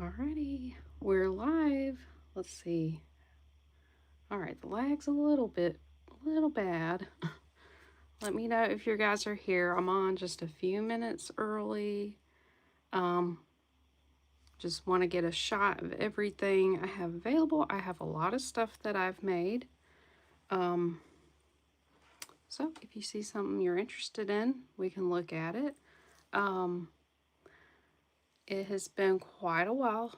Alrighty, we're live. Let's see. All right, the lag's a little bad. Let me know if you guys are here. I'm on just a few minutes early. Um, just want to get a shot of everything I have available. I have a lot of stuff that I've made. Um, so if you see something you're interested in, we can look at it. Um, it has been quite a while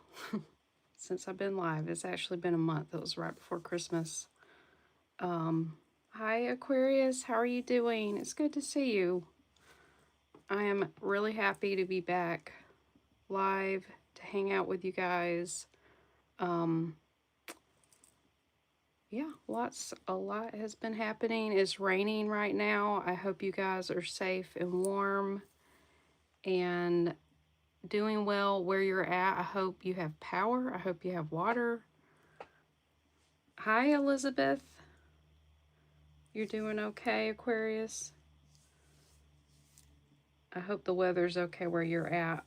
since I've been live. It's actually been a month. It was right before Christmas. Hi Aquarius, how are you doing? It's good to see you. I am really happy to be back live to hang out with you guys. Um, yeah, a lot has been happening. It's raining right now. I hope you guys are safe and warm and doing well where you're at. I hope you have power. I hope you have water. Hi Elizabeth. You're doing okay, Aquarius? I hope the weather's okay where you're at.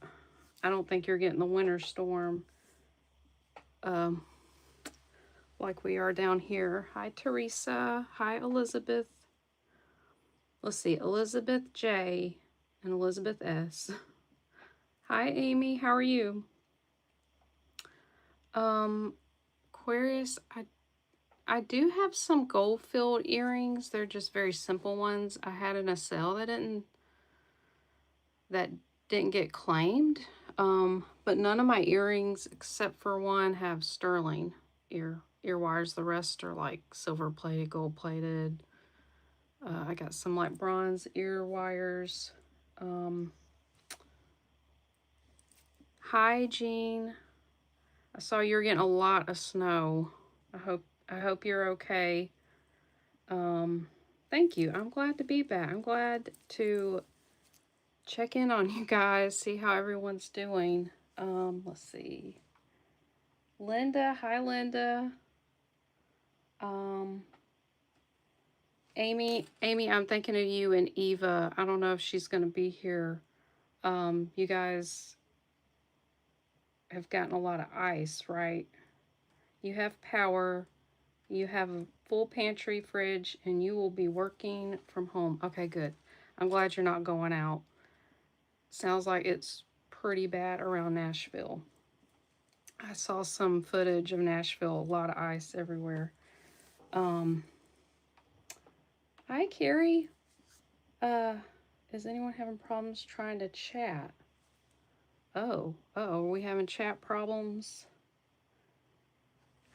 I don't think you're getting the winter storm um, like we are down here. Hi, Teresa. Hi, Elizabeth. Let's see, Elizabeth J and Elizabeth S. Hi, Amy. How are you? Aquarius, I do have some gold-filled earrings. They're just very simple ones. I had in a sale that didn't get claimed. But none of my earrings, except for one, have sterling ear wires. The rest are like silver plated, gold plated. I got some like bronze ear wires. Hi, Jean. I saw you're getting a lot of snow. I hope you're okay. Thank you. I'm glad to be back. I'm glad to check in on you guys, see how everyone's doing. Let's see. Linda, hi Linda. Um, Amy, I'm thinking of you and Eva. I don't know if she's going to be here. You guys have gotten a lot of ice, right? You have power, you have a full pantry, fridge, and you will be working from home. Okay, good. I'm glad you're not going out. Sounds like it's pretty bad around Nashville. I saw some footage of Nashville, a lot of ice everywhere. Um, Hi, Carrie. Uh, is anyone having problems trying to chat? Are we having chat problems?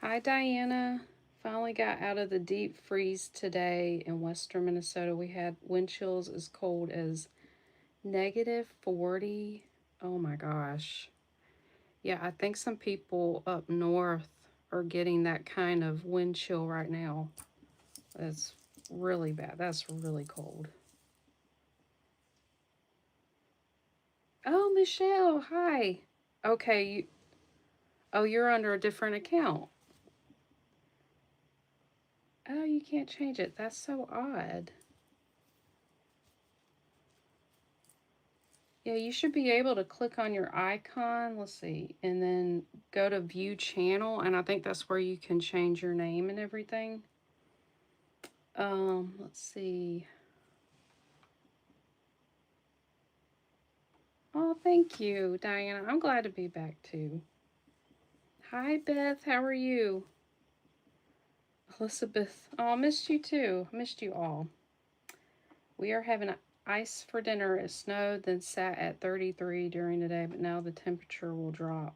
Hi, Diana. Finally got out of the deep freeze today in western Minnesota. We had wind chills as cold as -40. Oh my gosh. Yeah, I think some people up north are getting that kind of wind chill right now. That's really bad. That's really cold. Oh, Michelle, hi. Okay, you're under a different account. Oh, you can't change it. That's so odd. Yeah, you should be able to click on your icon, let's see, and then go to view channel, and I think that's where you can change your name and everything. Let's see. Oh, thank you, Diana. I'm glad to be back too. Hi, Beth. How are you? Elizabeth. Oh, I missed you too. I missed you all. We are having ice for dinner. It snowed, then sat at 33 during the day, but now the temperature will drop.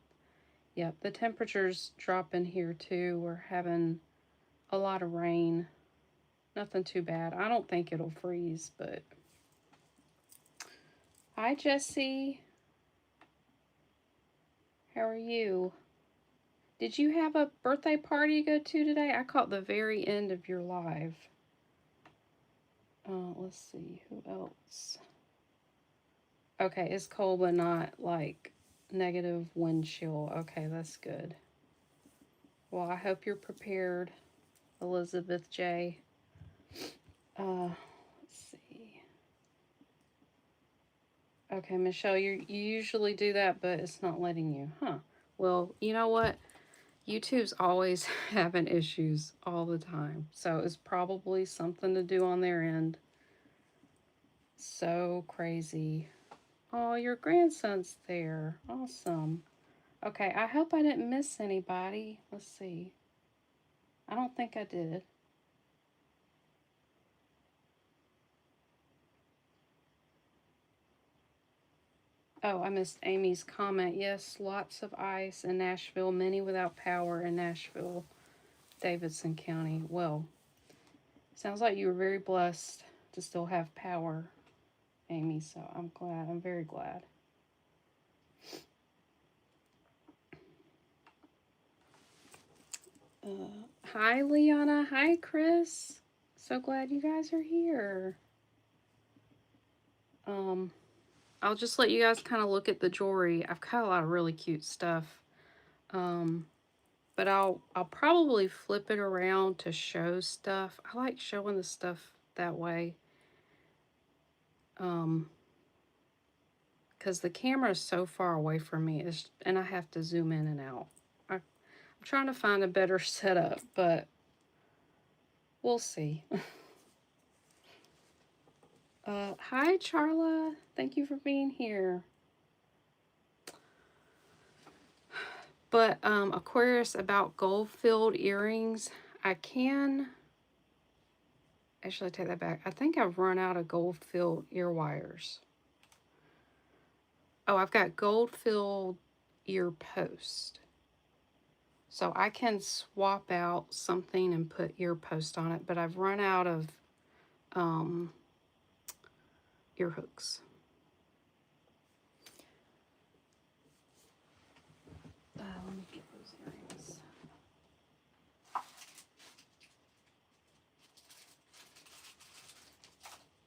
Yep, the temperature's dropping here too. We're having a lot of rain. Nothing too bad. I don't think it'll freeze, but. Hi, Jessie. How are you? Did you have a birthday party to go to today? I caught the very end of your live. Let's see, who else? Okay, it's cold, but not like negative wind chill. Okay, that's good. Well, I hope you're prepared, Elizabeth J. Let's see. Okay, Michelle, you usually do that, but it's not letting you, huh? Well, you know what? YouTube's always having issues all the time. So it's probably something to do on their end. So crazy. Oh, your grandson's there. Awesome. Okay, I hope I didn't miss anybody. Let's see. I don't think I did. Oh, I missed Amy's comment. Yes, lots of ice in Nashville, many without power in Nashville, Davidson County. Well, sounds like you were very blessed to still have power, Amy, so I'm glad. I'm very glad. Hi, Liana. Hi, Chris. So glad you guys are here. Um, I'll just let you guys kind of look at the jewelry. I've got a lot of really cute stuff. Um, but I'll probably flip it around to show stuff. I like showing the stuff that way. Because the camera is so far away from me, and I have to zoom in and out. I'm trying to find a better setup, but we'll see. Hi, Charla. Thank you for being here. But Aquarius, about gold-filled earrings, I can actually take that back. I think I've run out of gold-filled ear wires. Oh, I've got gold-filled ear post. So I can swap out something and put ear post on it, but I've run out of ear hooks. Let me get those earrings.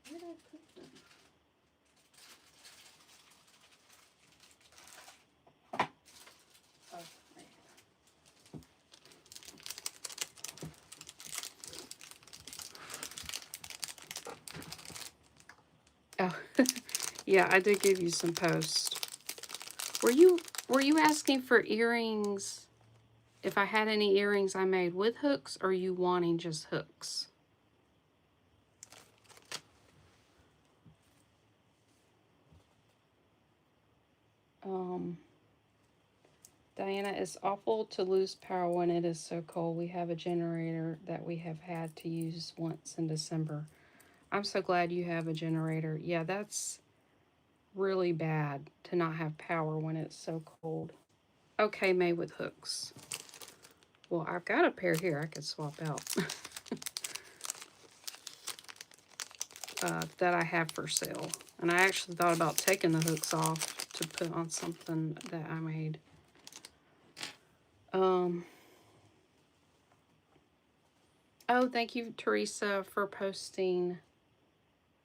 Where did I put them? Oh, oh. Yeah, I did give you some post. Were you asking for earrings? If I had any earrings I made with hooks, or are you wanting just hooks? Diana, it's awful to lose power when it is so cold. We have a generator that we have had to use once in December. I'm so glad you have a generator. Yeah, that's really bad to not have power when it's so cold. Okay, made with hooks. Well, I've got a pair here I could swap out that I have for sale. And I actually thought about taking the hooks off to put on something that I made. Oh, thank you, Teresa, for posting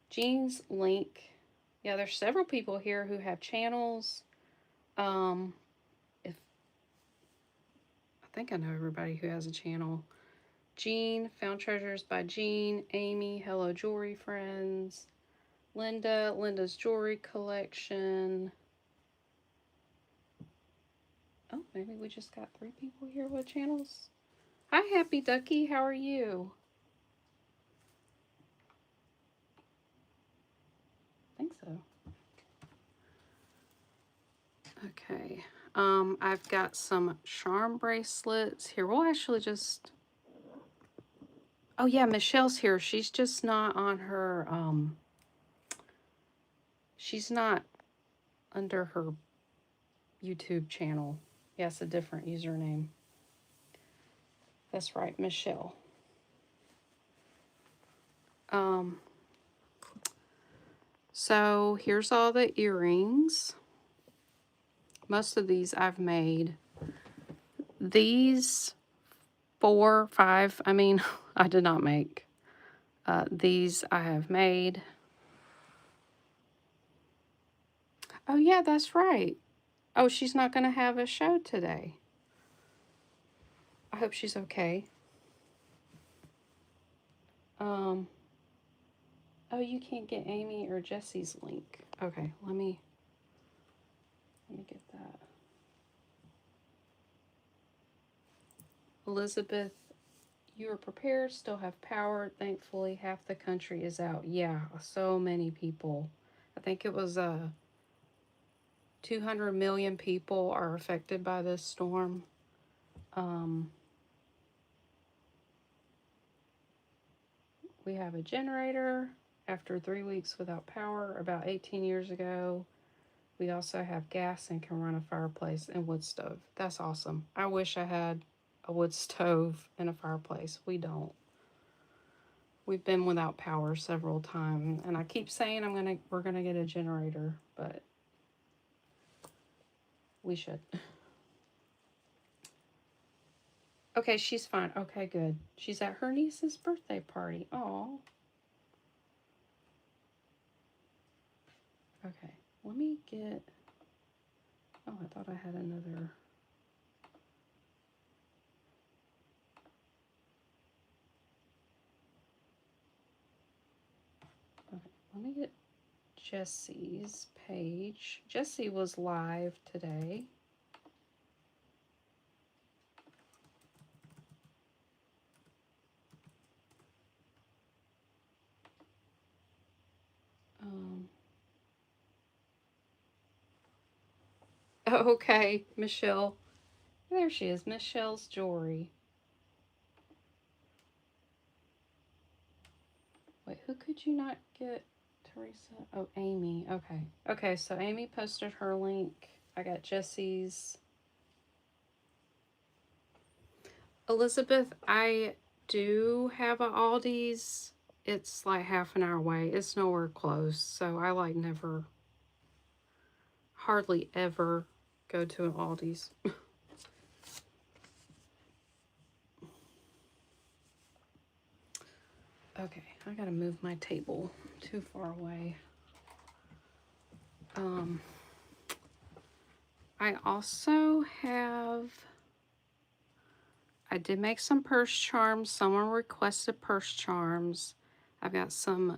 Jean's link. Yeah, there's several people here who have channels. If I think I know everybody who has a channel. Jean, Found Treasures by Jean, Amy, Hello Jewelry Friends, Linda, Linda's Jewelry Collection. Oh, maybe we just got 3 people here with channels. Hi, Happy Ducky. How are you? I think so. Okay. I've got some charm bracelets here. We'll actually just... Oh, yeah, Michelle's here. She's just not on her... She's not under her YouTube channel. Yes, a different username. That's right, Michelle. So here's all the earrings. Most of these I've made. These 4, 5, I mean, I did not make. These I have made. Oh, yeah, that's right. Oh, she's not going to have a show today. I hope she's okay. Oh, you can't get Amy or Jesse's link. Okay, let me get that. Elizabeth, you are prepared, still have power. Thankfully, half the country is out. Yeah, so many people. I think it was 200 million people are affected by this storm. Um, we have a generator after 3 weeks without power about 18 years ago. We also have gas and can run a fireplace and wood stove. That's awesome. I wish I had a wood stove and a fireplace. We don't. We've been without power several times, and I keep saying we're gonna get a generator, but we should. Okay, she's fine. Okay, good. She's at her niece's birthday party. Oh. Okay, let me get. Oh, I thought I had another. Okay, let me get Jesse's page. Jesse was live today. Okay, Michelle. There she is, Michelle's Jewelry. Wait, who could you not get, Teresa? Oh, Amy. Okay. Okay, so Amy posted her link. I got Jesse's. Elizabeth, I do have a Aldi's. It's like half an hour away. It's nowhere close. So I like never, hardly ever go to an Aldi's. Okay, I gotta move my table too far away. I also have, I did make some purse charms. Someone requested purse charms. I've got some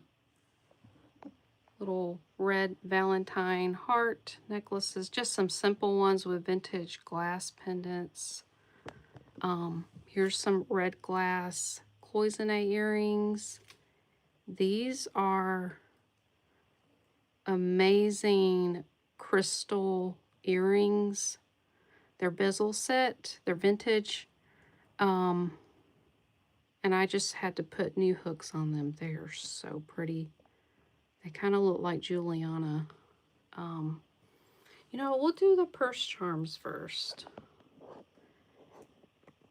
little red Valentine heart necklaces, just some simple ones with vintage glass pendants. Here's some red glass cloisonne earrings. These are amazing crystal earrings. They're bezel set. They're vintage. And I just had to put new hooks on them. They are so pretty. They kind of look like Juliana. You know, we'll do the purse charms first.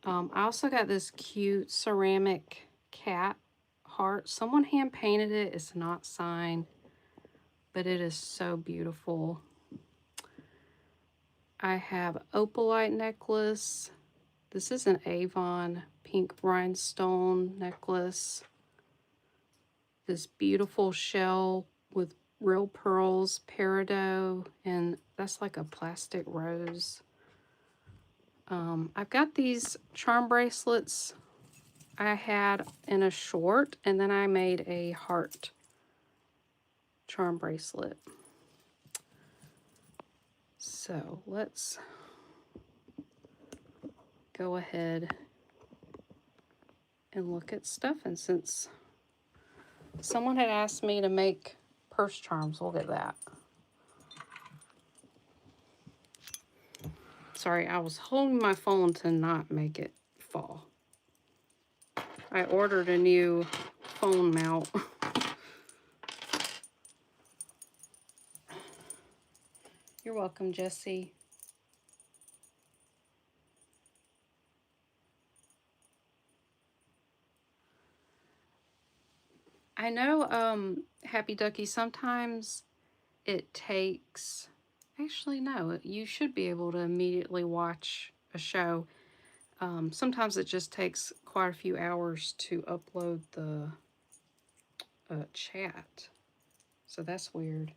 I also got this cute ceramic cat heart. Someone hand painted it. It's not signed, but it is so beautiful. I have opalite necklace. This is an Avon pink rhinestone necklace. This beautiful shell with real pearls, peridot, and that's like a plastic rose. I've got these charm bracelets I had in a short, and then I made a heart charm bracelet. So let's go ahead and look at stuff. And since someone had asked me to make purse charms, we'll get that. Sorry, I was holding my phone to not make it fall. I ordered a new phone mount. You're welcome, Jesse. I know, Happy Ducky, sometimes it takes, actually no, you should be able to immediately watch a show. Sometimes it just takes quite a few hours to upload the chat. So that's weird.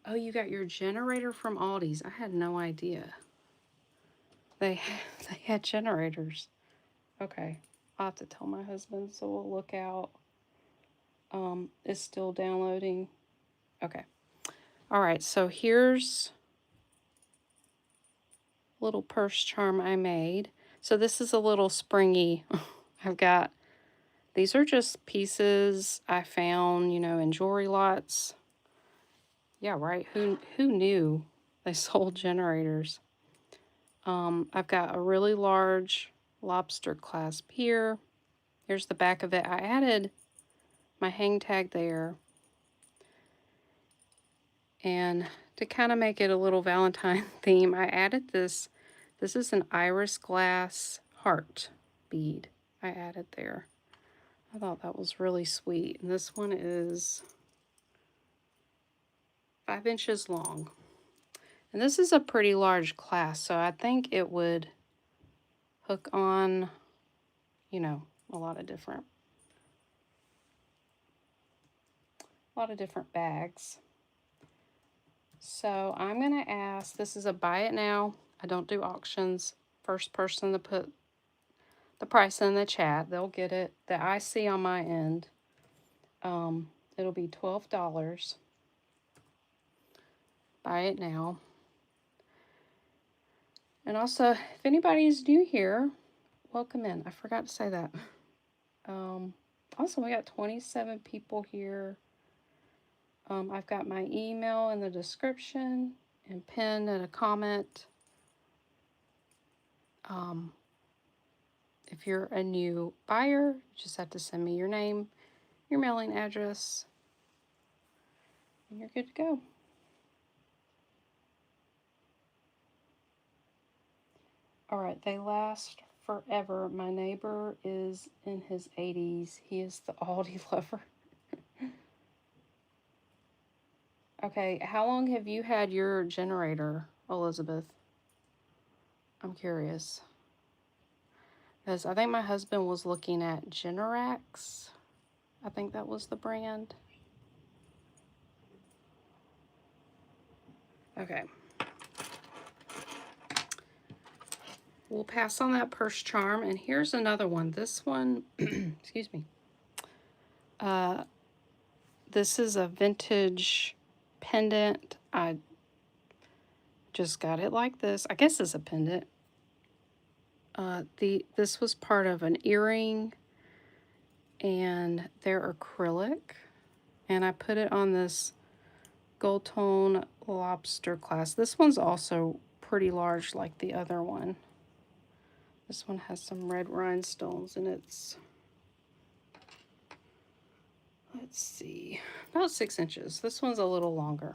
Oh, you got your generator from Aldi's. I had no idea. They had generators. Okay. I'll have to tell my husband, so we'll look out. It's still downloading. Okay. All right, so here's little purse charm I made. So this is a little springy. I've got, these are just pieces I found, you know, in jewelry lots. Yeah, right. Who knew they sold generators? I've got a really large lobster clasp here. Here's the back of it. I added my hang tag there. And to kind of make it a little Valentine theme, I added this. This is an iris glass heart bead I added there. I thought that was really sweet. And this one is 5 inches long. And this is a pretty large clasp, so I think it would hook on, you know, a lot of different bags. So I'm going to ask, this is a buy it now. I don't do auctions. First person to put the price in the chat, they'll get it. That I see on my end, it'll be $12. Buy it now. And also, if anybody's new here, welcome in. I forgot to say that. Also, we got 27 people here. I've got my email in the description and pinned in a comment. If you're a new buyer, you just have to send me your name, your mailing address, and you're good to go. All right, they last forever. My neighbor is in his 80s. He is the Aldi lover. Okay, how long have you had your generator, Elizabeth? I'm curious. Because I think my husband was looking at Generax. I think that was the brand. Okay. We'll pass on that purse charm. And here's another one. This one, excuse me. This is a vintage pendant. I just got it like this. I guess it's a pendant. This was part of an earring, and they're acrylic. And I put it on this gold tone lobster clasp. This one's also pretty large like the other one. This one has some red rhinestones, and it's, let's see, about 6 inches. This one's a little longer.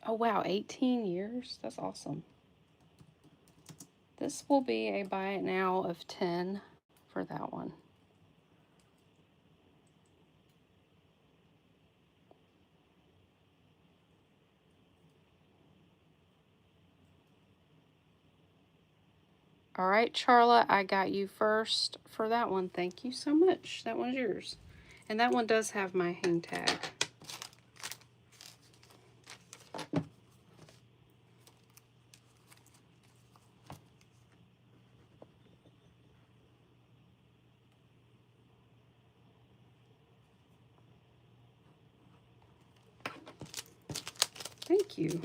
Oh wow, 18 years? That's awesome. This will be a buy it now of 10 for that one. All right, Charla, I got you first for that one. Thank you so much. That one's yours. And that one does have my hang tag. Thank you.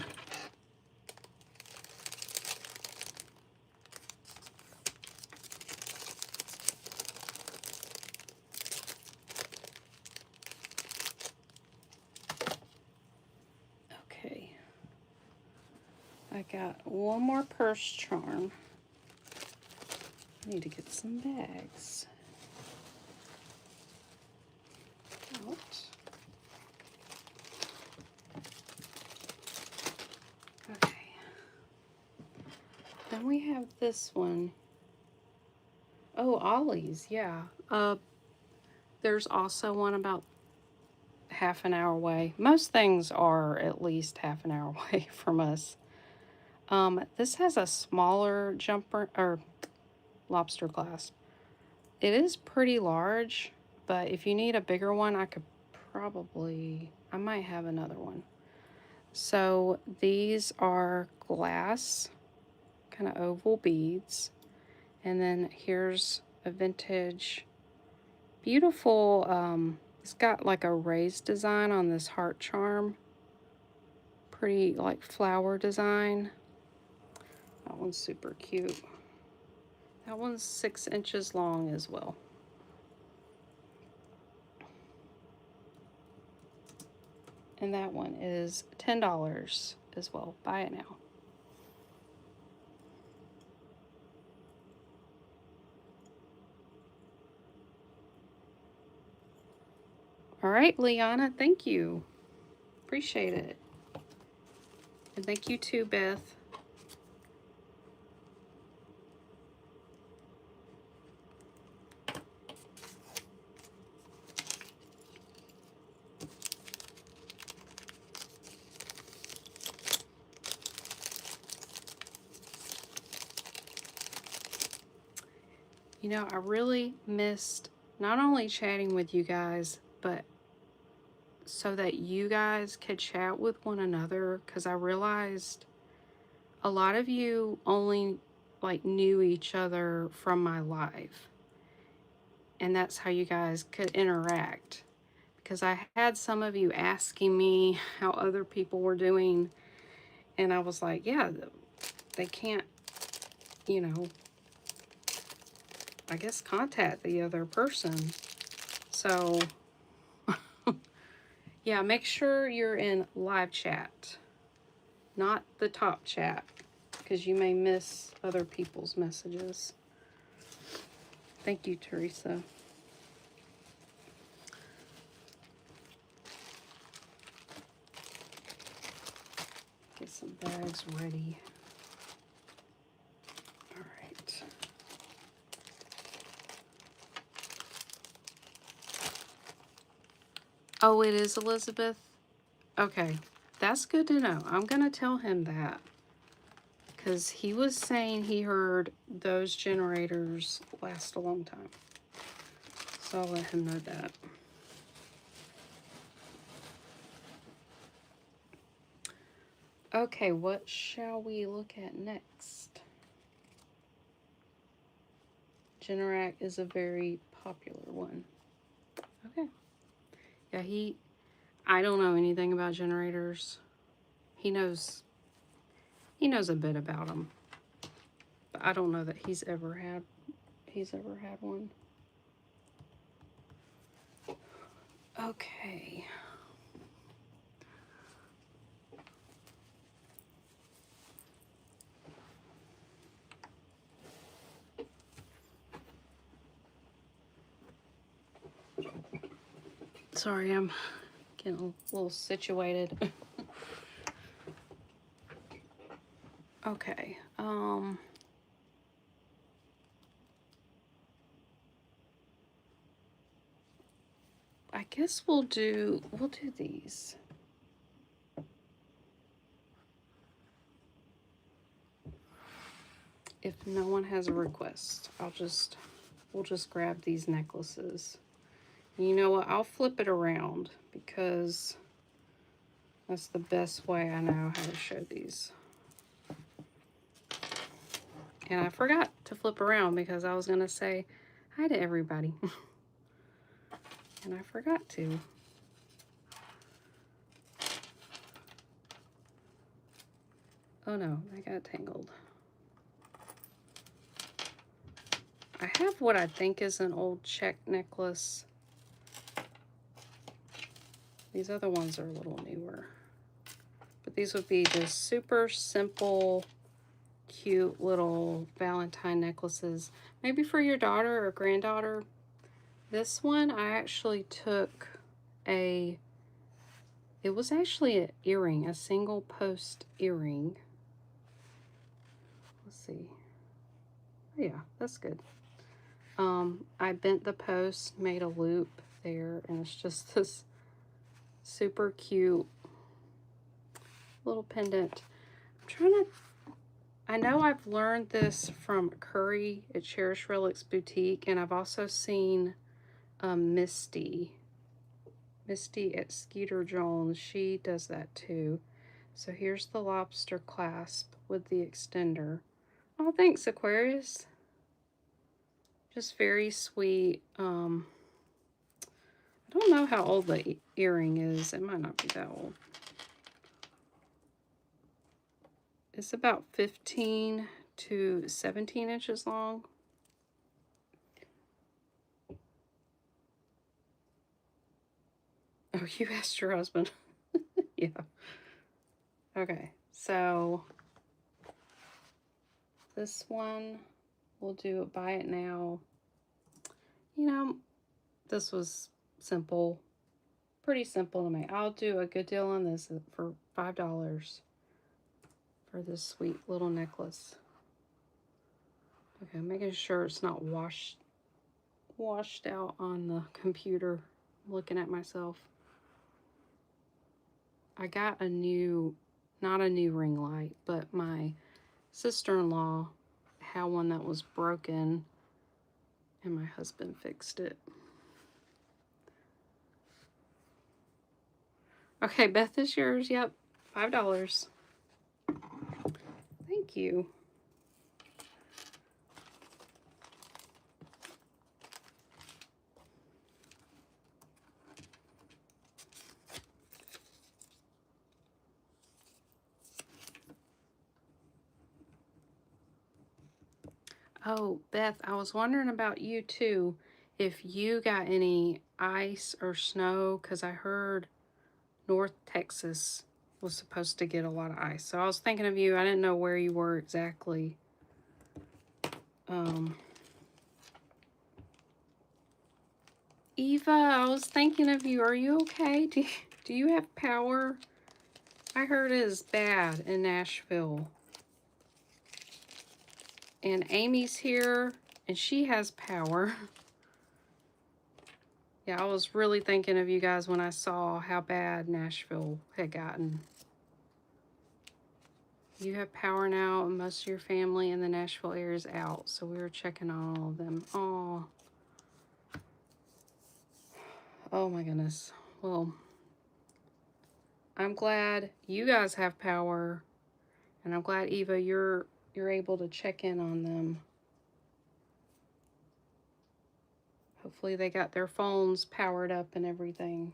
Okay. I got one more purse charm. I need to get some bags out. Okay. Then we have this one. Oh, Ollie's, yeah. There's also one about half an hour away. Most things are at least half an hour away from us. This has a smaller jumper or lobster clasp. It is pretty large, but if you need a bigger one, I might have another one. So these are glass, kind of oval beads. And then here's a vintage, beautiful, it's got like a raised design on this heart charm. Pretty like flower design. one's super cute. That one's 6 inches long as well. And that one is $10 as well. Buy it now. All right, Liana, thank you. Appreciate it. And thank you too, Beth. You know, I really missed not only chatting with you guys, but so that you guys could chat with one another, because I realized a lot of you only like knew each other from my live, and that's how you guys could interact, because I had some of you asking me how other people were doing, and I was like, yeah, they can't, you know, I guess contact the other person. So yeah, make sure you're in live chat, not the top chat, because you may miss other people's messages. Thank you, Teresa. Get some bags ready. All right. Oh, it is Elizabeth? Okay, that's good to know. I'm going to tell him that, because he was saying he heard those generators last a long time. So I'll let him know that. Okay, what shall we look at next? Generac is a very popular one. Okay. Yeah, I don't know anything about generators. He knows a bit about them. But I don't know that he's ever had one. Okay. Sorry, I'm getting a little situated. Okay. I guess we'll do these. If no one has a request, we'll just grab these necklaces. And you know what? I'll flip it around, because that's the best way I know how to show these. And I forgot to flip around because I was going to say hi to everybody. And I forgot to. Oh no, I got tangled. I have what I think is an old check necklace. These other ones are a little newer. But these would be just super simple, cute little Valentine necklaces. Maybe for your daughter or granddaughter. This one I actually took it was actually an earring, a single post earring. Let's see. Oh, yeah, that's good. I bent the post, made a loop there, and it's just this super cute little pendant. I know I've learned this from Curry at Cherish Relics Boutique, and I've also seen Misty at Skeeter Jones. She does that too. So here's the lobster clasp with the extender. Oh, thanks, Aquarius. Just very sweet. I don't know how old the earring is. It might not be that old. It's about 15 to 17 inches long. Oh, you asked your husband. Yeah. Okay, so this one, we'll do it, buy it now. You know, this was simple, pretty simple to me. I'll do a good deal on this for $5 for this sweet little necklace. Okay, I'm making sure it's not washed out on the computer. I'm looking at myself. I got a new, not a new ring light, but my sister-in-law had one that was broken and my husband fixed it. Okay, Beth, is yours. Yep, $5. Thank you. Oh, Beth, I was wondering about you too. If you got any ice or snow, because I heard North Texas was supposed to get a lot of ice. So I was thinking of you. I didn't know where you were exactly. Eva, I was thinking of you. Are you okay? Do you have power? I heard it is bad in Nashville. And Amy's here, and she has power. Yeah, I was really thinking of you guys when I saw how bad Nashville had gotten. You have power now, and most of your family in the Nashville area is out, so we were checking on all of them. Oh, oh my goodness. Well, I'm glad you guys have power, and I'm glad, Eva, you're able to check in on them. Hopefully they got their phones powered up and everything.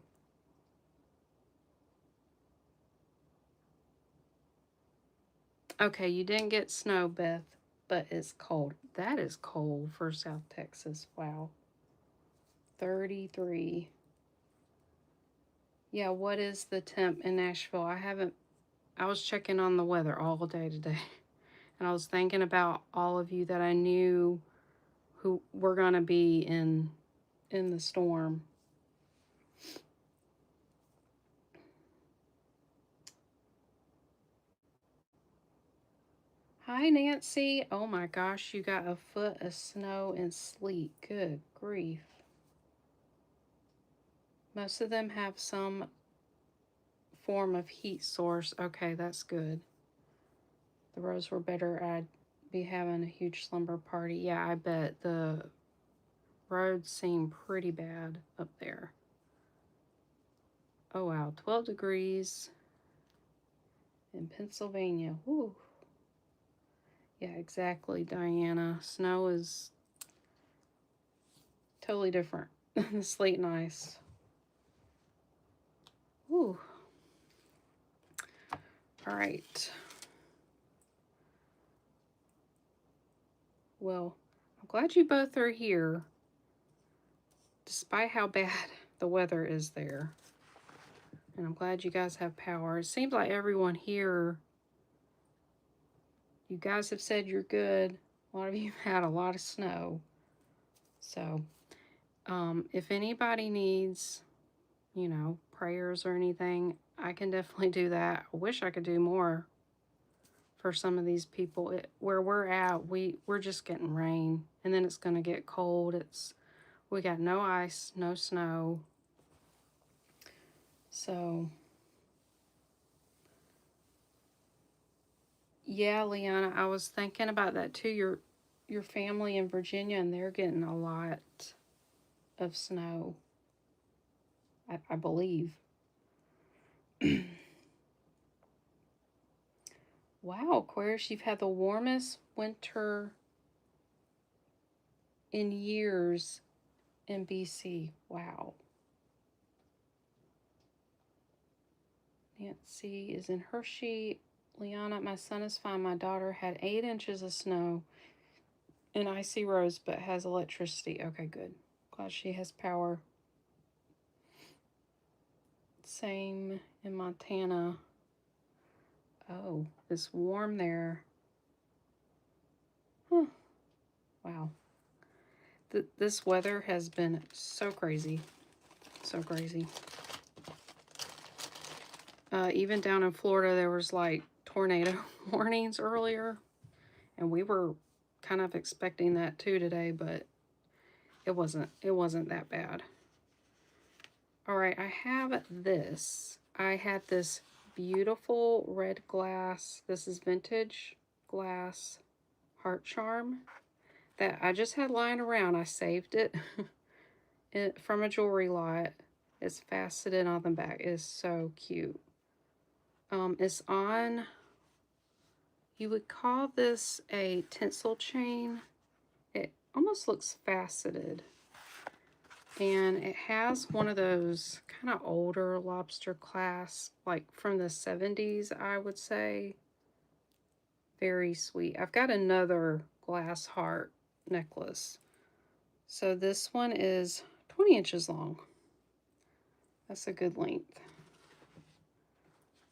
Okay, you didn't get snow, Beth, but it's cold. That is cold for South Texas. Wow. 33. Yeah, what is the temp in Nashville? I was checking on the weather all day today. And I was thinking about all of you that I knew who were going to be in the storm. Hi, Nancy. Oh my gosh, you got a foot of snow and sleet. Good grief. Most of them have some form of heat source. Okay, that's good. The roads were better. I'd be having a huge slumber party. Yeah, I bet the roads seem pretty bad up there. Oh wow, 12 degrees in Pennsylvania. Woo. Yeah, exactly, Diana. Snow is totally different than sleet and ice. Woo. All right. Well, I'm glad you both are here, despite how bad the weather is there. And I'm glad you guys have power. It seems like everyone here, you guys have said you're good. A lot of you have had a lot of snow. So, if anybody needs, you know, prayers or anything, I can definitely do that. I wish I could do more for some of these people. Where we're at, we're just getting rain, and then it's going to get cold. We got no ice, no snow. So, yeah, Leanna, I was thinking about that too. Your family in Virginia, and they're getting a lot of snow, I believe. Wow, Aquarius, you've had the warmest winter in years in BC. Wow. Nancy is in Hershey. Liana, my son is fine. My daughter had 8 inches of snow and icy roads, but has electricity. Okay, good. Glad she has power. Same in Montana. Oh, it's warm there. Huh. Wow. This weather has been so crazy. So crazy. Even down in Florida, there was like tornado warnings earlier. And we were kind of expecting that too today, but it wasn't that bad. All right, I have this. I had this beautiful red glass. This is vintage glass heart charm that I just had lying around. I saved it, from a jewelry lot. It's faceted on the back. It is so cute. It's on, you would call this a tinsel chain. It almost looks faceted. And it has one of those kind of older lobster clasps, like from the 70s, I would say. Very sweet. I've got another glass heart necklace. So this one is 20 inches long. That's a good length.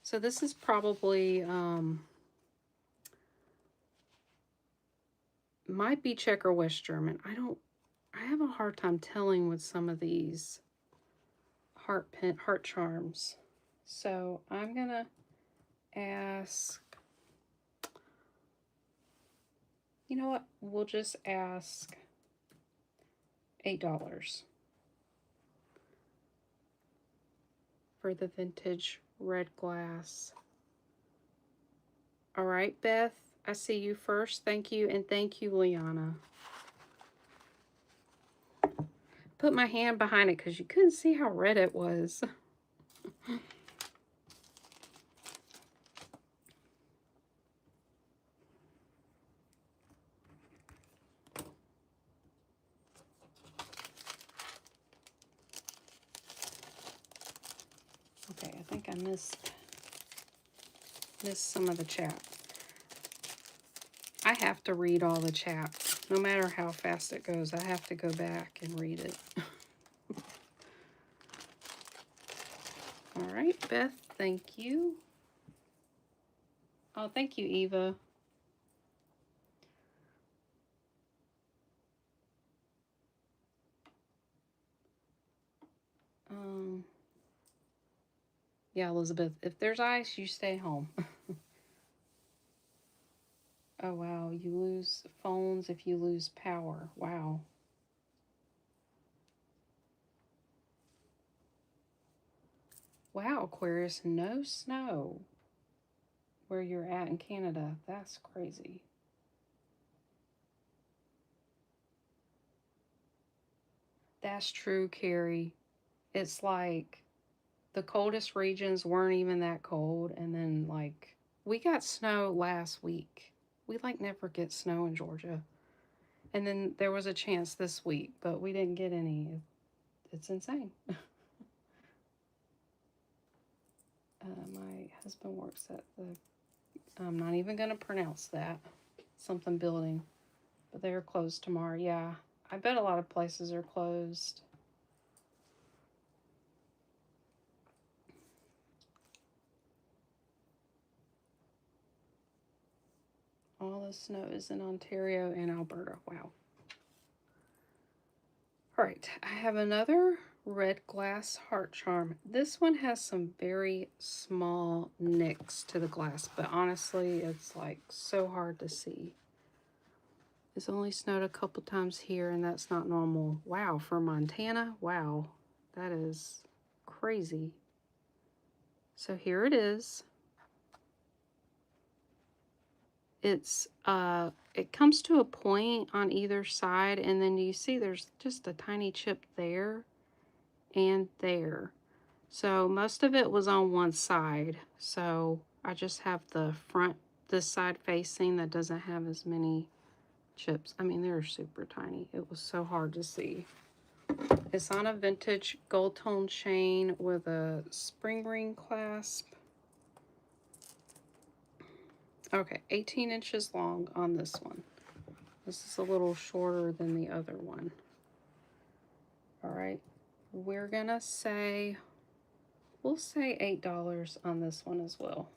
So this is probably, might be Czech or West German. I have a hard time telling with some of these heart charms. So I'm gonna ask, you know what? We'll just ask $8 for the vintage red glass. All right, Beth, I see you first. Thank you, and thank you, Liana. Put my hand behind it because you couldn't see how red it was. Okay, I think I missed some of the chat. I have to read all the chat. No matter how fast it goes, I have to go back and read it. All right, Beth, thank you. Oh, thank you, Eva. Yeah, Elizabeth, if there's ice, you stay home. Oh, wow. You lose phones if you lose power. Wow. Wow, Aquarius, no snow where you're at in Canada. That's crazy. That's true, Carrie. It's like the coldest regions weren't even that cold. And then, like, we got snow last week. We, like, never get snow in Georgia. And then there was a chance this week, but we didn't get any. It's insane. My husband works at the, I'm not even going to pronounce that, something building, but they're closed tomorrow. Yeah, I bet a lot of places are closed. All the snow is in Ontario and Alberta. Wow. All right, I have another red glass heart charm. This one has some very small nicks to the glass, but honestly, it's like so hard to see. It's only snowed a couple times here, and that's not normal. Wow, for Montana, wow, that is crazy. So here it is. It's it comes to a point on either side, and then you see there's just a tiny chip there and there. So most of it was on one side. So I just have the front, this side facing, that doesn't have as many chips. I mean, they're super tiny. It was so hard to see. It's on a vintage gold tone chain with a spring ring clasp. Okay, 18 inches long on this one. This is a little shorter than the other one. All right, we're gonna say, we'll say $8 on this one as well.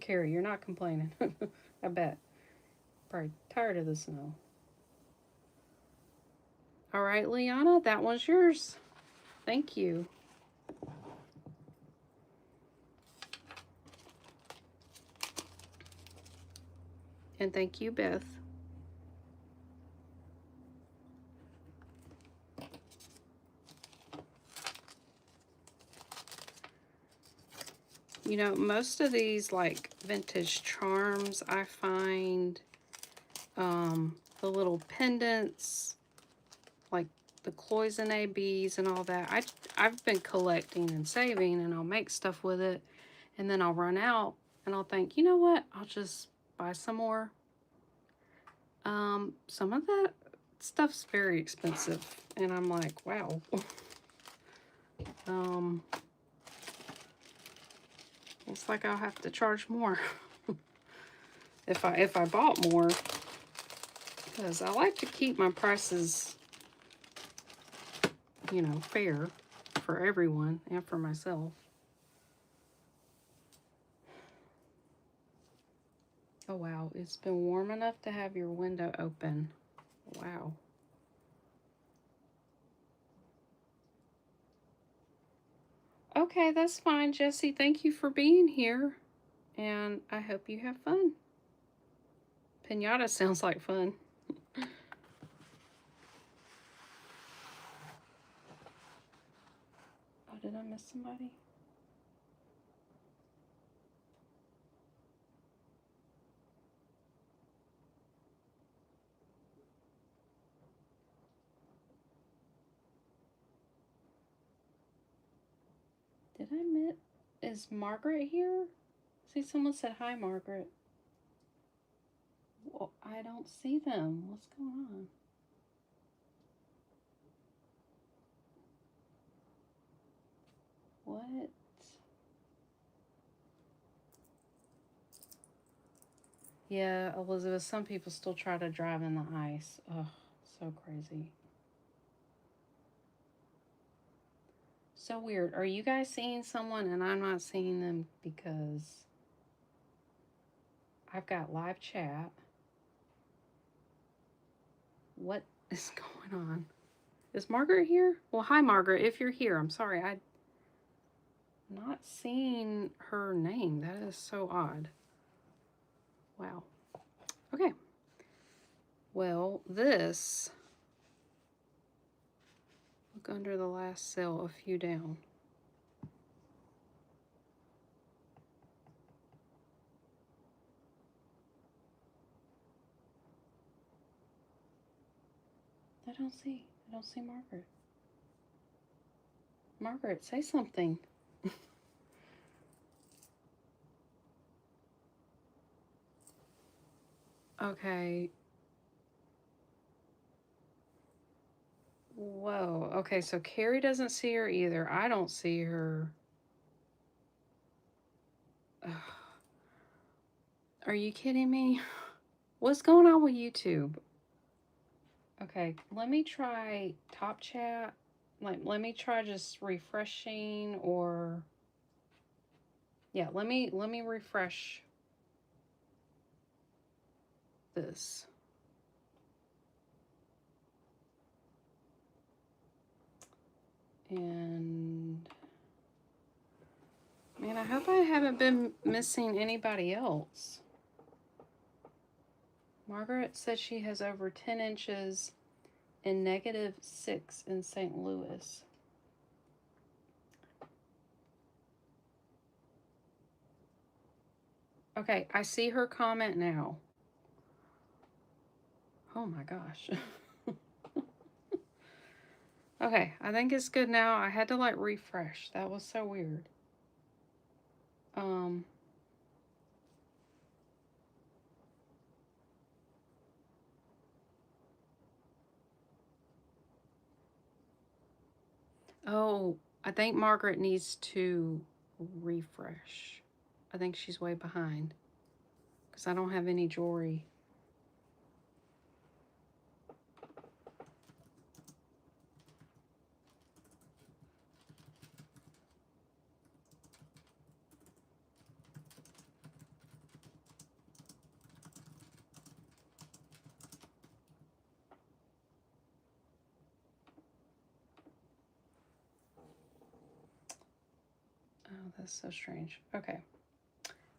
Carrie, you're not complaining. I bet. Probably tired of the snow. All right, Liana, that one's yours. Thank you. And thank you, Beth. You know, most of these like vintage charms, I find the little pendants, like the cloisonne beads and all that. I've been collecting and saving, and I'll make stuff with it, and then I'll run out, and I'll think, you know what? I'll just buy some more. Some of that stuff's very expensive, and I'm like, wow. Looks like I'll have to charge more if I bought more, because I like to keep my prices, you know, fair for everyone and for myself. Oh wow, it's been warm enough to have your window open. Wow. Okay, that's fine, Jessie. Thank you for being here, and I hope you have fun. Pinata sounds like fun. Oh, did I miss somebody? Did I miss? Is Margaret here? See, someone said hi, Margaret. Well, I don't see them. What's going on? What? Yeah, Elizabeth, some people still try to drive in the ice. Ugh, so crazy. So weird. Are you guys seeing someone and I'm not seeing them because I've got live chat? What is going on? Is Margaret here? Well, hi, Margaret. If you're here, I'm sorry. I'm not seeing her name. That is so odd. Wow. Okay. Well, this, look under the last cell, a few down. I don't see Margaret. Margaret, say something. Okay. Whoa. Okay, so Carrie doesn't see her either. I don't see her. Ugh. Are you kidding me? What's going on with YouTube? Okay, let me try top chat. Like, let me try just refreshing, or yeah, let me refresh this. And man, I hope I haven't been missing anybody else. Margaret said she has over 10 inches and -6 in St. Louis. Okay, I see her comment now. Oh my gosh. Okay, I think it's good now. I had to like refresh. That was so weird. Um oh, I think Margaret needs to refresh. I think she's way behind because I don't have any jewelry. Oh, that's so strange. Okay.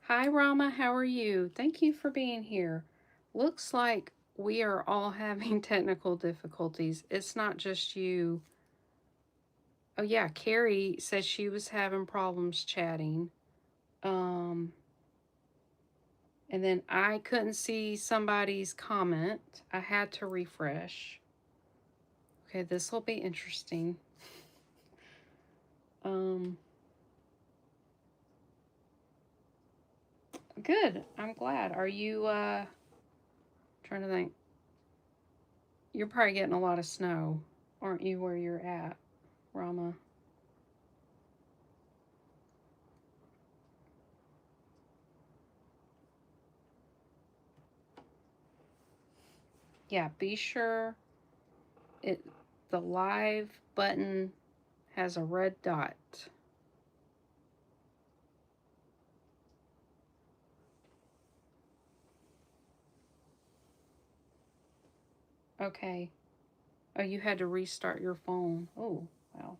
Hi, Rama. How are you? Thank you for being here. Looks like we are all having technical difficulties. It's not just you. Oh, yeah. Carrie said she was having problems chatting. Um, and then I couldn't see somebody's comment. I had to refresh. Okay, this will be interesting. Um, Good. I'm glad. Are you trying to think? You're probably getting a lot of snow, aren't you, where you're at, Rama? Yeah, be sure it the live button has a red dot. Okay. Oh, you had to restart your phone. Oh, wow.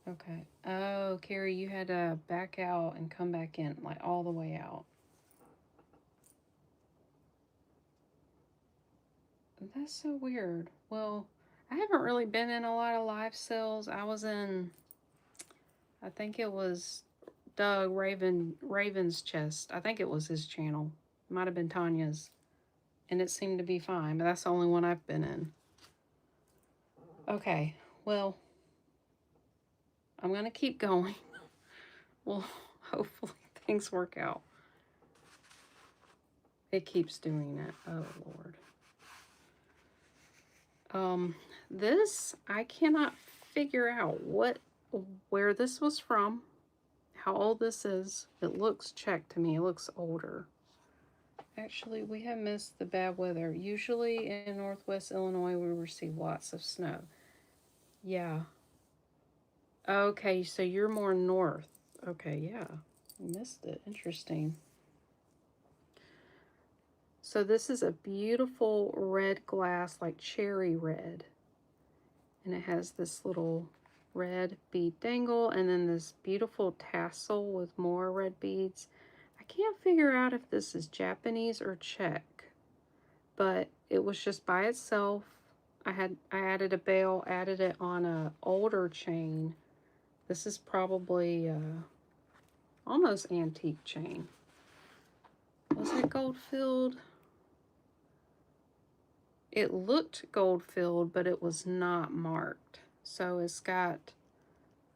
Okay. Oh, Carrie, you had to back out and come back in, like all the way out. That's so weird. Well, I haven't really been in a lot of live sales. I was in, I think it was Doug Raven's chest. I think it was his channel. Might have been Tanya's. And it seemed to be fine, but that's the only one I've been in. Okay, well, I'm going to keep going. Well, hopefully things work out. It keeps doing it. Oh, Lord. This, I cannot figure out where this was from, how old this is. It looks Czech to me. It looks older. Actually, we have missed the bad weather. Usually in Northwest Illinois, we receive lots of snow. Yeah. Okay, so you're more north. Okay, yeah. Missed it. Interesting. So this is a beautiful red glass, like cherry red. And it has this little red bead dangle and then this beautiful tassel with more red beads. I can't figure out if this is Japanese or Czech, but it was just by itself. I added a bale, added it on a older chain. This is probably almost antique chain. Was it gold filled? It looked gold filled, but it was not marked. So it's got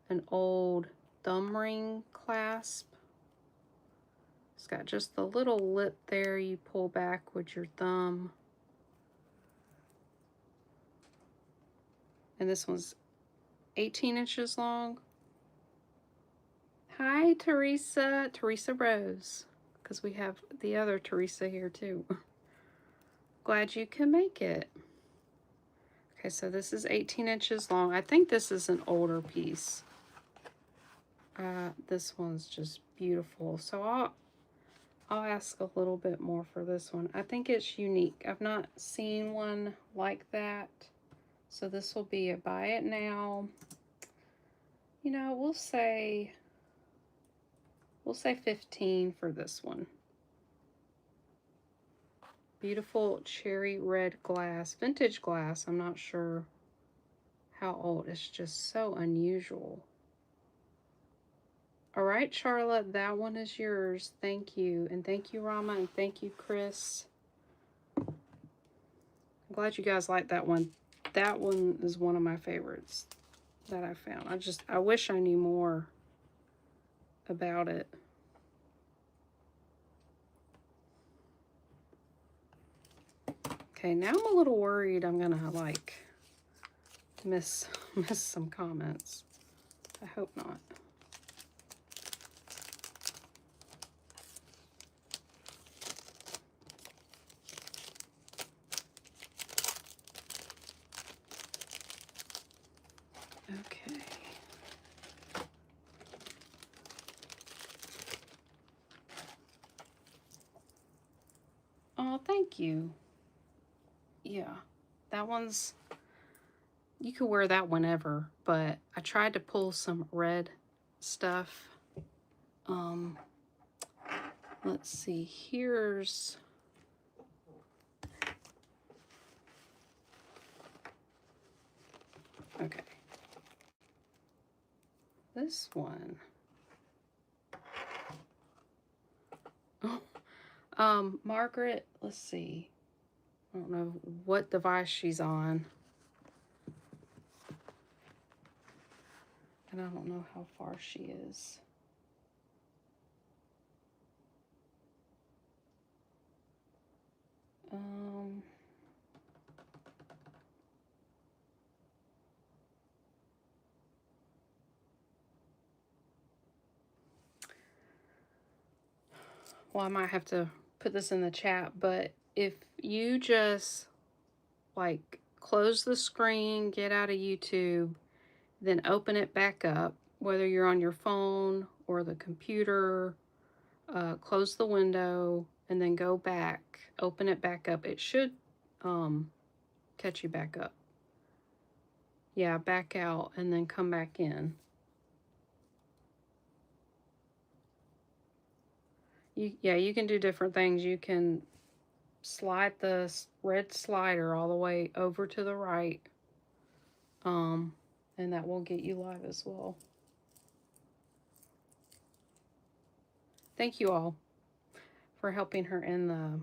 an old thumb ring clasp. It's got just the little lip there you pull back with your thumb. And this one's 18 inches long. Hi, Teresa. Teresa Rose. Because we have the other Teresa here too. Glad you can make it. Okay, so this is 18 inches long. I think this is an older piece. This one's just beautiful. So I'll ask a little bit more for this one. I think it's unique. I've not seen one like that. So this will be a buy it now. You know, we'll say 15 for this one. Beautiful cherry red glass, vintage glass. I'm not sure how old. It's just so unusual. All right, Charlotte, that one is yours. Thank you. And thank you, Rama, and thank you, Chris. I'm glad you guys like that one. That one is one of my favorites that I found. I wish I knew more about it. Okay, now I'm a little worried I'm gonna like miss missed some comments. I hope not. Okay. Oh, thank you. Yeah, that one's, you could wear that whenever, but I tried to pull some red stuff. Let's see, here's, okay, this one. Oh, Margaret, let's see. I don't know what device she's on. And I don't know how far she is. Well, I might have to put this in the chat, but if you just like close the screen, get out of YouTube, then open it back up, whether you're on your phone or the computer, close the window and then go back, open it back up. It should catch you back up. Yeah, back out and then come back in. You can do different things. You can slide the red slider all the way over to the right, and that will get you live as well. Thank you all for helping her in the,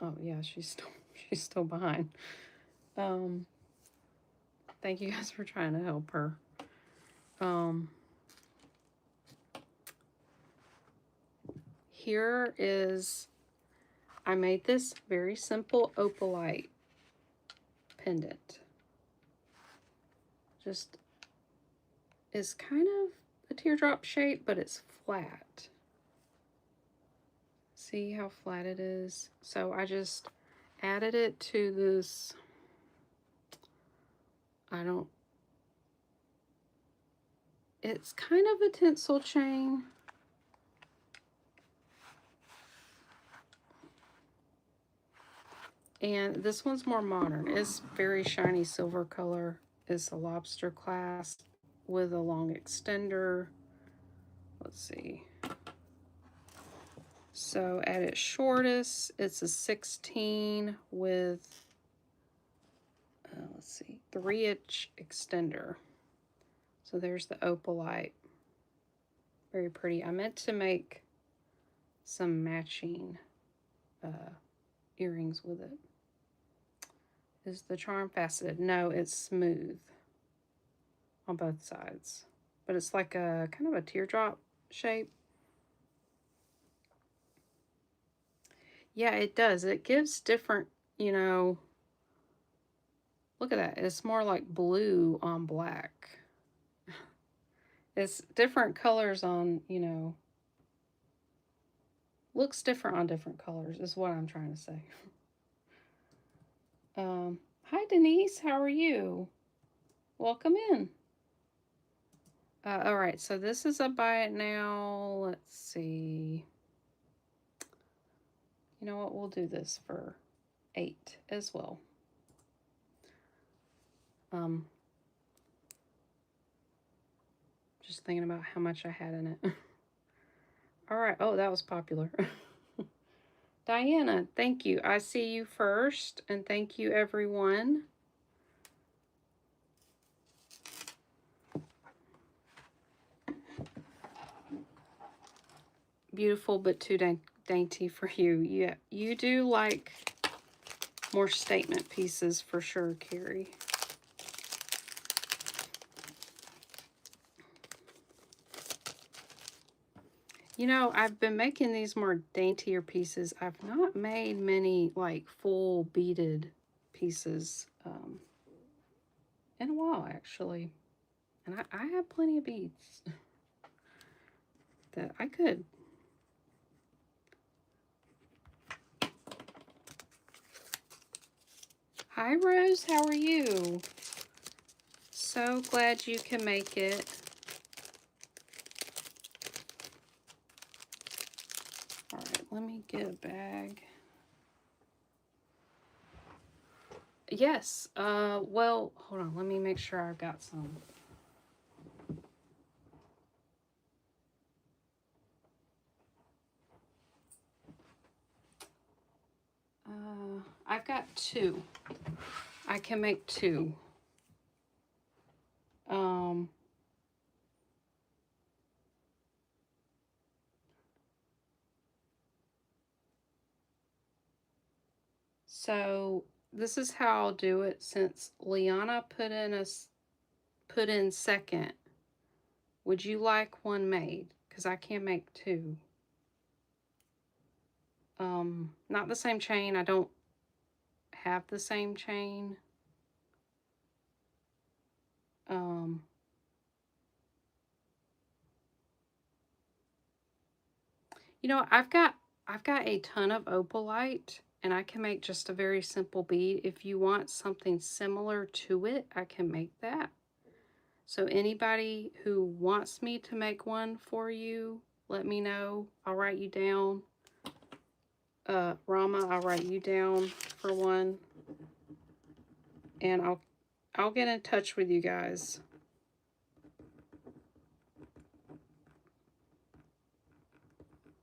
oh yeah, she's still behind. Thank you guys for trying to help her. Here is, I made this very simple opalite pendant. Just is kind of a teardrop shape, but it's flat. See how flat it is? So I just added it to this, it's kind of a tinsel chain. And this one's more modern. It's very shiny silver color. It's a lobster clasp with a long extender. Let's see. So at its shortest, it's a 16 with, let's see, 3-inch extender. So there's the opalite. Very pretty. I meant to make some matching earrings with it. Is the charm faceted? No, it's smooth on both sides. But it's like a kind of a teardrop shape. Yeah, it does. It gives different, you know, look at that. It's more like blue on black. It's different colors on, you know, looks different on different colors is what I'm trying to say. Hi Denise, how are you? Welcome in. All right, so this is a buy it now. Let's see. You know what? We'll do this for 8 as well. Just thinking about how much I had in it. All right. Oh, that was popular. Diana, thank you. I see you first, and thank you, everyone. Beautiful, but too dainty for you. Yeah, you do like more statement pieces for sure, Carrie. You know, I've been making these more daintier pieces. I've not made many like full beaded pieces. in a while, actually. And I have plenty of beads that I could. Hi, Rose. How are you? So glad you can make it. All right, let me get a bag. Yes. Well, hold on. Let me make sure I've got some. I've got 2. I can make 2. So this is how I'll do it since Liana put in second. Would you like one made? Because I can make 2. Not the same chain. I don't have the same chain. You know, I've got a ton of opalite, and I can make just a very simple bead. If you want something similar to it, I can make that. So anybody who wants me to make one for you, let me know. I'll write you down. Rama, I'll write you down for one, and I'll get in touch with you guys.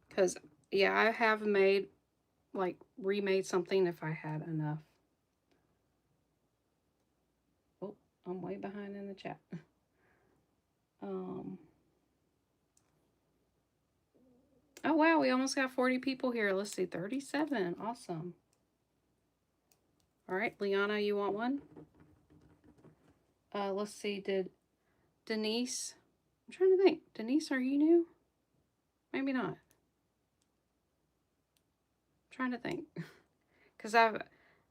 Because, yeah, I have made, like, remade something if I had enough. Oh, I'm way behind in the chat. Oh, wow, we almost got 40 people here. Let's see, 37. Awesome. All right, Liana, you want one? Let's see, did Denise, I'm trying to think. Denise, are you new? Maybe not. I'm trying to think. Because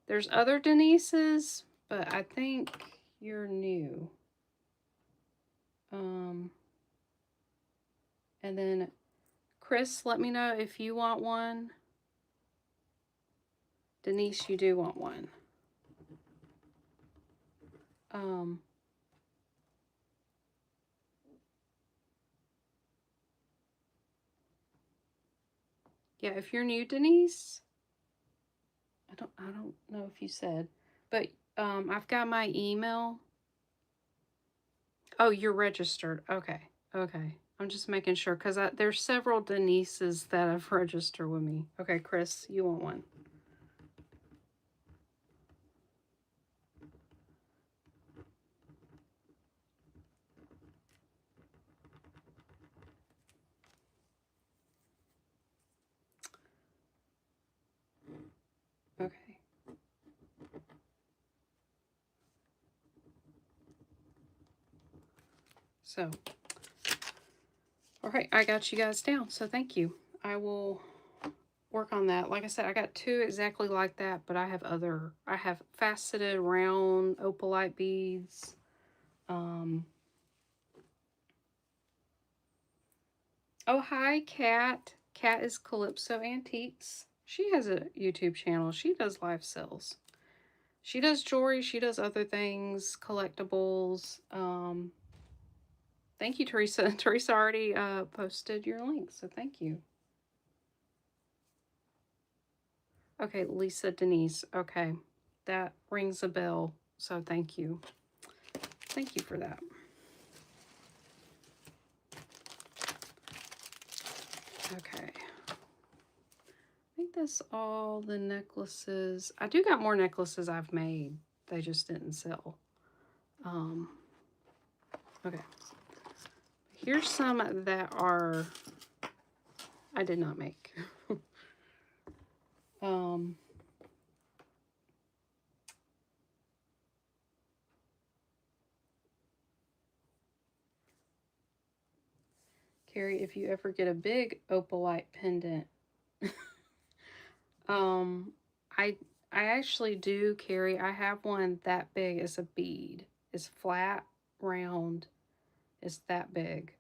there's other Denises, but I think you're new. And then Chris, let me know if you want one. Denise, you do want one. Yeah, if you're new, Denise, I don't know if you said, but I've got my email. Oh, you're registered. Okay. Okay. I'm just making sure because there's several Denises that have registered with me. Okay, Chris, you want one? Okay. So, all right, I got you guys down. So thank you. I will work on that. Like I said, I got 2 exactly like that, but I have faceted round opalite beads. Oh, hi, Kat. Kat is Calypso Antiques. She has a YouTube channel. She does live sales. She does jewelry. She does other things, collectibles. Thank you, Teresa. Teresa already posted your link, so thank you. Okay, Lisa Denise. Okay, that rings a bell, so thank you. Thank you for that. Okay. I think that's all the necklaces. I do got more necklaces I've made. They just didn't sell. Okay. Here's some that are I did not make. Carrie, if you ever get a big opalite pendant, I actually do, Carrie. I have one that big as a bead. is flat, round. It's that big.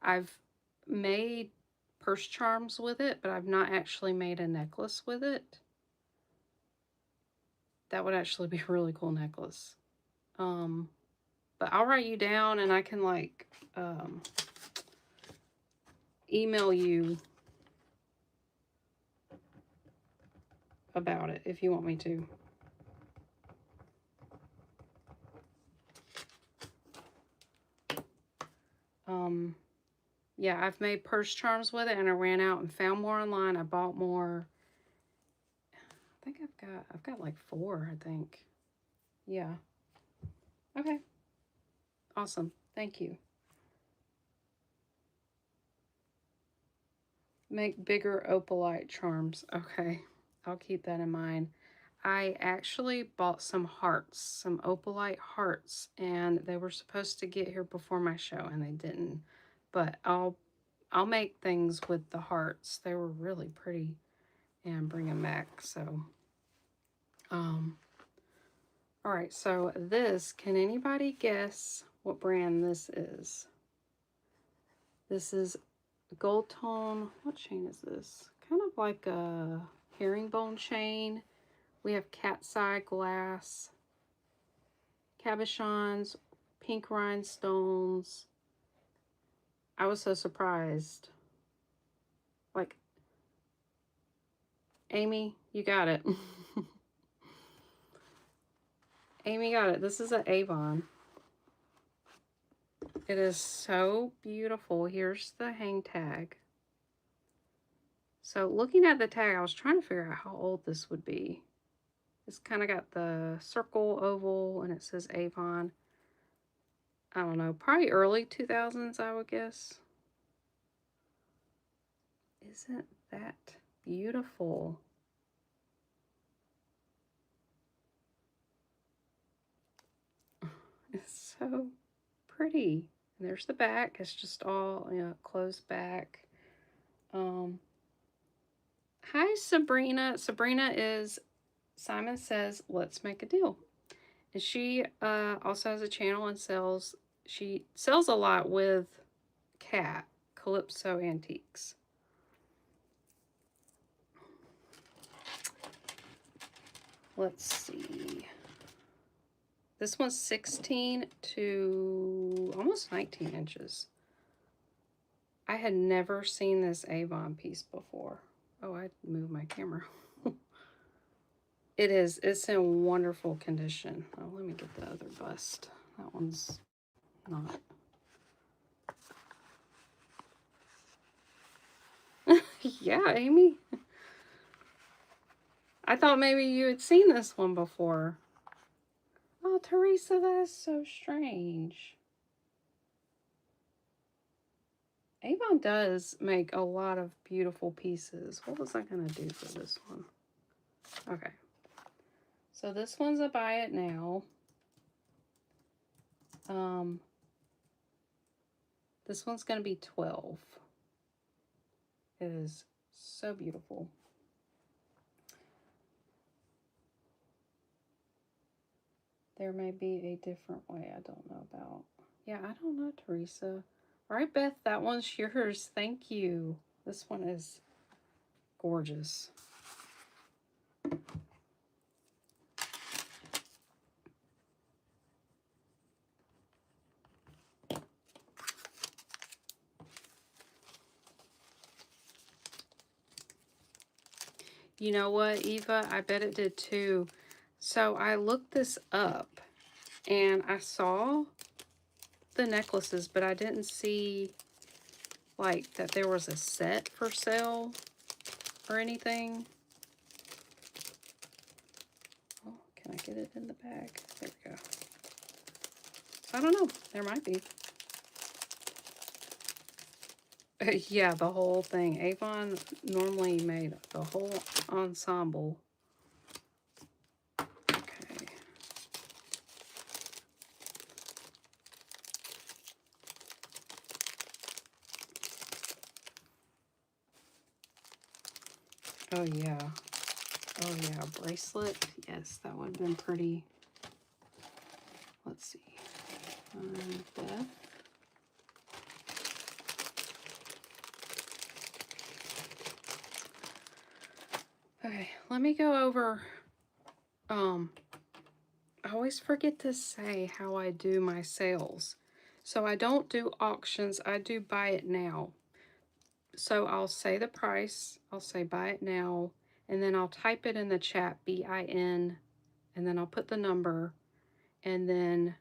I've made purse charms with it, but I've not actually made a necklace with it. That would actually be a really cool necklace. But I'll write you down and I can like email you about it if you want me to. Yeah, I've made purse charms with it and I ran out and found more online. I bought more. I think I've got like 4, I think. Yeah. Okay. Awesome. Thank you. Make bigger opalite charms. Okay. I'll keep that in mind. I actually bought some hearts, some opalite hearts, and they were supposed to get here before my show and they didn't. But I'll make things with the hearts. They were really pretty and bring them back. So all right, so this, can anybody guess what brand this is? This is gold tone. What chain is this? Kind of like a herringbone chain. We have cat's eye glass, cabochons, pink rhinestones. I was so surprised. Like, Amy, you got it. Amy got it. This is an Avon. It is so beautiful. Here's the hang tag. So looking at the tag, I was trying to figure out how old this would be. It's kind of got the circle, oval, and it says Avon. I don't know, probably early 2000s, I would guess. Isn't that beautiful? It's so pretty. And there's the back. It's just all, you know, closed back. Hi, Sabrina. Sabrina is Simon Says Let's Make a Deal. And she also has a channel and she sells a lot with Cat, Calypso Antiques. Let's see. This one's 16 to almost 19 inches. I had never seen this Avon piece before. Oh, I moved my camera. It's in wonderful condition. Oh, let me get the other bust. That one's not. Yeah, Amy. I thought maybe you had seen this one before. Oh, Teresa, that's so strange. Avon does make a lot of beautiful pieces. What was I going to do for this one? Okay. So this one's a buy it now. This one's going to be 12. It is so beautiful. There may be a different way I don't know about. Yeah, I don't know, Teresa. All right, Beth, that one's yours. Thank you. This one is gorgeous. You know what, Eva? I bet it did too. So I looked this up and I saw the necklaces, but I didn't see like that there was a set for sale or anything. Oh, can I get it in the bag? There we go. I don't know. There might be. Yeah, the whole thing. Avon normally made the whole ensemble. Okay. Oh, yeah. Oh, yeah. Bracelet. Yes, that would have been pretty. let's see. Beth. Okay, let me go over, I always forget to say how I do my sales. So I don't do auctions, I do buy it now. So I'll say the price, I'll say buy it now, and then I'll type it in the chat, BIN, and then I'll put the number, and then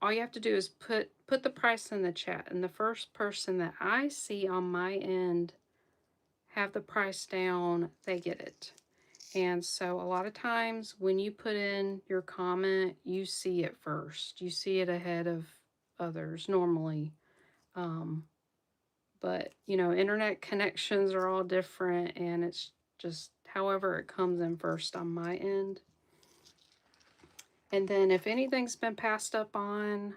all you have to do is put the price in the chat, and the first person that I see on my end have the price down, they get it. And so a lot of times when you put in your comment, you see it first. You see it ahead of others normally. But, you know, internet connections are all different, and it's just however it comes in first on my end. And then if anything's been passed up on,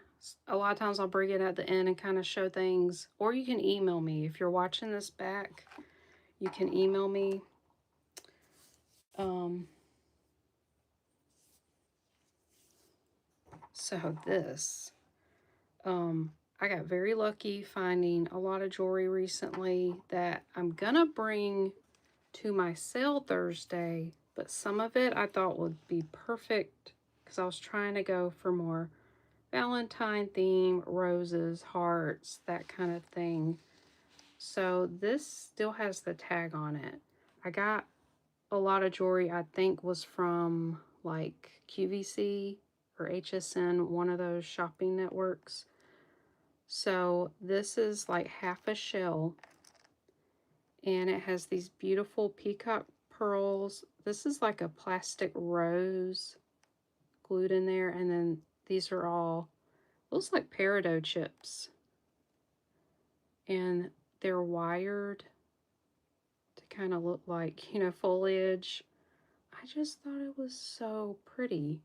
a lot of times I'll bring it at the end and kind of show things. Or you can email me. If you're watching this back, you can email me. So this, I got very lucky finding a lot of jewelry recently that I'm gonna bring to my sale Thursday, but some of it I thought would be perfect because I was trying to go for more Valentine theme, roses, hearts, that kind of thing. So this still has the tag on it. I got a lot of jewelry I think was from like QVC or HSN, one of those shopping networks. So this is like half a shell, and it has these beautiful peacock pearls. This is like a plastic rose glued in there, and then these are all, looks like peridot chips. And they're wired to kind of look like, you know, foliage. I just thought it was so pretty.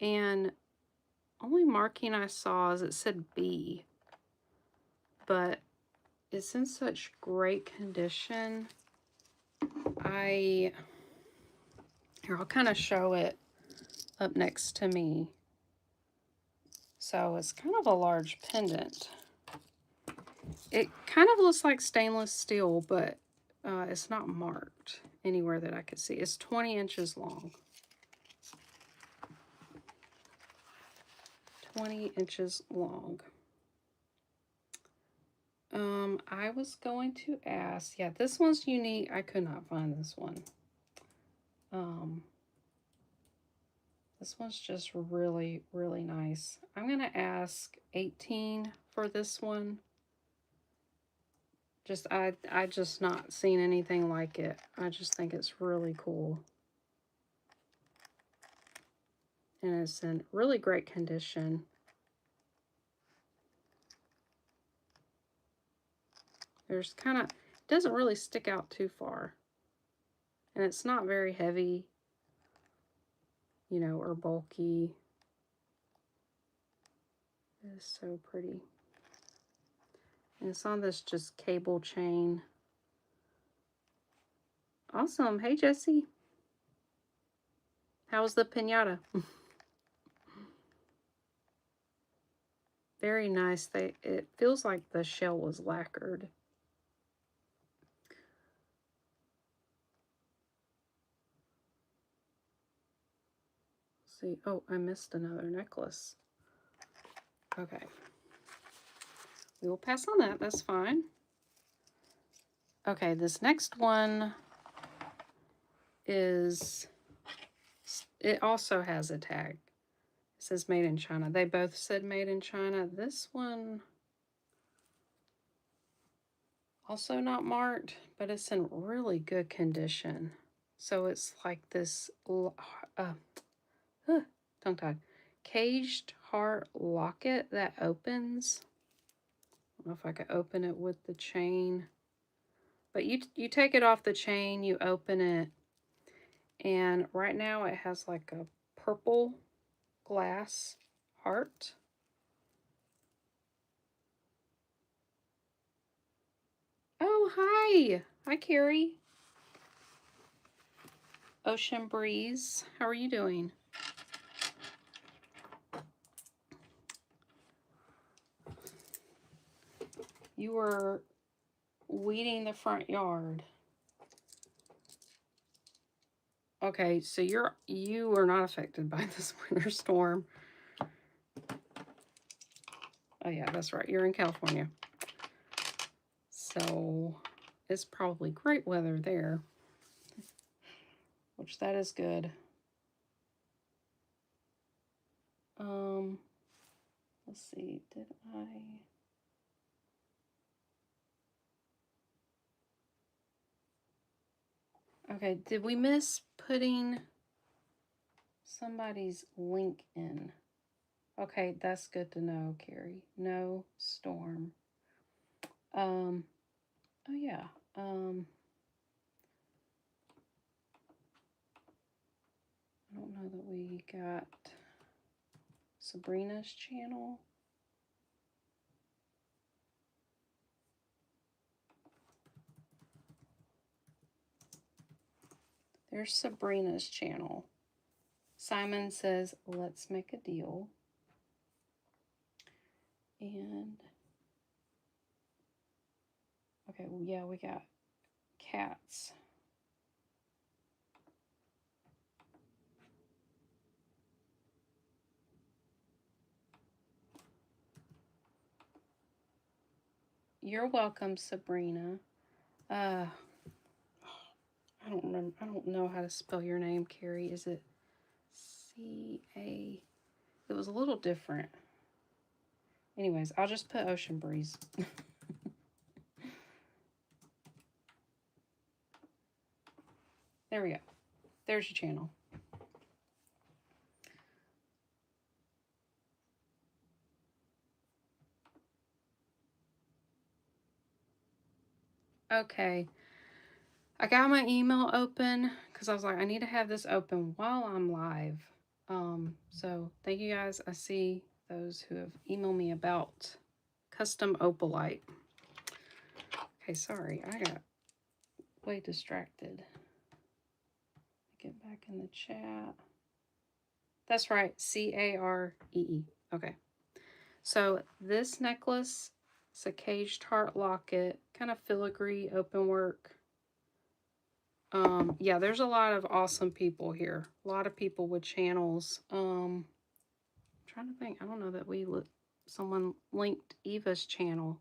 And only marking I saw is it said B, but it's in such great condition. Here, I'll kind of show it up next to me. So it's kind of a large pendant. It kind of looks like stainless steel, but it's not marked anywhere that I could see. It's 20 inches long. 20 inches long. I was going to ask, yeah, this one's unique. I could not find this one. This one's just really, really nice. I'm going to ask 18 for this one. I just not seen anything like it. I just think it's really cool. And it's in really great condition. There's kind of, it doesn't really stick out too far. And it's not very heavy, you know, or bulky. It is so pretty. And it's on this just cable chain. Awesome. Hey, Jessie. How's the piñata? Very nice. It feels like the shell was lacquered. Let's see. Oh, I missed another necklace. Okay. We will pass on that. That's fine. Okay, this next one is, it also has a tag. It says made in China. They both said made in China. This one also not marked, but it's in really good condition. So it's like this tongue-tied caged heart locket that opens. I don't know if I could open it with the chain, but you take it off the chain, you open it, and right now it has like a purple glass heart. Oh, hi. Hi, Carrie. Ocean Breeze. How are you doing? You were weeding the front yard. Okay, so you are not affected by this winter storm. Oh yeah, that's right. You're in California. So it's probably great weather there, which that is good. Let's see, did I... Okay, did we miss putting somebody's link in? Okay, that's good to know, Carrie. No storm. Oh yeah. I don't know that we got Sabrina's channel. There's Sabrina's channel. Simon says, let's make a deal. And, okay, well, yeah, we got cats. You're welcome, Sabrina. I don't remember. I don't know how to spell your name, Carrie. Is it C-A? It was a little different. Anyways, I'll just put Ocean Breeze. There we go. There's your channel. Okay. I got my email open because I was like, I need to have this open while I'm live. So thank you guys. I see those who have emailed me about custom opalite. Okay, sorry. I got way distracted. Get back in the chat. That's right, C-A-R-E-E. Okay. So this necklace, it's a caged heart locket, kind of filigree open work. Yeah, there's a lot of awesome people here. A lot of people with channels. I'm trying to think. I don't know that someone linked Eva's channel.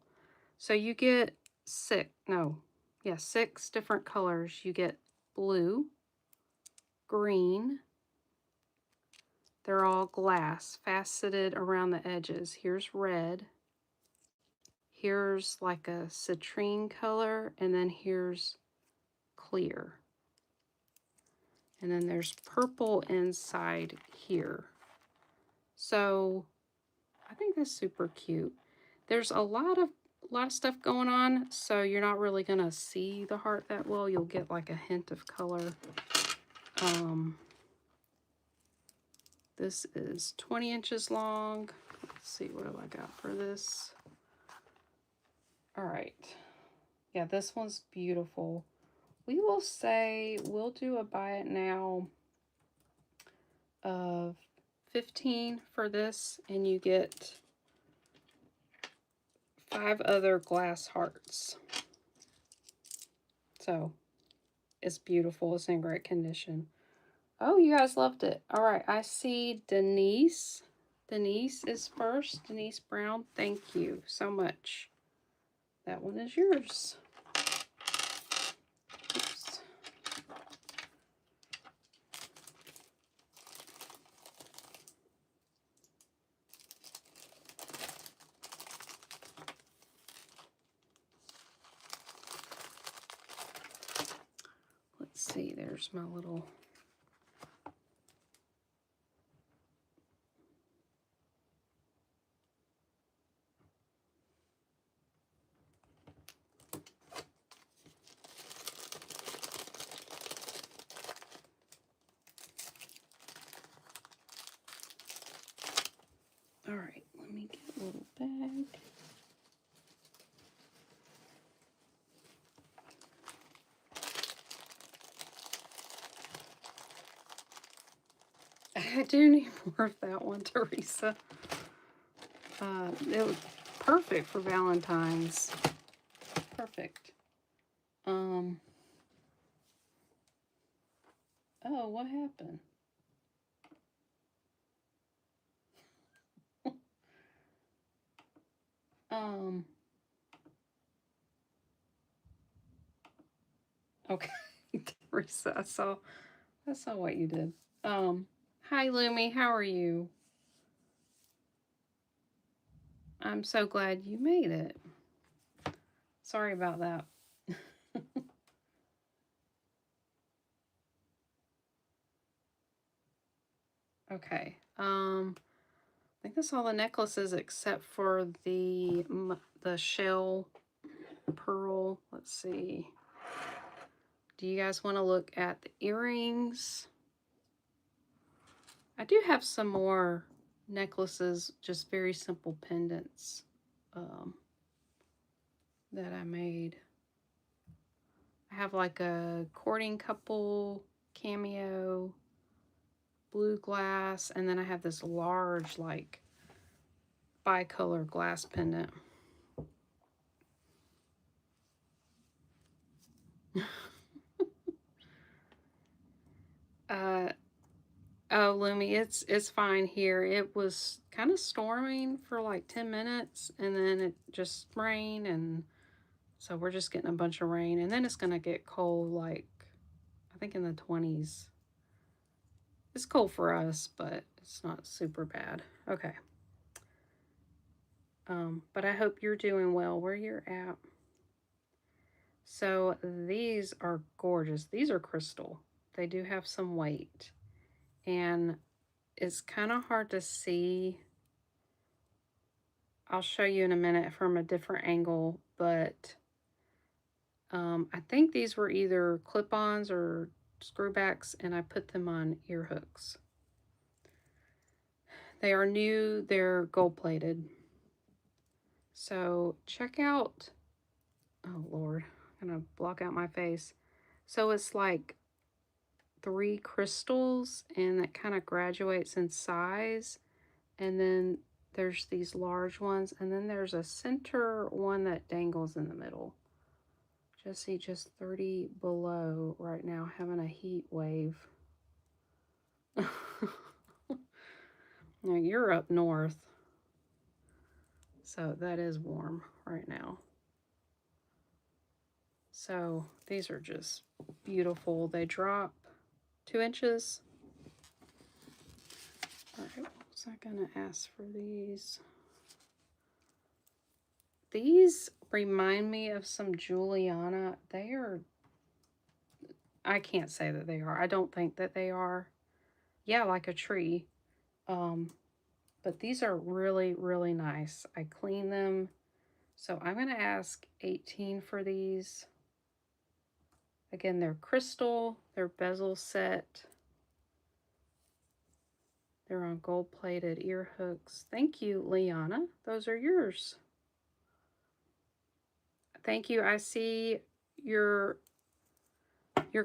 So you get 6 different colors. You get blue, green. They're all glass, faceted around the edges. Here's red. Here's like a citrine color, and then here's clear. And then there's purple inside here. So I think that's super cute. There's a lot of stuff going on, so you're not really gonna see the heart that well. You'll get like a hint of color. This is 20 inches long. Let's see, what do I got for this? All right. Yeah, this one's beautiful. We will say we'll do a buy it now of $15 for this, and you get 5 other glass hearts. So it's beautiful. It's in great condition. Oh, you guys loved it. All right, I see Denise. Denise is first. Denise Brown, thank you so much. That one is yours. Oops. Let's see, there's my little... All right, let me get a little bag. I do need more of that one, Teresa. perfect for Valentine's. Perfect. Oh, what happened? Um, okay. Teresa, I saw what you did. Hi Lumi, how are you? I'm so glad you made it. Sorry about that. Okay. I think that's all the necklaces except for the shell pearl. Let's see. Do you guys want to look at the earrings? I do have some more necklaces, just very simple pendants that I made. I have like a courting couple cameo blue glass, and then I have this large like bicolor glass pendant. uh oh Lumi, it's fine here. It was kind of storming for like 10 minutes and then it just rained, and so we're just getting a bunch of rain, and then it's gonna get cold, like I think in the 20s. It's cold for us, but it's not super bad. Okay. But I hope you're doing well where you're at. So these are gorgeous. These are crystal. They do have some weight, and it's kind of hard to see. I'll show you in a minute from a different angle, but I think these were either clip-ons or screwbacks, and I put them on ear hooks. They are new. They're gold-plated. So check out, oh Lord, I'm gonna block out my face. So it's like 3 crystals, and it kind of graduates in size, and then there's these large ones, and then there's a center one that dangles in the middle. Jesse just 30 below right now, having a heat wave. Now you're up north, so that is warm right now. So these are just beautiful. They drop 2 inches. All right, what was I gonna ask for these? These remind me of some Juliana. They are, I can't say that they are. I don't think that they are. Yeah, like a tree. But these are really, really nice. I clean them. So I'm going to ask 18 for these. Again, they're crystal. They're bezel set. They're on gold-plated ear hooks. Thank you, Liana. Those are yours. Thank you. I see your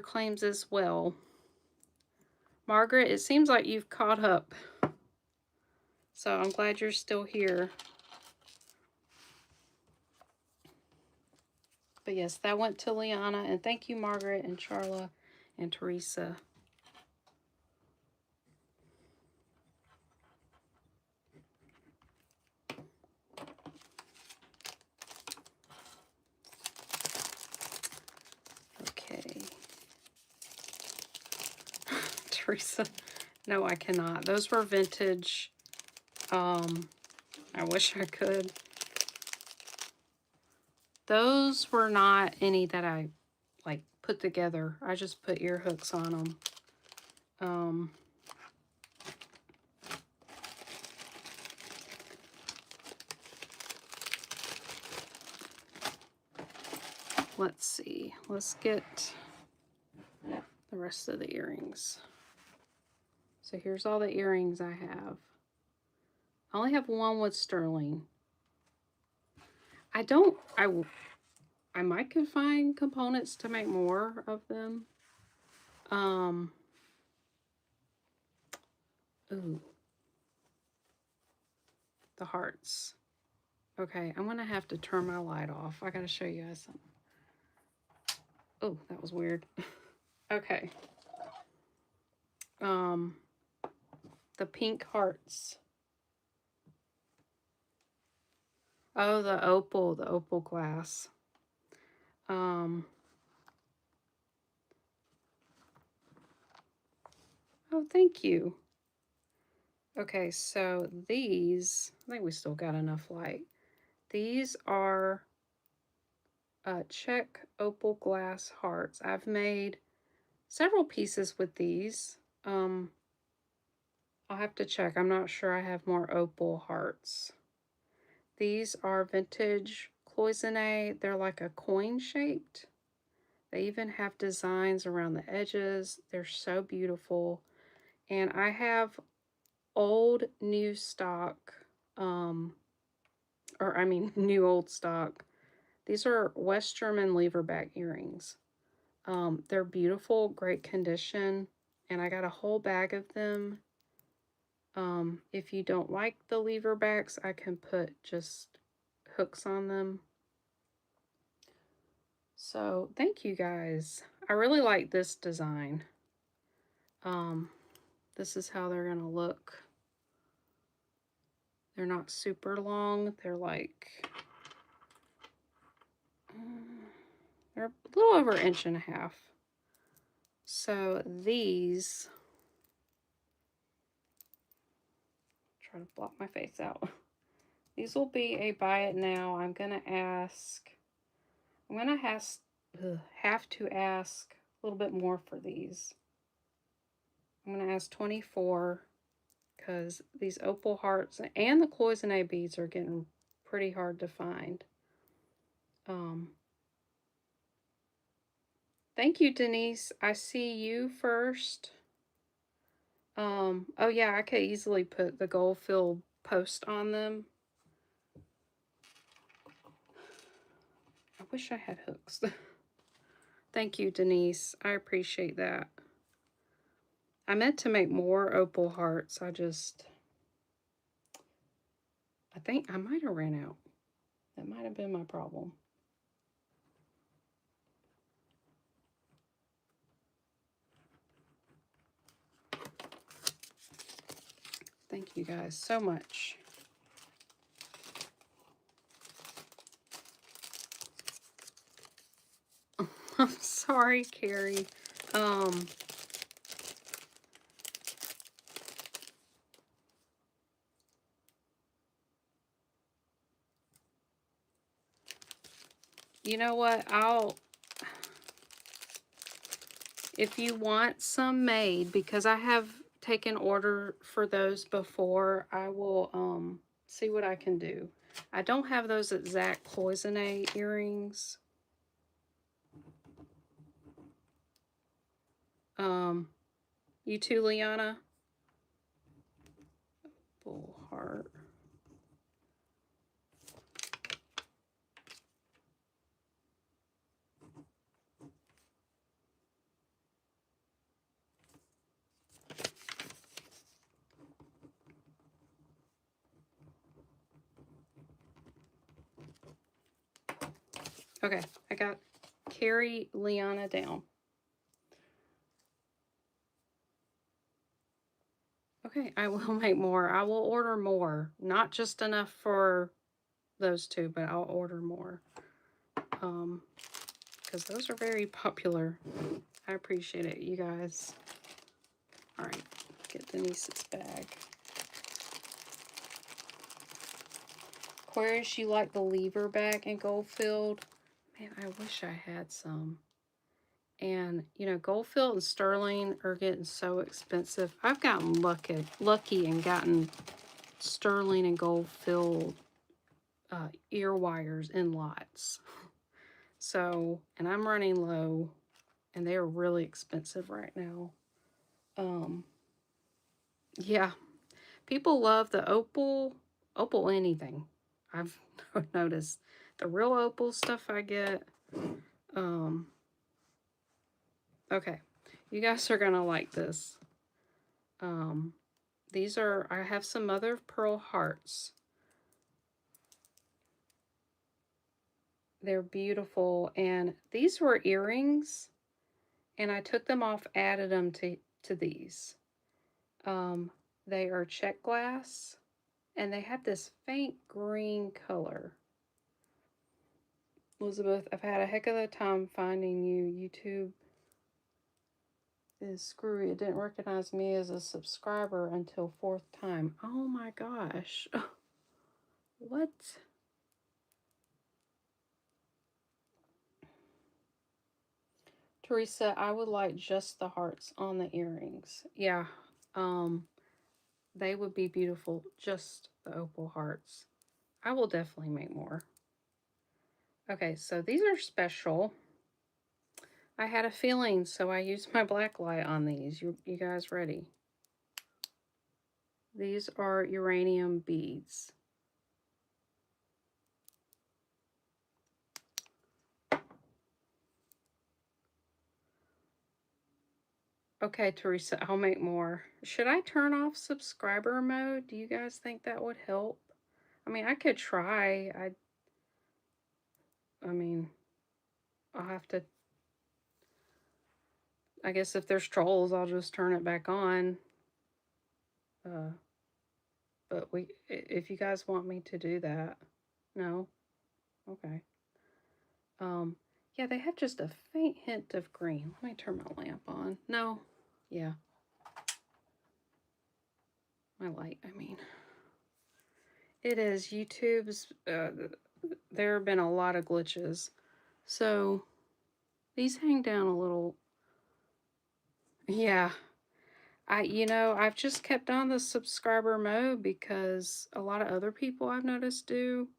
claims as well. Margaret, it seems like you've caught up. So I'm glad you're still here. But yes, that went to Liana. And thank you, Margaret and Charla and Teresa. Okay. Teresa, no, I cannot. Those were vintage. I wish I could. Those were not any that I like put together. I just put ear hooks on them. Let's see. Let's get the rest of the earrings. So here's all the earrings I have. I only have one with sterling. I might could find components to make more of them. Ooh. The hearts. Okay, I'm gonna have to turn my light off. I gotta show you guys something. Oh, that was weird. Okay. The pink hearts. Oh, the opal glass. Oh, thank you. Okay, so these, I think we still got enough light. These are Czech opal glass hearts. I've made several pieces with these. I'll have to check. I'm not sure I have more opal hearts. These are vintage cloisonne. They're like a coin shaped. They even have designs around the edges. They're so beautiful. And I have old new stock, or I mean new old stock. These are West German leverback earrings. They're beautiful, great condition, and I got a whole bag of them. If you don't like the leverbacks, I can put just hooks on them. So thank you guys. I really like this design. This is how they're gonna look. They're not super long. They're like they're a little over 1.5 inches. So these, try to block my face out. These will be a buy it now. I'm gonna have to ask a little bit more for these. I'm gonna ask 24 because these opal hearts and the cloisonne beads are getting pretty hard to find. Thank you, Denise. I see you first. Oh yeah, I could easily put the gold filled post on them. I wish I had hooks. Thank you, Denise. I appreciate that. I meant to make more opal hearts. I think I might have ran out. That might have been my problem. Thank you guys so much. I'm sorry, Carrie. You know what? If you want some made, because I have taken order for those before, I will see what I can do. I don't have those exact cloisonne earrings. You too, Liana? Bull heart. Okay, I got Carrie Liana down. Okay, I will make more. I will order more. Not just enough for those two, but I'll order more. Because those are very popular. I appreciate it, you guys. All right, get Denise's bag. Aquarius, you like the lever bag in gold filled? Man, I wish I had some. And, you know, gold filled and sterling are getting so expensive. I've gotten lucky and gotten sterling and gold filled ear wires in lots. So, and I'm running low, and they are really expensive right now. Yeah, people love the opal anything. I've noticed the real opal stuff I get. Okay, you guys are gonna like this. These are, I have some mother of pearl hearts. They're beautiful. And these were earrings, and I took them off, added them to these. Um, they are check glass, and they have this faint green color. Elizabeth, I've had a heck of a time finding you. YouTube is screwy. It didn't recognize me as a subscriber until fourth time. Oh my gosh. What? Teresa, I would like just the hearts on the earrings. Yeah. Um, they would be beautiful. Just the opal hearts. I will definitely make more. Okay, so these are special. I had a feeling, so I used my black light on these. You guys ready? These are uranium beads. Okay, Teresa, I'll make more. Should I turn off subscriber mode? Do you guys think that would help? I mean, I could try. I mean, I'll have to. I guess if there's trolls, I'll just turn it back on. Uh, but if you guys want me to do that, no, okay. Um, yeah, they have just a faint hint of green. Let me turn my lamp on. No, yeah, my light. I mean, it is YouTube's. There have been a lot of glitches, so these hang down a little. Yeah, I've just kept on the subscriber mode because a lot of other people I've noticed do.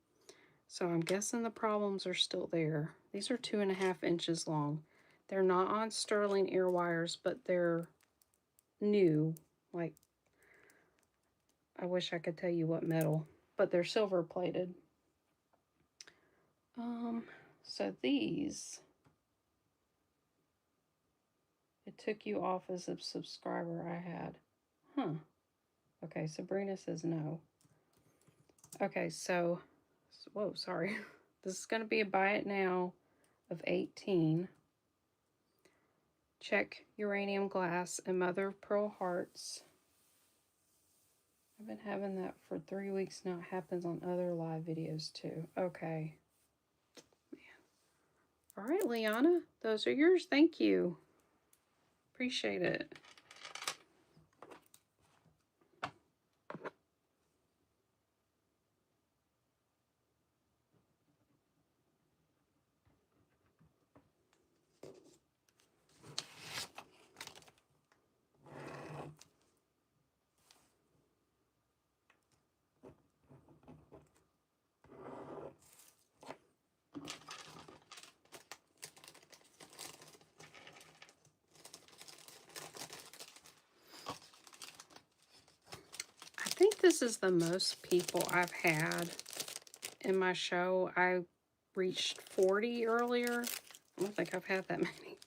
So I'm guessing the problems are still there. These are 2.5 inches long. They're not on sterling ear wires, but they're new. Like, I wish I could tell you what metal, but they're silver plated. So these, it took you off as a subscriber I had. Huh. Okay, Sabrina says no. Okay, so, whoa, sorry. This is going to be a buy it now of 18. Check uranium glass and mother of pearl hearts. I've been having that for 3 weeks now. It happens on other live videos too. Okay. Man. All right, Liana, those are yours. Thank you. Appreciate it. I think this is the most people I've had in my show. I reached 40 earlier. I don't think I've had that many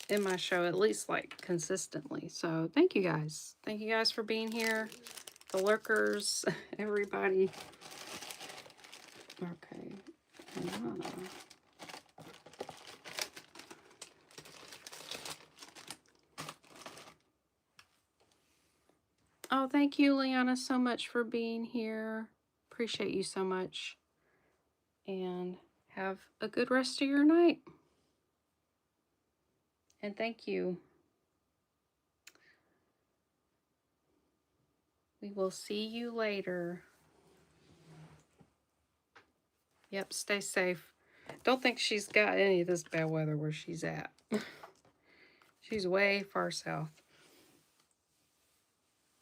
in my show, at least like consistently. So thank you guys. Thank you guys for being here. The lurkers, everybody. Okay. Oh, thank you, Liana, so much for being here. Appreciate you so much. And have a good rest of your night. And thank you. We will see you later. Yep, stay safe. Don't think she's got any of this bad weather where she's at. She's way far south.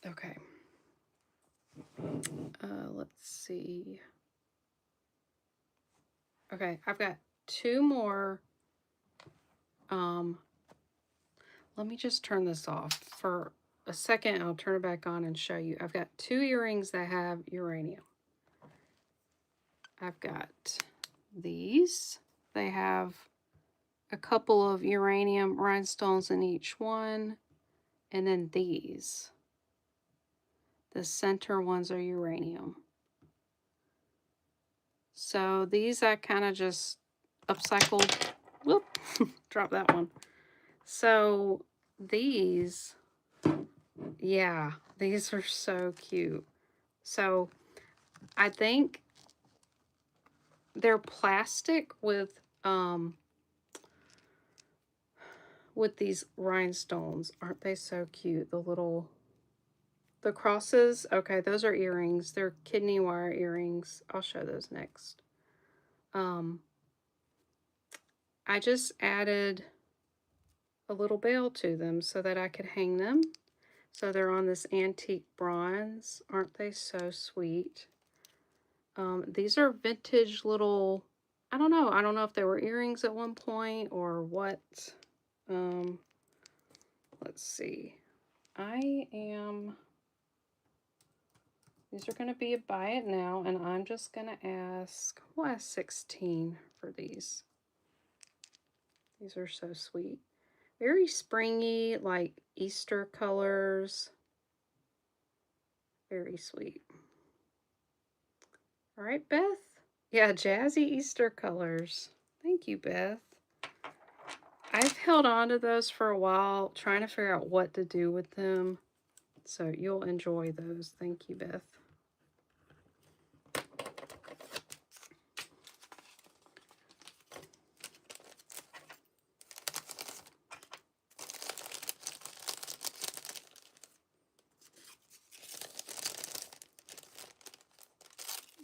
Okay. Let's see. Okay, I've got 2 more. Let me just turn this off for a second. I'll turn it back on and show you. I've got 2 earrings that have uranium. I've got these. They have a couple of uranium rhinestones in each one. And then these. The center ones are uranium. So these I kind of just upcycled. Whoop, drop that one. So these, yeah, these are so cute. So I think they're plastic with these rhinestones. Aren't they so cute? The crosses. Okay, those are earrings. They're kidney wire earrings. I'll show those next. Um I just added a little bell to them so that I could hang them. So they're on this antique bronze. Aren't they so sweet? These are vintage little, I don't know. I don't know if they were earrings at one point or what. Um, let's see. These are going to be a buy it now, and I'm just going to ask, we'll ask 16 for these. These are so sweet. Very springy, like Easter colors. Very sweet. All right, Beth. Yeah, jazzy Easter colors. Thank you, Beth. I've held on to those for a while, trying to figure out what to do with them. So you'll enjoy those. Thank you, Beth.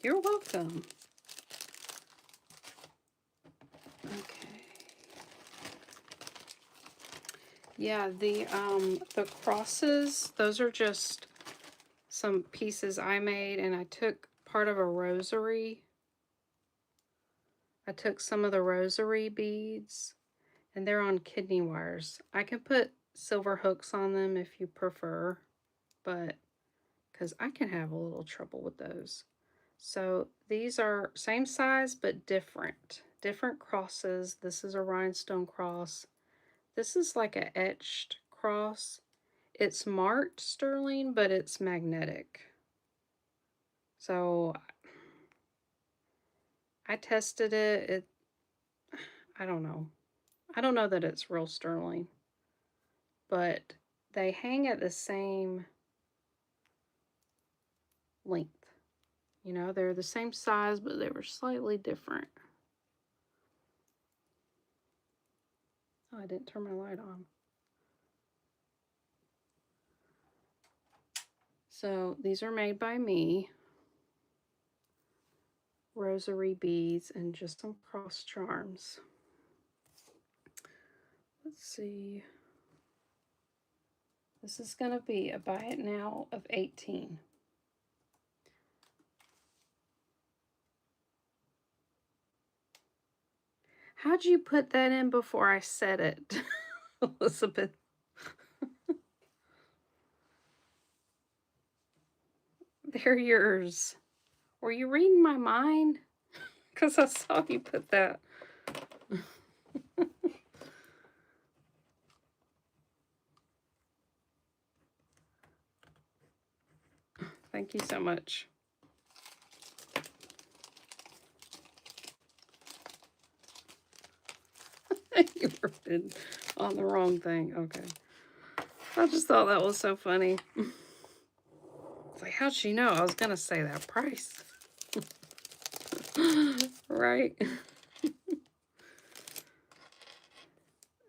You're welcome. Okay. Yeah, the crosses, those are just some pieces I made, and I took part of a rosary. I took some of the rosary beads, and they're on kidney wires. I can put silver hooks on them if you prefer, but because I can have a little trouble with those. So these are same size but different. Different crosses. This is a rhinestone cross. This is like an etched cross. It's marked sterling, but it's magnetic. So I tested it. I don't know. I don't know that it's real sterling, but they hang at the same length. You know, they're the same size, but they were slightly different. Oh, I didn't turn my light on. So these are made by me. Rosary beads and just some cross charms. Let's see. This is going to be a buy it now of 18. How'd you put that in before I said it, Elizabeth? They're yours. Were you reading my mind? Because I saw you put that. Thank you so much. You were on the wrong thing. Okay. I just thought that was so funny. It's like, how'd she know I was going to say that price? Right?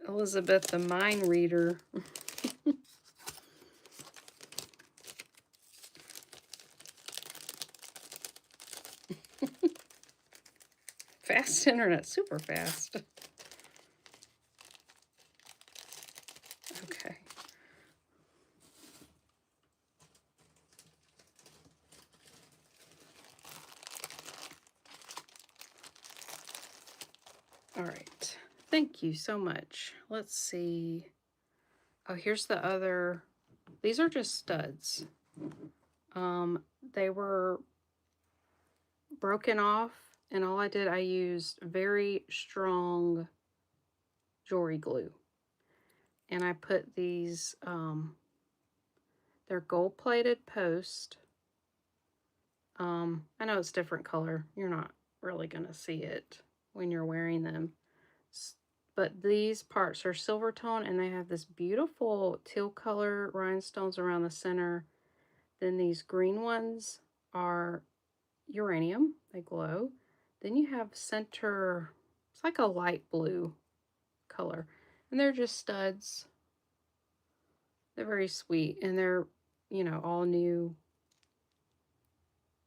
Elizabeth, the mind reader. Fast internet, super fast. Okay. All right. Thank you so much. Let's see. Oh, here's the other. These are just studs. They were broken off, and all I did, I used very strong jewelry glue. And I put these, they're gold-plated post. I know it's different color. You're not really going to see it when you're wearing them. But these parts are silver tone, and they have this beautiful teal color rhinestones around the center. Then these green ones are uranium, they glow. Then you have center, it's like a light blue color, and they're just studs. They're very sweet, and they're, you know, all new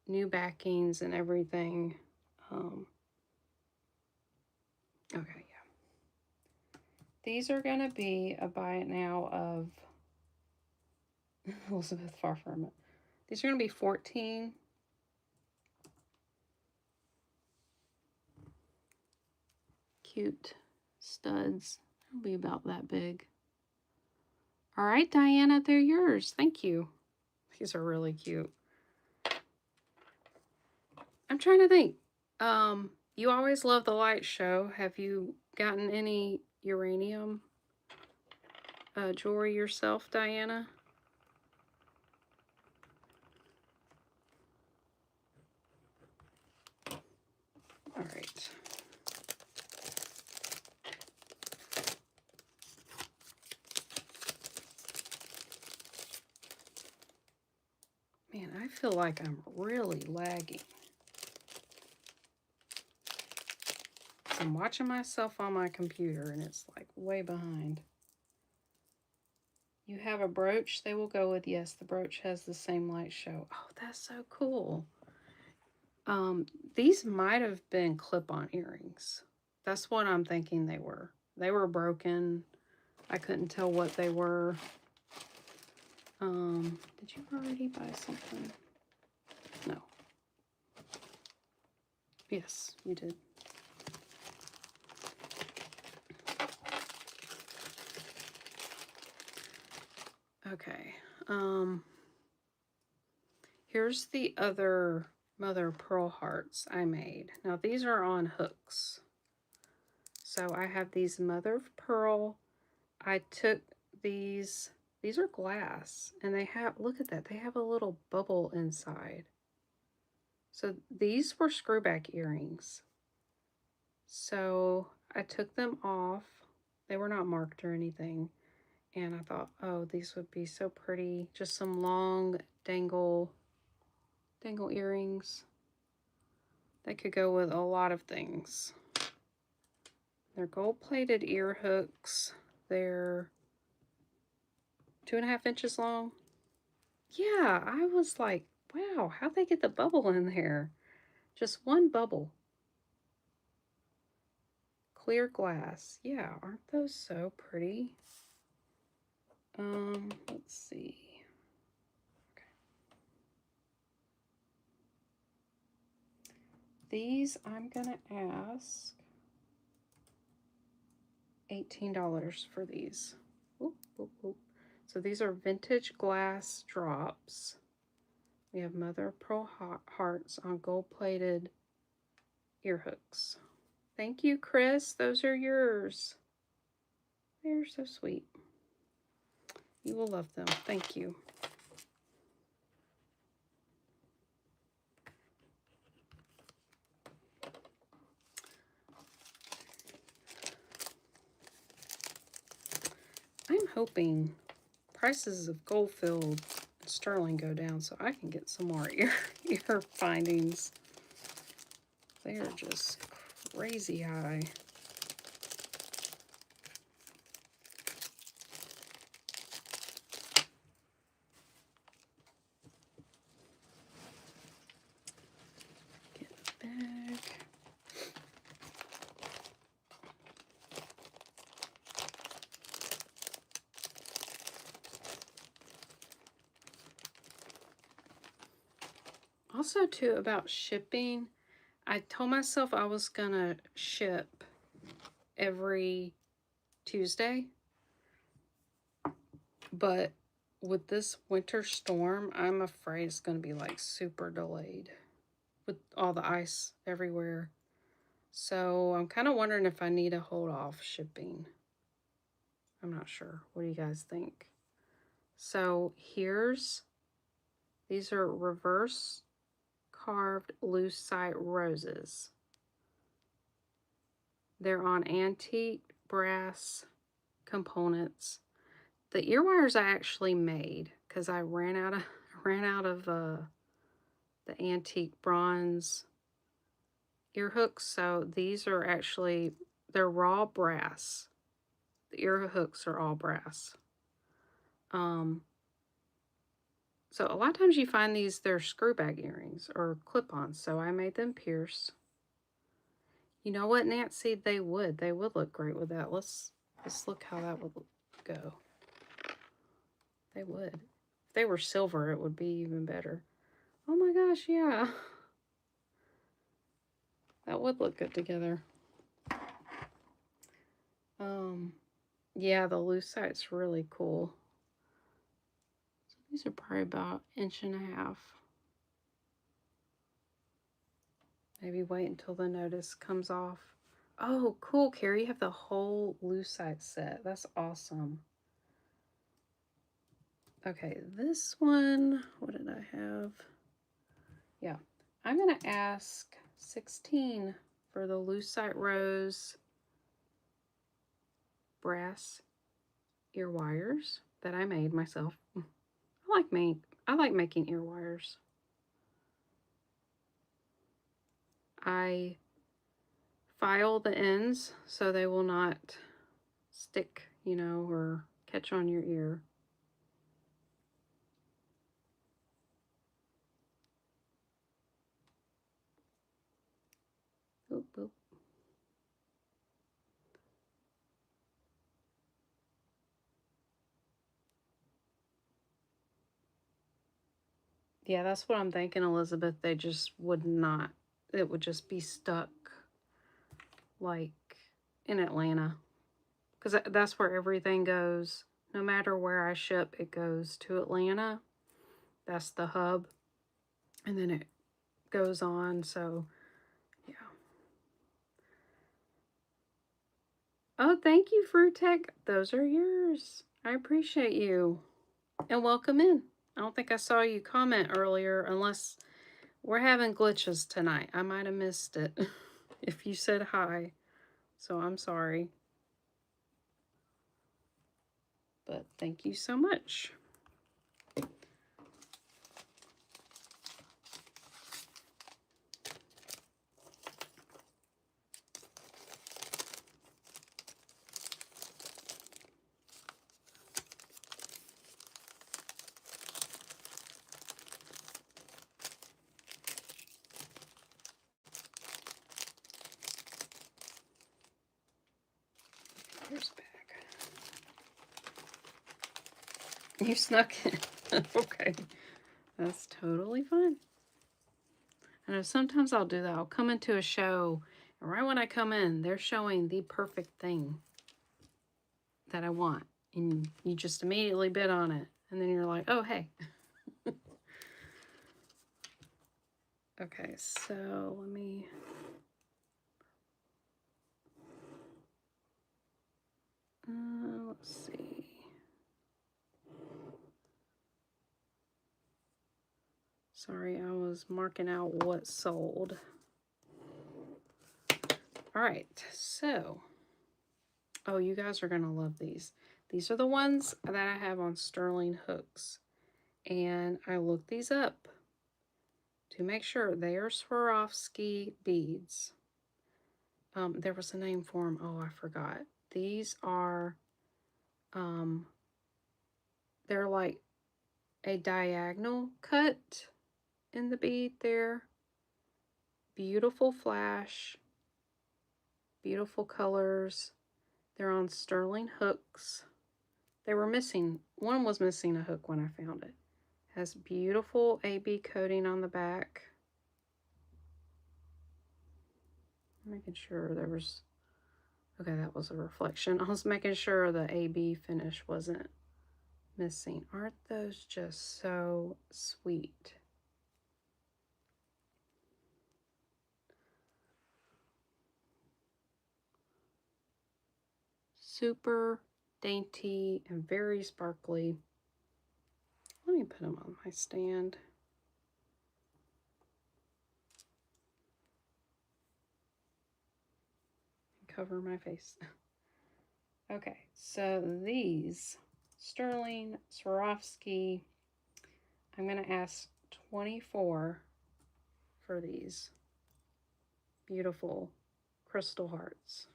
backings and everything. Okay, yeah. These are gonna be a buy it now of Elizabeth Farfirma. These are gonna be 14. Cute studs. They'll be about that big. All right, Diana, they're yours. Thank you. These are really cute. I'm trying to think. You always love the light show. Have you gotten any uranium jewelry yourself, Diana? All right. Man, I feel like I'm really lagging. I'm watching myself on my computer and it's like way behind. You have a brooch they will go with. Yes, the brooch has the same light show. Oh, that's so cool. These might have been clip-on earrings. That's what I'm thinking they were. They were broken. I couldn't tell what they were. Did you already buy something? No. Yes, you did. Okay. Here's the other mother of pearl hearts I made. Now these are on hooks. So I have these mother of pearl. I took these are glass, and they have, look at that, they have a little bubble inside. So these were screwback earrings. So I took them off. They were not marked or anything. And I thought, oh, these would be so pretty. Just some long dangle earrings. They could go with a lot of things. They're gold-plated ear hooks. They're 2.5 inches long. Yeah, I was like, wow, how'd they get the bubble in there? Just one bubble. Clear glass. Yeah, aren't those so pretty? Let's see. Okay. These I'm gonna ask $18 for these. Oop, oop, oop. So these are vintage glass drops. We have mother of pearl hearts on gold-plated ear hooks. Thank you, Chris. Those are yours. They're so sweet. You will love them. Thank you. I'm hoping prices of Goldfield and sterling go down so I can get some more ear findings. They are just crazy high. Get the bag. Also, too, about shipping, I told myself I was gonna ship every Tuesday, but with this winter storm, I'm afraid it's gonna be like super delayed with all the ice everywhere. So I'm kind of wondering if I need to hold off shipping. I'm not sure. What do you guys think? So these are reverse carved lucite roses. They're on antique brass components. The ear wires I actually made because I ran out of the antique bronze ear hooks. So these are actually, they're raw brass. The ear hooks are all brass. So a lot of times you find these, they're screw bag earrings or clip-ons. So I made them pierce. You know what, Nancy? They would look great with that. Let's look how that would go. They would. If they were silver, it would be even better. Oh my gosh, yeah. That would look good together. Yeah, the lucite's really cool. So these are probably about 1.5 inches. Maybe wait until the notice comes off. Oh, cool, Carrie. You have the whole lucite set. That's awesome. Okay, this one, what did I have? Yeah, I'm going to ask 16 for the lucite rose brass ear wires that I made myself. I like making ear wires. I file the ends so they will not stick, you know, or catch on your ear. Boop, boop. Yeah, that's what I'm thinking, Elizabeth. They just would not, it would just be stuck like in Atlanta. Because that's where everything goes. No matter where I ship, it goes to Atlanta. That's the hub. And then it goes on. So, yeah. Oh, thank you, Fruit Tech. Those are yours. I appreciate you. And welcome in. I don't think I saw you comment earlier unless we're having glitches tonight. I might have missed it if you said hi. So I'm sorry. But thank you so much. Here's back. You snuck in. Okay. That's totally fine. I know sometimes I'll do that. I'll come into a show, and right when I come in, they're showing the perfect thing that I want. And you just immediately bid on it. And then you're like, oh, hey. Okay, so let me... let's see. Sorry, I was marking out what sold. All right, so... Oh, you guys are going to love these. These are the ones that I have on sterling hooks. And I looked these up to make sure they are Swarovski beads. There was a name for them. Oh, I forgot. These are, they're like a diagonal cut in the bead there. Beautiful flash. Beautiful colors. They're on sterling hooks. They were missing, one was missing a hook when I found it. Has beautiful AB coating on the back. Making sure there was, okay, that was a reflection. I was making sure the AB finish wasn't missing. Aren't those just so sweet? Super dainty and very sparkly. Let me put them on my stand. cover my face. Okay, so these sterling Swarovski, I'm going to ask 24 for these beautiful crystal hearts.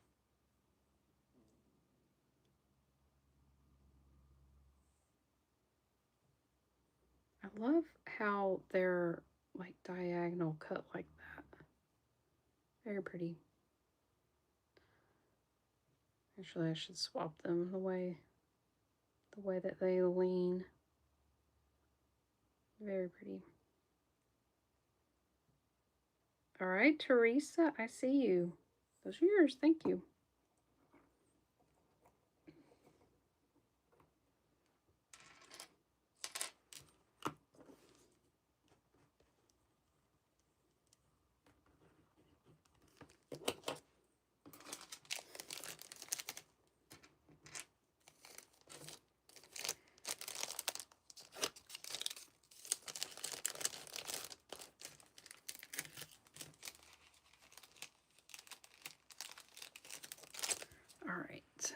I love how they're like diagonal cut like that. Very pretty. Actually, I should swap them the way that they lean. Very pretty. All right, Teresa, I see you. Those are yours. Thank you. All right.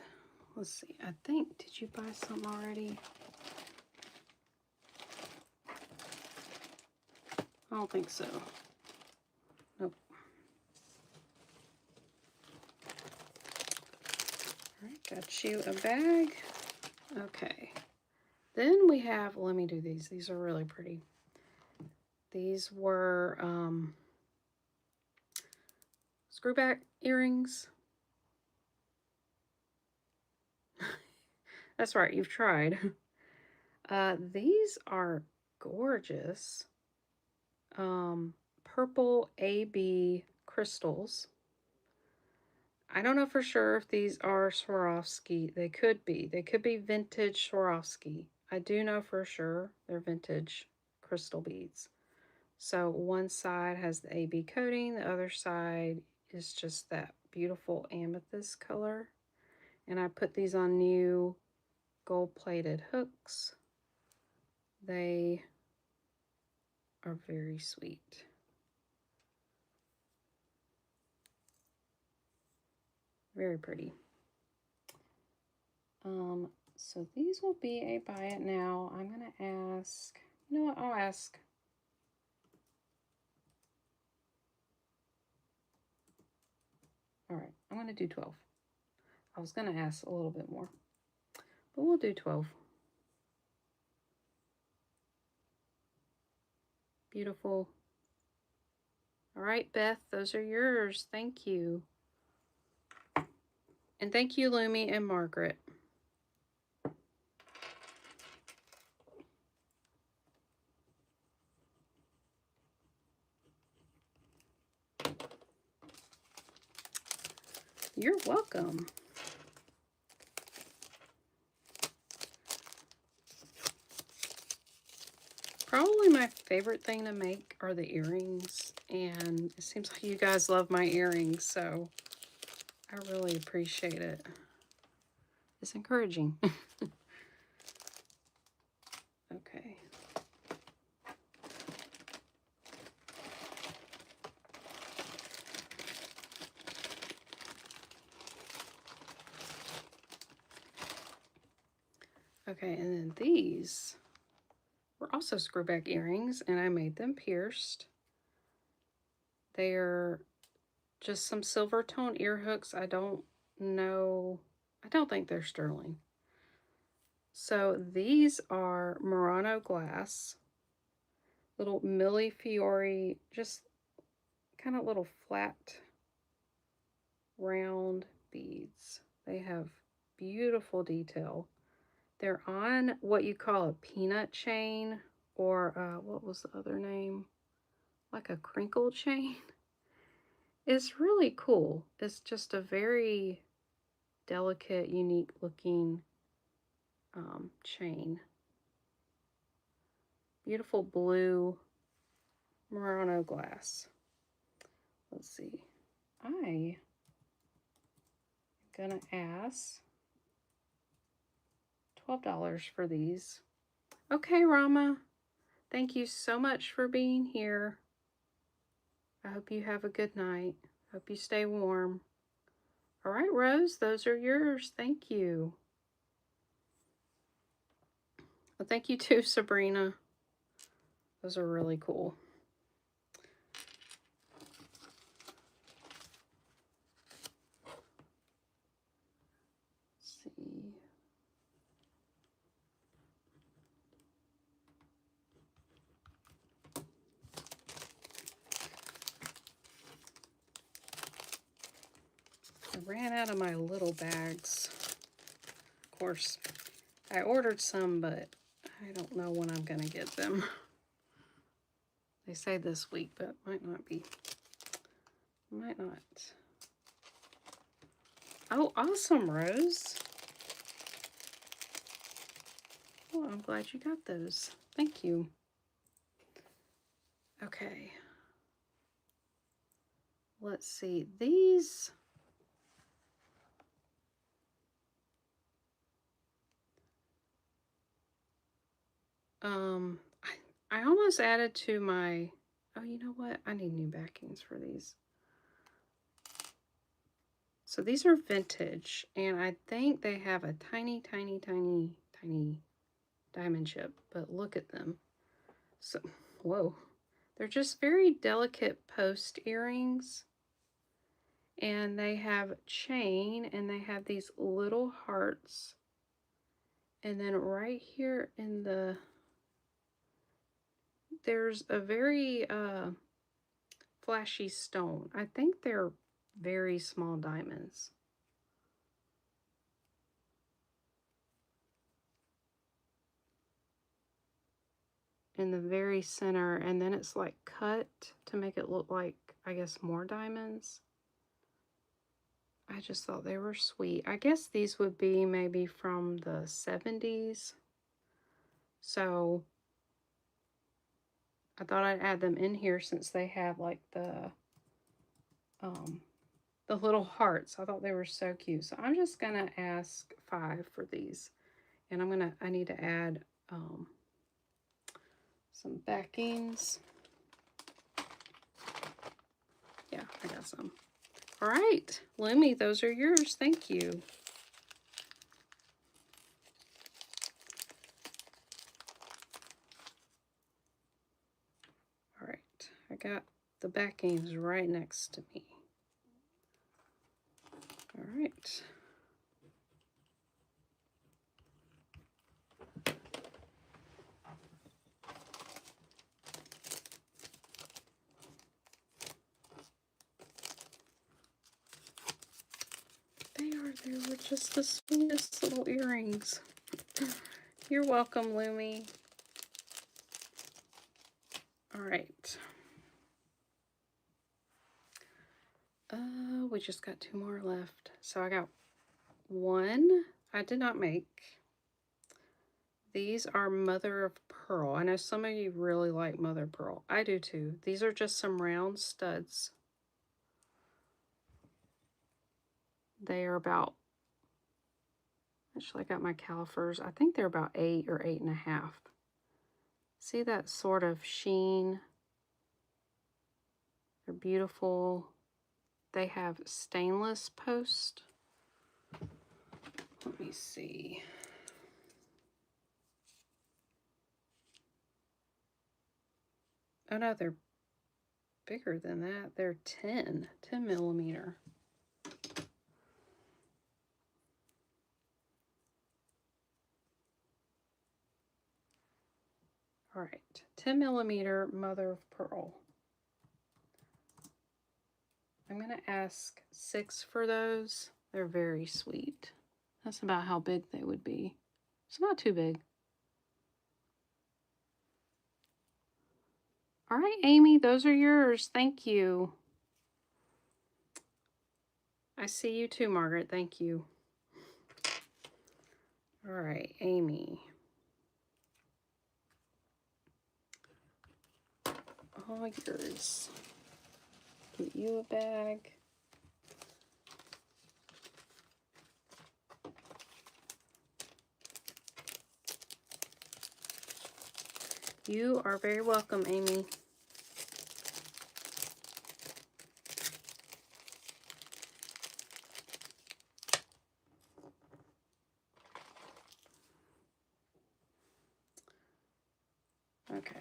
Let's see. I think, did you buy some already? I don't think so. Nope. All right, got you a bag. Okay. Then we have, let me do these. These are really pretty. These were screwback earrings. That's right, you've tried. These are gorgeous. Purple AB crystals. I don't know for sure if these are Swarovski. They could be. They could be vintage Swarovski. I do know for sure they're vintage crystal beads. So one side has the AB coating, the other side is just that beautiful amethyst color. And I put these on new gold-plated hooks. They are very sweet. Very pretty. So these will be a buy it now. I'm gonna ask, you know what, I'll ask. All right, I'm gonna do 12. I was gonna ask a little bit more, but we'll do 12. Beautiful. All right, Beth, those are yours. Thank you. And thank you, Lumi and Margaret. You're welcome. Probably my favorite thing to make are the earrings, and it seems like you guys love my earrings, so I really appreciate it. It's encouraging. Okay. Okay, and then these were also screwback earrings, and I made them pierced. They're just some silver tone ear hooks. I don't know. I don't think they're sterling. So these are Murano glass, little Millefiori, just kind of little flat, round beads. They have beautiful detail. They're on what you call a peanut chain, or what was the other name? Like a crinkle chain. It's really cool. It's just a very delicate, unique looking chain. Beautiful blue Murano glass. Let's see. I am gonna ask $12 for these. Okay, Rama. Thank you so much for being here. I hope you have a good night. Hope you stay warm. All right, Rose, those are yours. Thank you. Well, thank you too, Sabrina. Those are really cool. Let's see. I ran out of my little bags. Of course, I ordered some, but I don't know when I'm going to get them. They say this week, but might not be. Might not. Oh, awesome, Rose. Oh, I'm glad you got those. Thank you. Okay. Let's see. These... I almost added to my... Oh, you know what? I need new backings for these. So these are vintage, and I think they have a tiny, tiny, tiny, tiny diamond chip, but look at them. So, whoa. They're just very delicate post earrings, and they have chain, and they have these little hearts, and then right here in the, there's a very flashy stone. I think they're very small diamonds. In the very center, and then it's like cut to make it look like, I guess, more diamonds. I just thought they were sweet. I guess these would be maybe from the 70s. So I thought I'd add them in here since they have like the little hearts. I thought they were so cute. So I'm just gonna ask 5 for these. And I need to add some backings. Yeah, I got some. All right, Lumi, those are yours. Thank you. All right, I got the backings right next to me. All right. They were just the sweetest little earrings. You're welcome, Lumi. All right. We just got 2 more left. So I got 1 I did not make. These are mother of pearl. I know some of you really like mother of pearl. I do too. These are just some round studs. They are about, actually I got my calipers. I think they're about 8 or 8.5. See that sort of sheen? They're beautiful. They have stainless post. Let me see. Oh no, they're bigger than that. They're 10 millimeter. All right, 10 millimeter mother of pearl. I'm gonna ask 6 for those. They're very sweet. That's about how big they would be. It's not too big. All right, Amy, those are yours. Thank you. I see you too, Margaret. Thank you. All right, Amy. All yours. Get you a bag. You are very welcome, Amy. Okay.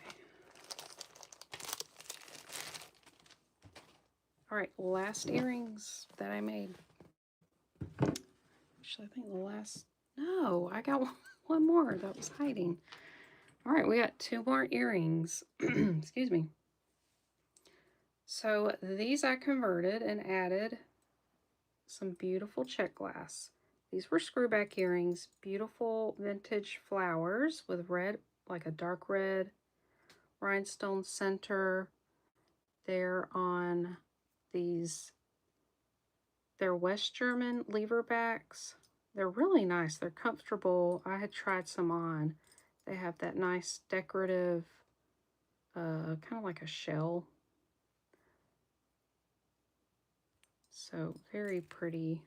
All right, last earrings that I made. Actually, I think the last, no, I got one more that was hiding. All right, we got 2 more earrings. Excuse me. So these I converted and added some beautiful check glass. These were screwback earrings, beautiful vintage flowers with red, like a dark red rhinestone center. They're on these, they're West German lever backs. They're really nice. They're comfortable. I had tried some on. They have that nice decorative, kind of like a shell. So very pretty.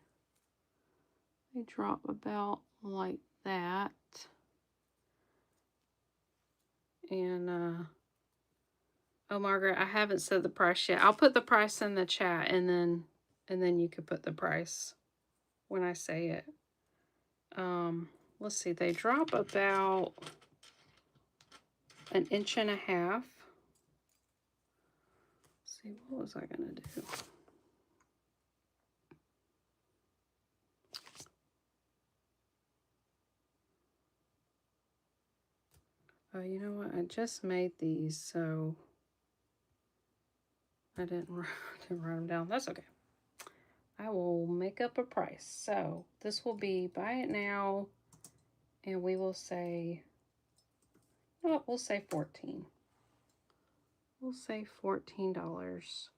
They drop about like that. And oh, Margaret, I haven't said the price yet. I'll put the price in the chat, and then you could put the price when I say it. Let's see. They drop about 1.5 inches. Let's see, what was I gonna do? Oh, you know what? I just made these, so I didn't write them down. That's okay. I will make up a price. So this will be buy it now, and we will say, oh, we'll say 14. We'll say $14.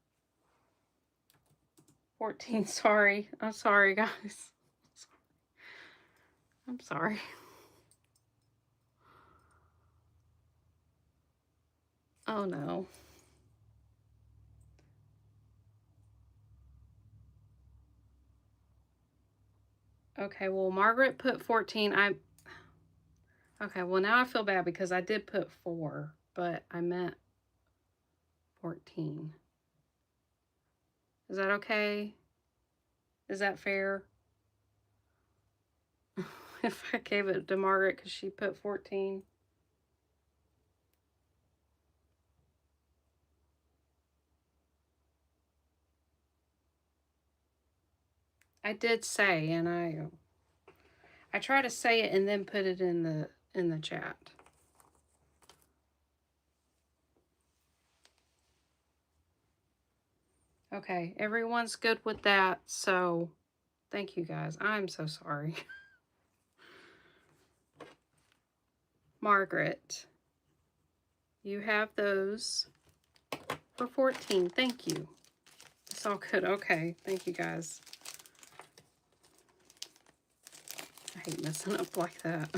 14, sorry. I'm sorry, guys. I'm sorry. Oh no. Okay, well, Margaret put 14. Okay, well, now I feel bad because I did put 4, but I meant 14. Is that okay? Is that fair? If I gave it to Margaret because she put 14. I did say, and I try to say it and then put it in the chat. Okay, everyone's good with that, so thank you guys. I'm so sorry. Margaret, you have those for 14. Thank you. It's all good. Okay, thank you guys. I hate messing up like that.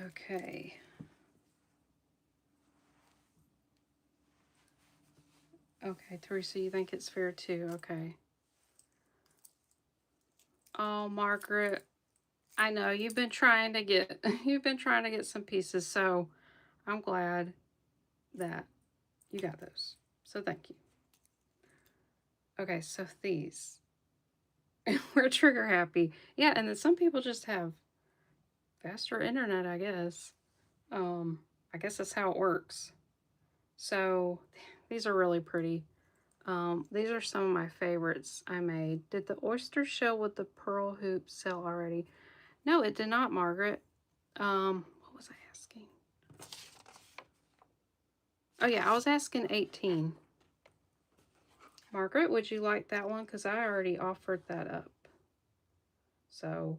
Okay. Okay, Teresa, you think it's fair too? Okay. Oh, Margaret, I know you've been trying to get some pieces, so I'm glad that you got those. So thank you. Okay, so these. We're trigger happy. Yeah, and then some people just have faster internet, I guess. I guess that's how it works. So these are really pretty. These are some of my favorites I made. Did the oyster shell with the pearl hoop sell already? No, it did not, Margaret. What was I asking? Oh yeah, I was asking 18. Margaret, would you like that one? Because I already offered that up. So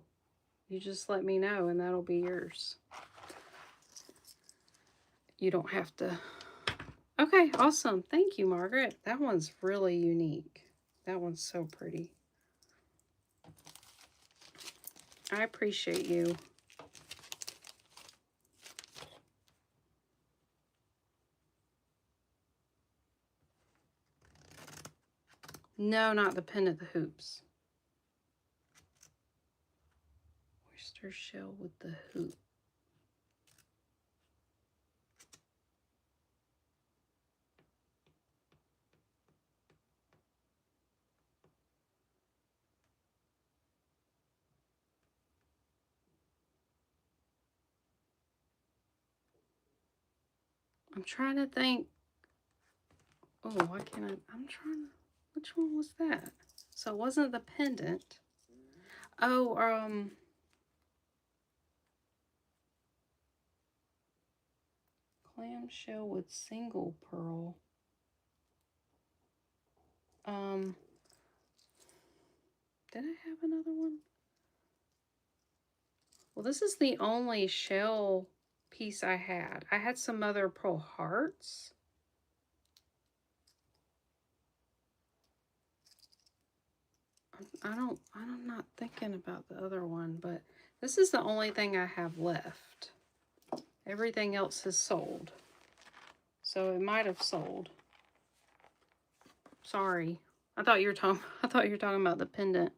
you just let me know and that'll be yours. You don't have to. Okay, awesome. Thank you, Margaret. That one's really unique. That one's so pretty. I appreciate you. No, not the pin at the hoops. Oyster shell with the hoop. I'm trying to think. Oh, why can't I'm trying to, which one was that? So it wasn't the pendant. Oh, clamshell with single pearl. Did I have another one? Well, this is the only shell piece I had. I had some other pearl hearts. I'm not thinking about the other one, but this is the only thing I have left. Everything else is sold. So it might have sold. Sorry. I thought you were talking about the pendant.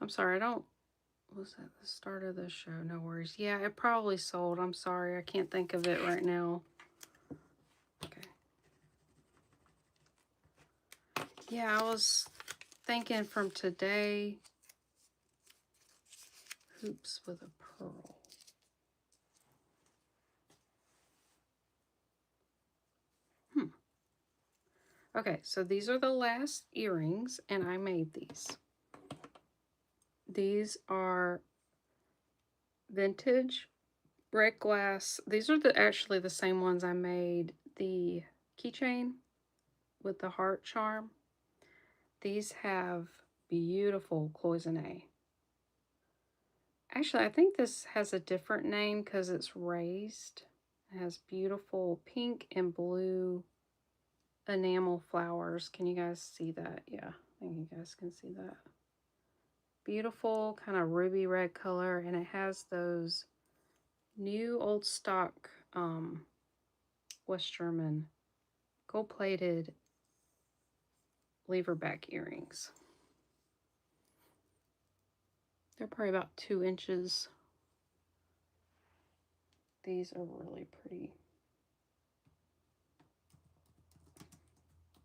I'm sorry, was that the start of the show? No worries. Yeah, it probably sold. I'm sorry. I can't think of it right now. Okay. Yeah, I was thinking from today. Hoops with a pearl. Okay, so these are the last earrings, and I made these. These are vintage red glass. These are actually the same ones I made the keychain with the heart charm. These have beautiful cloisonne. Actually, I think this has a different name because it's raised. It has beautiful pink and blue enamel flowers. Can you guys see that? Yeah, I think you guys can see that. Beautiful kind of ruby red color, and it has those new old stock West German gold-plated lever-back earrings. They're probably about 2 inches. These are really pretty.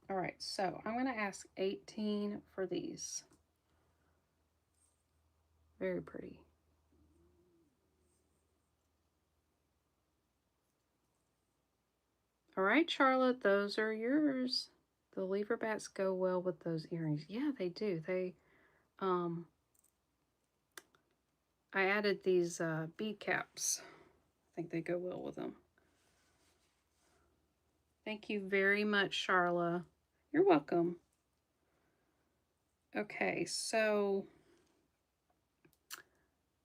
All right, so I'm going to ask 18 for these. Very pretty. All right, Charlotte, those are yours. The lever backs go well with those earrings. Yeah, they do. I added these bead caps. I think they go well with them. Thank you very much, Charla. You're welcome. Okay, so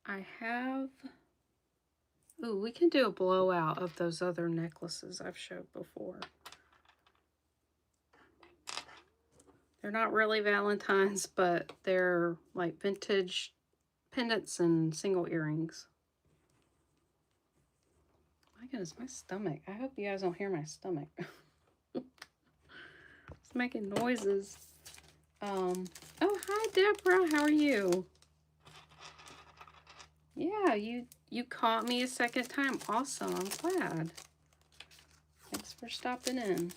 I have... Ooh, we can do a blowout of those other necklaces I've showed before. They're not really Valentine's, but they're like vintage pendants and single earrings. My goodness, my stomach. I hope you guys don't hear my stomach. It's making noises. Oh, hi, Deborah. How are you? Yeah, you caught me a second time. Awesome. I'm glad. Thanks for stopping in.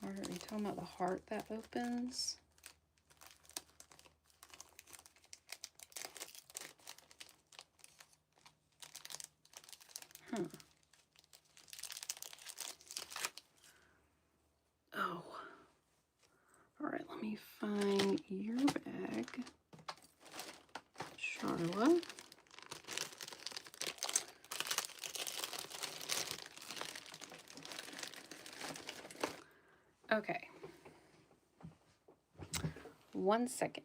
Are you talking about the heart that opens? Huh. Oh. All right, let me find your bag, Charla. Okay. 1 second.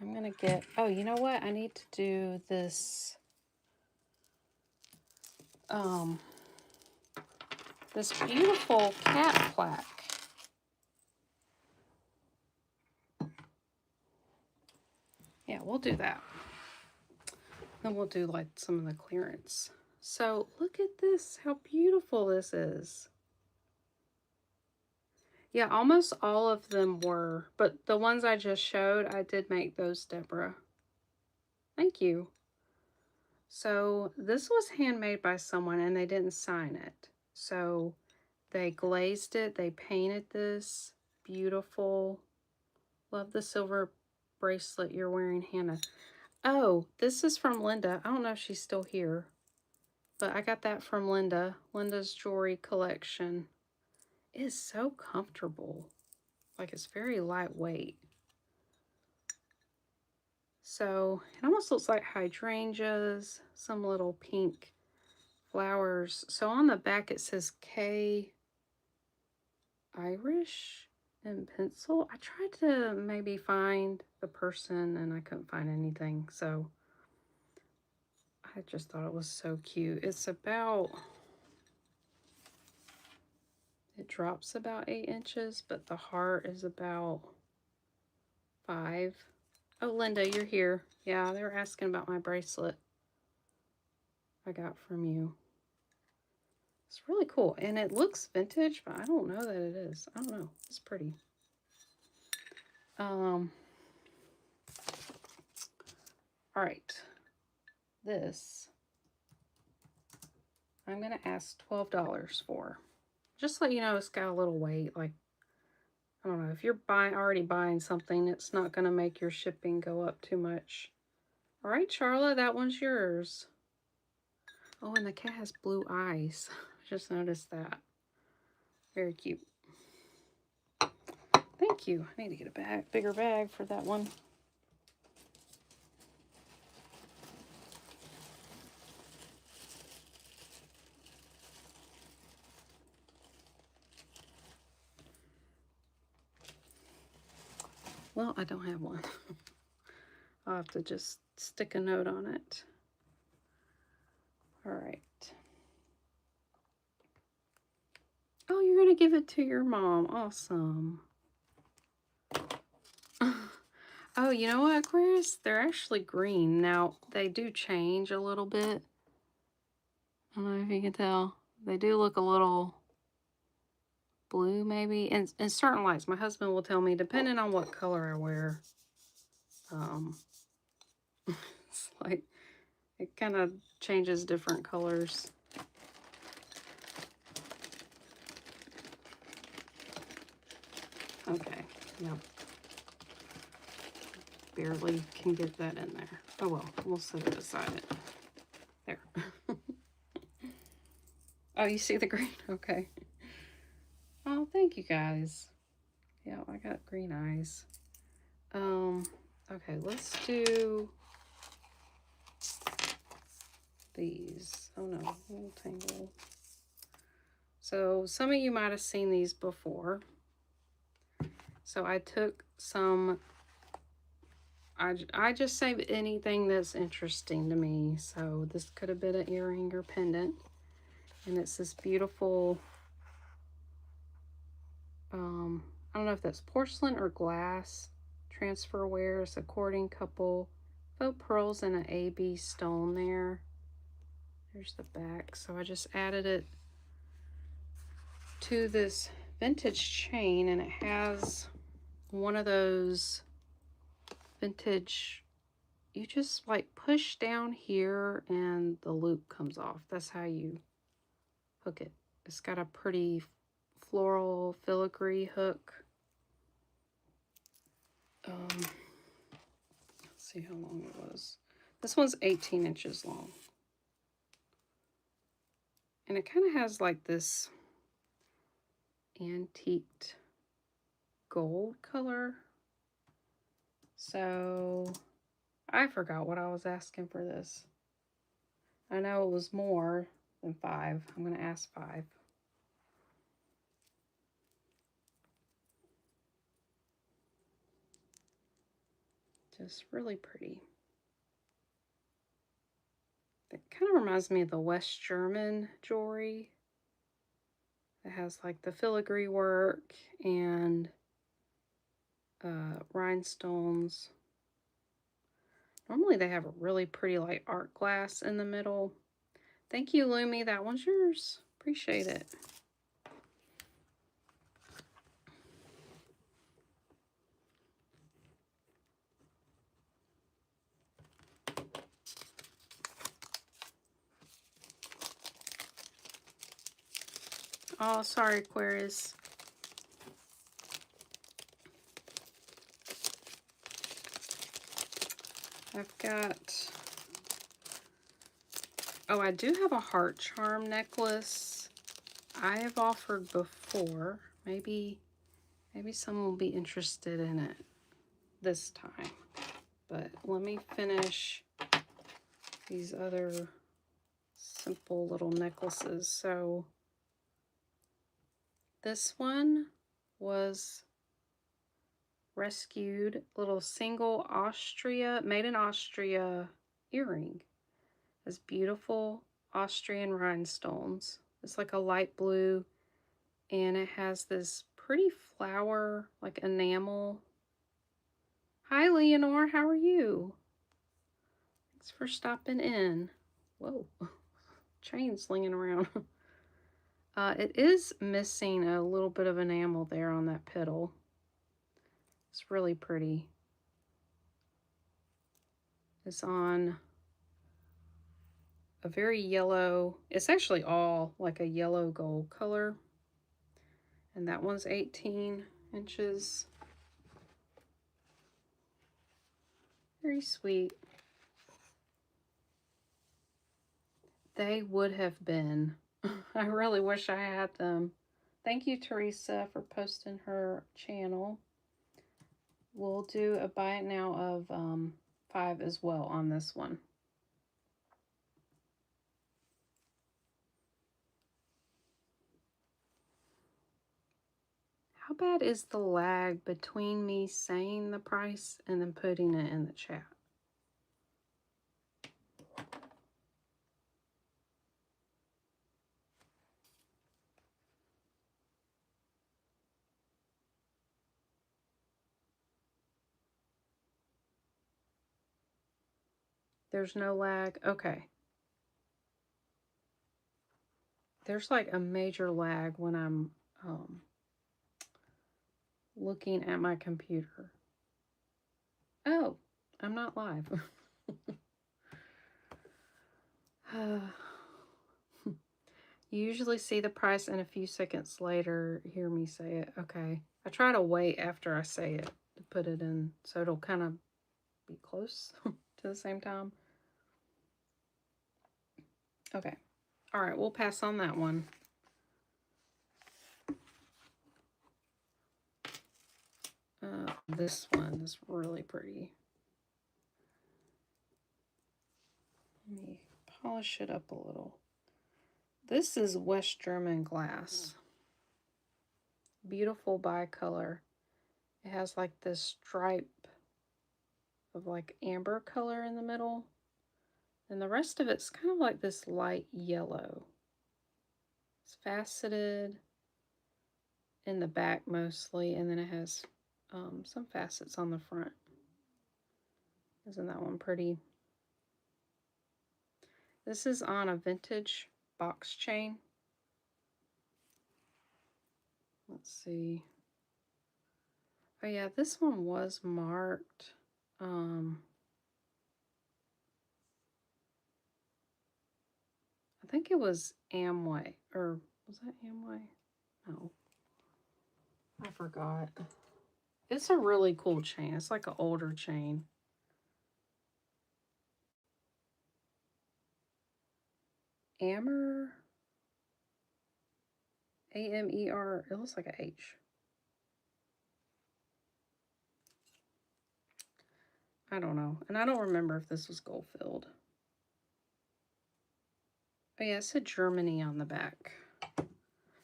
I'm gonna get, oh, you know what? I need to do this, this beautiful cat plaque. Yeah, we'll do that. Then we'll do like some of the clearance. So look at this, how beautiful this is. Yeah, almost all of them were, but the ones I just showed, I did make those, Deborah. Thank you. So this was handmade by someone and they didn't sign it. So they glazed it, they painted this beautiful Love the silver bracelet you're wearing, Hannah. Oh, this is from Linda. I don't know if she's still here, but I got that from Linda. Linda's jewelry collection. It is so comfortable. Like, it's very lightweight. So it almost looks like hydrangeas, some little pink flowers. So on the back it says K Irish in pencil. I tried to maybe find the person and I couldn't find anything. So I just thought it was so cute. It's about, it drops about 8 inches, but the heart is about 5. Oh, Linda, you're here. Yeah, they were asking about my bracelet I got from you. It's really cool. And it looks vintage, but I don't know that it is. I don't know. It's pretty. All right. This I'm going to ask $12 for. Just let you know it's got a little weight. Like, I don't know. If you're already buying something, it's not going to make your shipping go up too much. All right, Charla, that one's yours. Oh, and the cat has blue eyes. Just noticed that. Very cute. Thank you. I need to get a bigger bag for that one. Well, I don't have one. I'll have to just stick a note on it. All right. Oh, you're going to give it to your mom. Awesome. Oh, you know what, Aquarius? They're actually green. Now, they do change a little bit. I don't know if you can tell. They do look a little blue, maybe. In certain lights, my husband will tell me, depending on what color I wear. It's like, it kind of changes different colors. Okay, yep. Barely can get that in there. Oh well, we'll set it beside it. There. Oh, you see the green? Okay. Oh, thank you guys. Yeah, I got green eyes. Okay, let's do these. Oh no, a little tangle. So some of you might have seen these before. So I took some, I just save anything that's interesting to me. So this could have been an earring or pendant. And it's this beautiful, I don't know if that's porcelain or glass transfer wear. It's a courting couple, faux pearls and an AB stone there. There's the back. So I just added it to this vintage chain, and it has one of those vintage, you just like push down here and the loop comes off. That's how you hook it. It's got a pretty floral filigree hook. Let's see how long it was. This one's 18 inches long. And it kind of has like this antiqued gold color. So I forgot what I was asking for this. I know it was more than 5. I'm going to ask 5. Just really pretty. It kind of reminds me of the West German jewelry. It has like the filigree work and rhinestones. Normally they have a really pretty like art glass in the middle. Thank you, Lumi. That one's yours. Appreciate it. Oh, sorry, Aquarius. I've got, oh, I do have a heart charm necklace. I have offered before. Maybe someone will be interested in it this time. But let me finish these other simple little necklaces. So this one was rescued, little single Austria, made in Austria earring. Has beautiful Austrian rhinestones. It's like a light blue, and it has this pretty flower, like enamel. Hi, Leonore, how are you? Thanks for stopping in. Whoa, chain slinging around. It is missing a little bit of enamel there on that petal. It's really pretty. It's on a very yellow, it's actually all like a yellow gold color. And that one's 18 inches. Very sweet. They would have been. I really wish I had them. Thank you, Teresa, for posting her channel. We'll do a buy it now of 5 as well on this one. How bad is the lag between me saying the price and then putting it in the chat? There's no lag? Okay. There's like a major lag when I'm looking at my computer. Oh, I'm not live. You usually see the price and a few seconds later hear me say it. Okay. I try to wait after I say it to put it in so it'll kind of be close to the same time. Okay. All right, we'll pass on that one. This one is really pretty. Let me polish it up a little. This is West German glass. Beautiful bicolor. It has like this stripe of like amber color in the middle. And the rest of it's kind of like this light yellow. It's faceted in the back mostly, and then it has some facets on the front. Isn't that one pretty? This is on a vintage box chain. Let's see. Oh yeah, this one was marked. I think it was Amway, or was that Amway? No, I forgot. It's a really cool chain. It's like an older chain. Amer, A-M-E-R, it looks like an H. I don't know. And I don't remember if this was gold filled. Oh yeah, it said Germany on the back.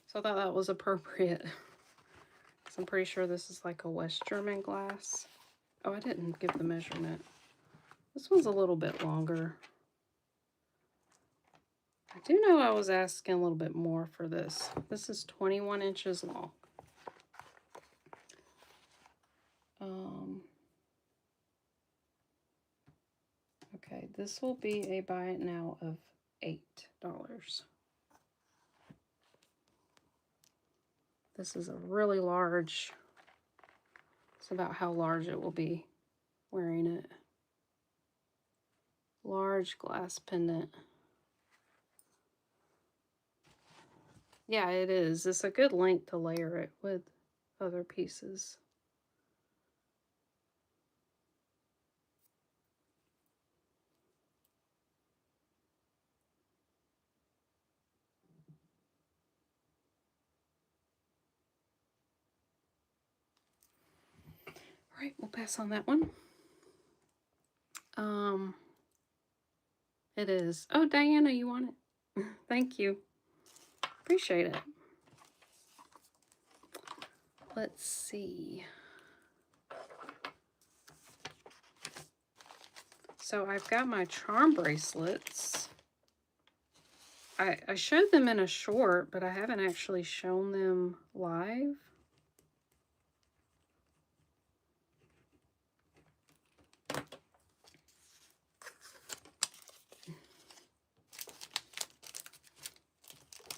So I thought that was appropriate. Because I'm pretty sure this is like a West German glass. Oh, I didn't give the measurement. This one's a little bit longer. I do know I was asking a little bit more for this. This is 21 inches long. Okay, this will be a buy it now of $8. This is a really large, it's about how large it will be wearing it. Large glass pendant. Yeah, it is. It's a good length to layer it with other pieces. right, we'll pass on that one. It is. Oh, Diana, you want it? Thank you. Appreciate it. Let's see. So I've got my charm bracelets. I showed them in a short, but I haven't actually shown them live.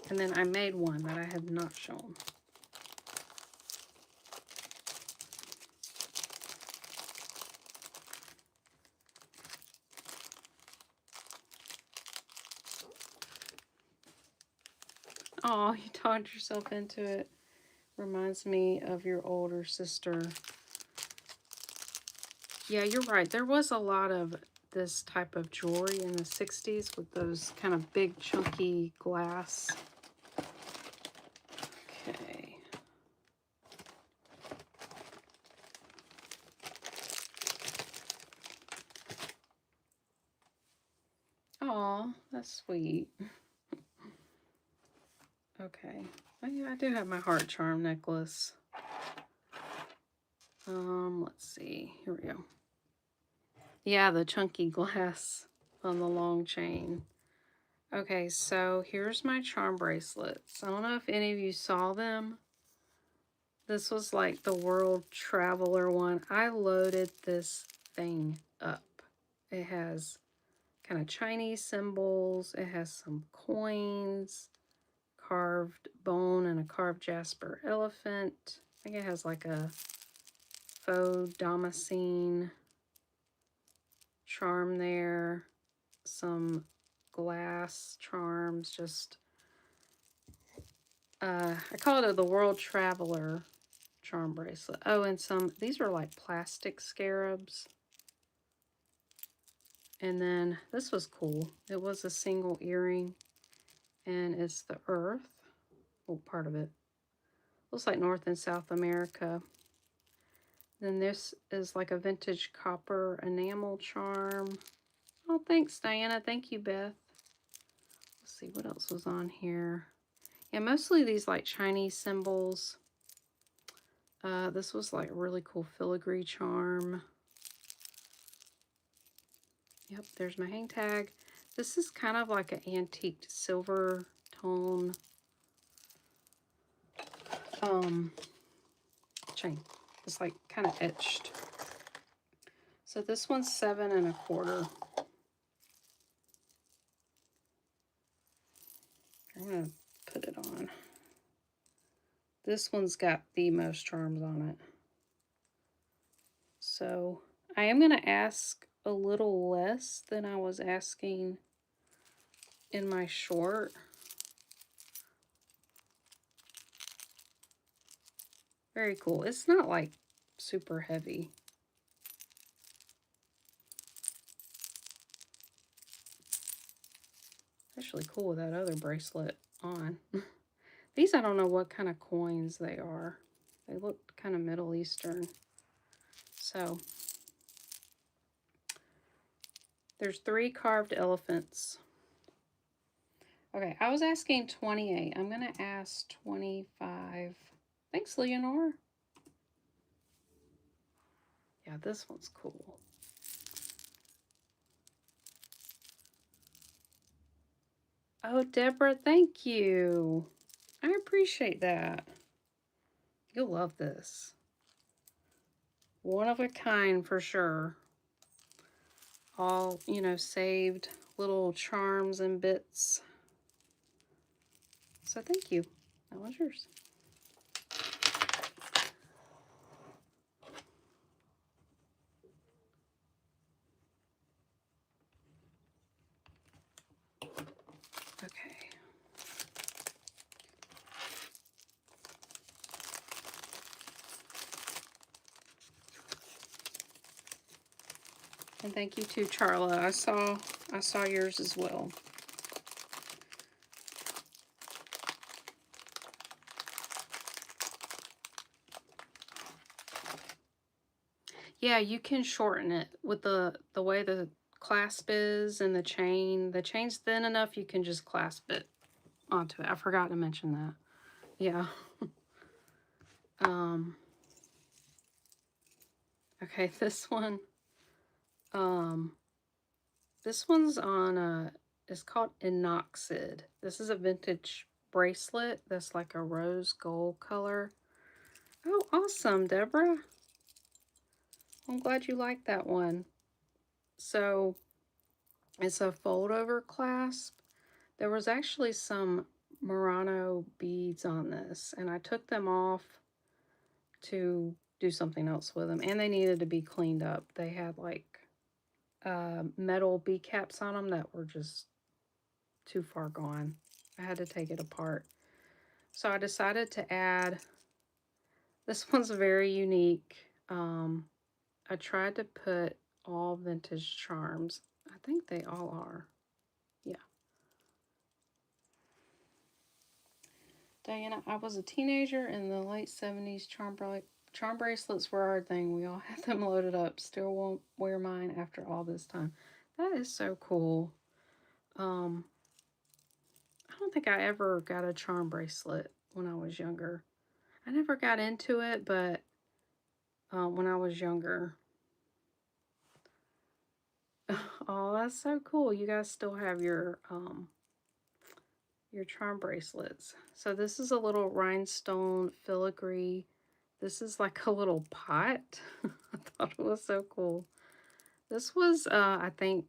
And then I made one that I have not shown. Oh, you talked yourself into it. Reminds me of your older sister. Yeah, you're right. There was a lot of this type of jewelry in the 60s with those kind of big chunky glass. Okay. Oh, that's sweet. Okay. Oh, yeah, I do have my heart charm necklace. Let's see. Here we go. Yeah, the chunky glass on the long chain. Okay, so here's my charm bracelets. I don't know if any of you saw them. This was like the World Traveler one. I loaded this thing up. It has kind of Chinese symbols. It has some coins, carved bone, and a carved jasper elephant. I think it has like a faux damascene charm there. Some glass charms, just I call it the World Traveler charm bracelet. Oh, and these are like plastic scarabs. And then this was cool. It was a single earring, and it's the earth. Well, part of it. Looks like North and South America. Then this is like a vintage copper enamel charm. Oh, thanks, Diana. Thank you, Beth. Let's see what else was on here. Yeah, mostly these like Chinese symbols. This was like a really cool filigree charm. Yep, there's my hang tag. This is kind of like an antique silver tone chain. It's like kind of etched. So this one's 7 1/4. I'm gonna put it on. This one's got the most charms on it. So I am gonna ask a little less than I was asking in my short. Very cool. It's not like super heavy. Actually cool with that other bracelet on. These, I don't know what kind of coins they are. They look kind of Middle Eastern. So there's 3 carved elephants. Okay, I was asking 28. I'm gonna ask 25. Thanks, Leonore. Yeah, this one's cool. Oh, Deborah, thank you. I appreciate that. You'll love this. One of a kind for sure. All, you know, saved little charms and bits. So thank you. That was yours. Okay. And thank you too, Charla. I saw yours as well. Yeah, you can shorten it with the way the clasp is and the chain. The chain's thin enough you can just clasp it onto it. I forgot to mention that. Yeah. um okay, um this one's on a it's called Inoxid. This is a vintage bracelet that's like a rose gold color. Oh, awesome, Deborah. I'm glad you like that one. So it's a fold over clasp. There was actually some Murano beads on this, and I took them off to do something else with them, and they needed to be cleaned up. They had like metal bead caps on them that were just too far gone. I had to take it apart. So I decided to add, this one's very unique. I tried to put all vintage charms. I think they all are. Yeah. Diana, I was a teenager in the late 70s. Charm bracelets were our thing. We all had them loaded up. Still won't wear mine after all this time. That is so cool. I don't think I ever got a charm bracelet when I was younger. I never got into it, but when I was younger. Oh, that's so cool. You guys still have your charm bracelets. So this is a little rhinestone filigree. This is like a little pot. I thought it was so cool. This was, I think,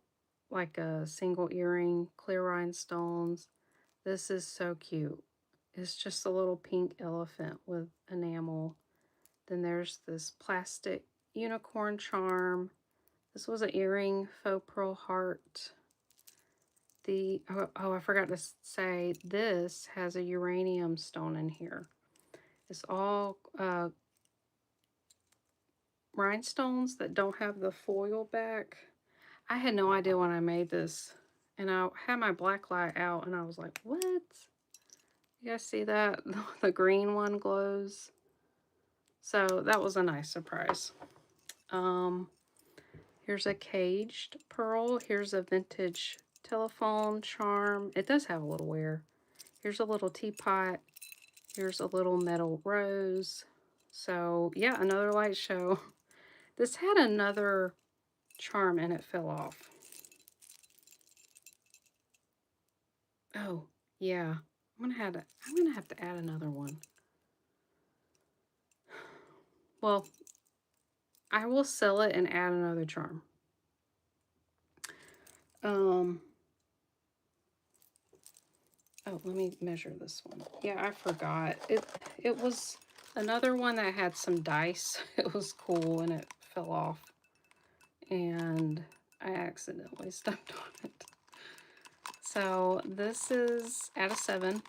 like a single earring, clear rhinestones. This is so cute. It's just a little pink elephant with enamel. Then there's this plastic unicorn charm. This was an earring, faux pearl heart. I forgot to say, this has a uranium stone in here. It's all rhinestones that don't have the foil back. I had no idea when I made this, and I had my black light out, and I was like, what? You guys see that? The green one glows. So that was a nice surprise. Here's a caged pearl. Here's a vintage telephone charm. It does have a little wear. Here's a little teapot. Here's a little metal rose. So yeah, another light show. This had another charm and it fell off. Oh, yeah. I'm gonna have to add another one. Well, I will sell it and add another charm. Oh, let me measure this one. Yeah, I forgot. It was another one that had some dice. It was cool and it fell off. And I accidentally stepped on it. So this is at a 7.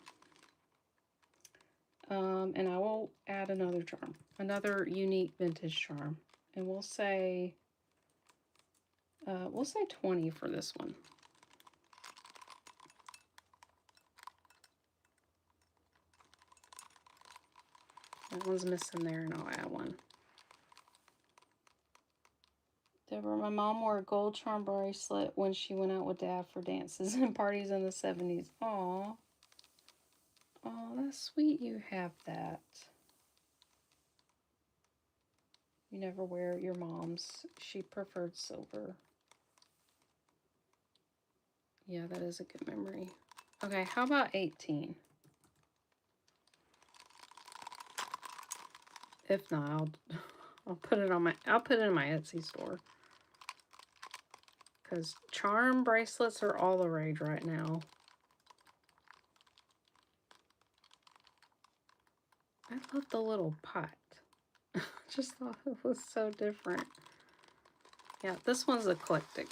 And I will add another charm, another unique vintage charm. And we'll say 20 for this one. That one's missing there, and I'll add one. Deborah, my mom wore a gold charm bracelet when she went out with Dad for dances and parties in the 70s. Aw. Oh, that's sweet you have that. You never wear your mom's. She preferred silver. Yeah, that is a good memory. Okay, how about 18? If not, I'll put it in my Etsy store. Because charm bracelets are all the rage right now. I love the little pot. Just thought it was so different. Yeah, this one's eclectic.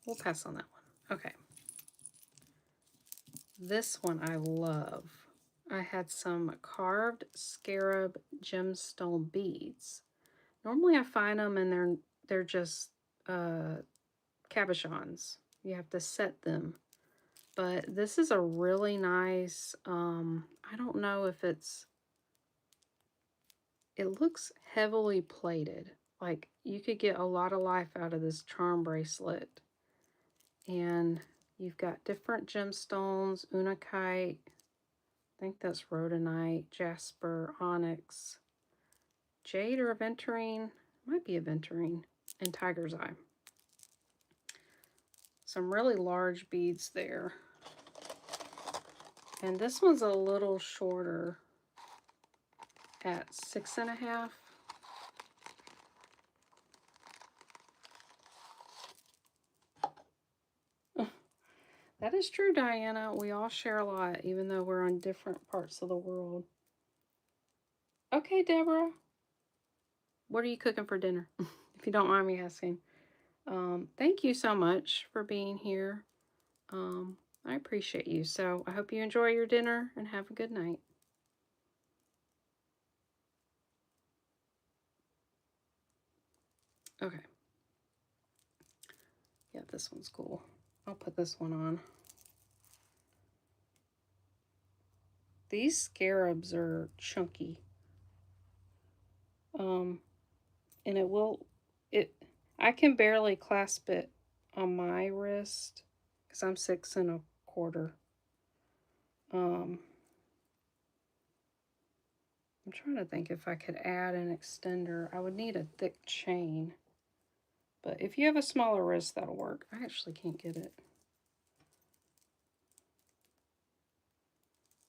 We'll pass on that one. Okay. This one I love. I had some carved scarab gemstone beads. Normally I find them and they're just cabochons. You have to set them. But this is a really nice, I don't know if it's it looks heavily plated. Like you could get a lot of life out of this charm bracelet. And you've got different gemstones, unakite, I think that's rhodonite, jasper, onyx, jade or aventurine, might be aventurine, and tiger's eye. Some really large beads there. And this one's a little shorter at 6.5. That is true, Diana. We all share a lot, even though we're on different parts of the world. Okay, Deborah. What are you cooking for dinner? If you don't mind me asking. Thank you so much for being here. I appreciate you. So I hope you enjoy your dinner and have a good night. Okay. Yeah, this one's cool. I'll put this one on. These scarabs are chunky. And I can barely clasp it on my wrist because I'm 6.25. I'm trying to think if I could add an extender. I would need a thick chain. But if you have a smaller wrist, that'll work. I actually can't get it.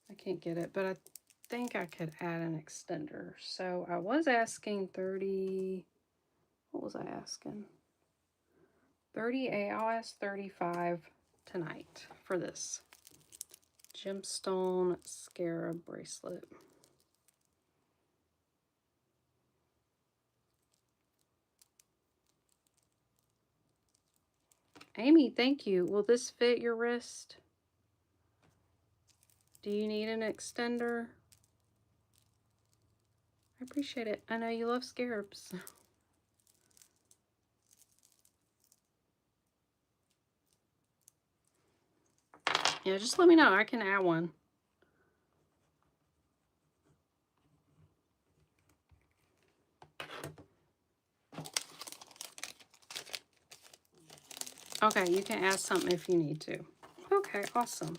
I can't get it, but I think I could add an extender. So I was asking 30, what was I asking? 30, I'll ask 35 tonight for this gemstone scarab bracelet. Amy, thank you. Will this fit your wrist? Do you need an extender? I appreciate it. I know you love scarabs. Yeah, just let me know. I can add one. Okay, you can add something if you need to. Okay, awesome.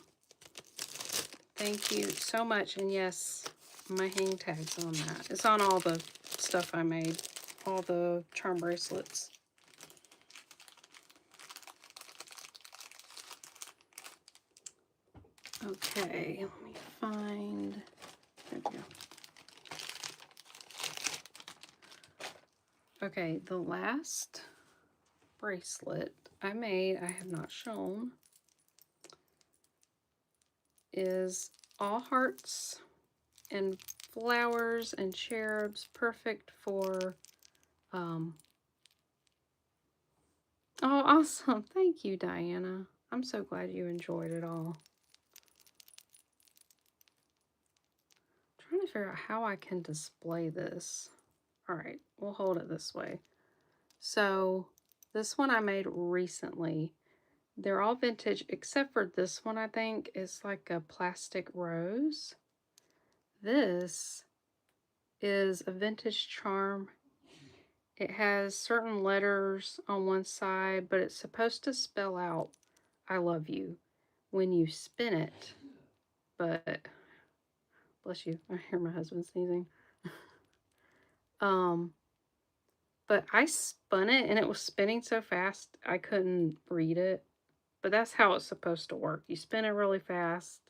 Thank you so much. And yes, my hang tag's on that. It's on all the stuff I made, all the charm bracelets. Okay, let me find, there we go. Okay, the last bracelet I made, I have not shown, is all hearts and flowers and cherubs, perfect for, oh, awesome. Thank you, Diana. I'm so glad you enjoyed it all. I'm trying to figure out how I can display this. All right, we'll hold it this way. So this one I made recently. They're all vintage, except for this one, I think, is like a plastic rose. This is a vintage charm. It has certain letters on one side, but it's supposed to spell out I love you when you spin it. But, bless you, I hear my husband sneezing. But I spun it and it was spinning so fast I couldn't read it. But that's how it's supposed to work. You spin it really fast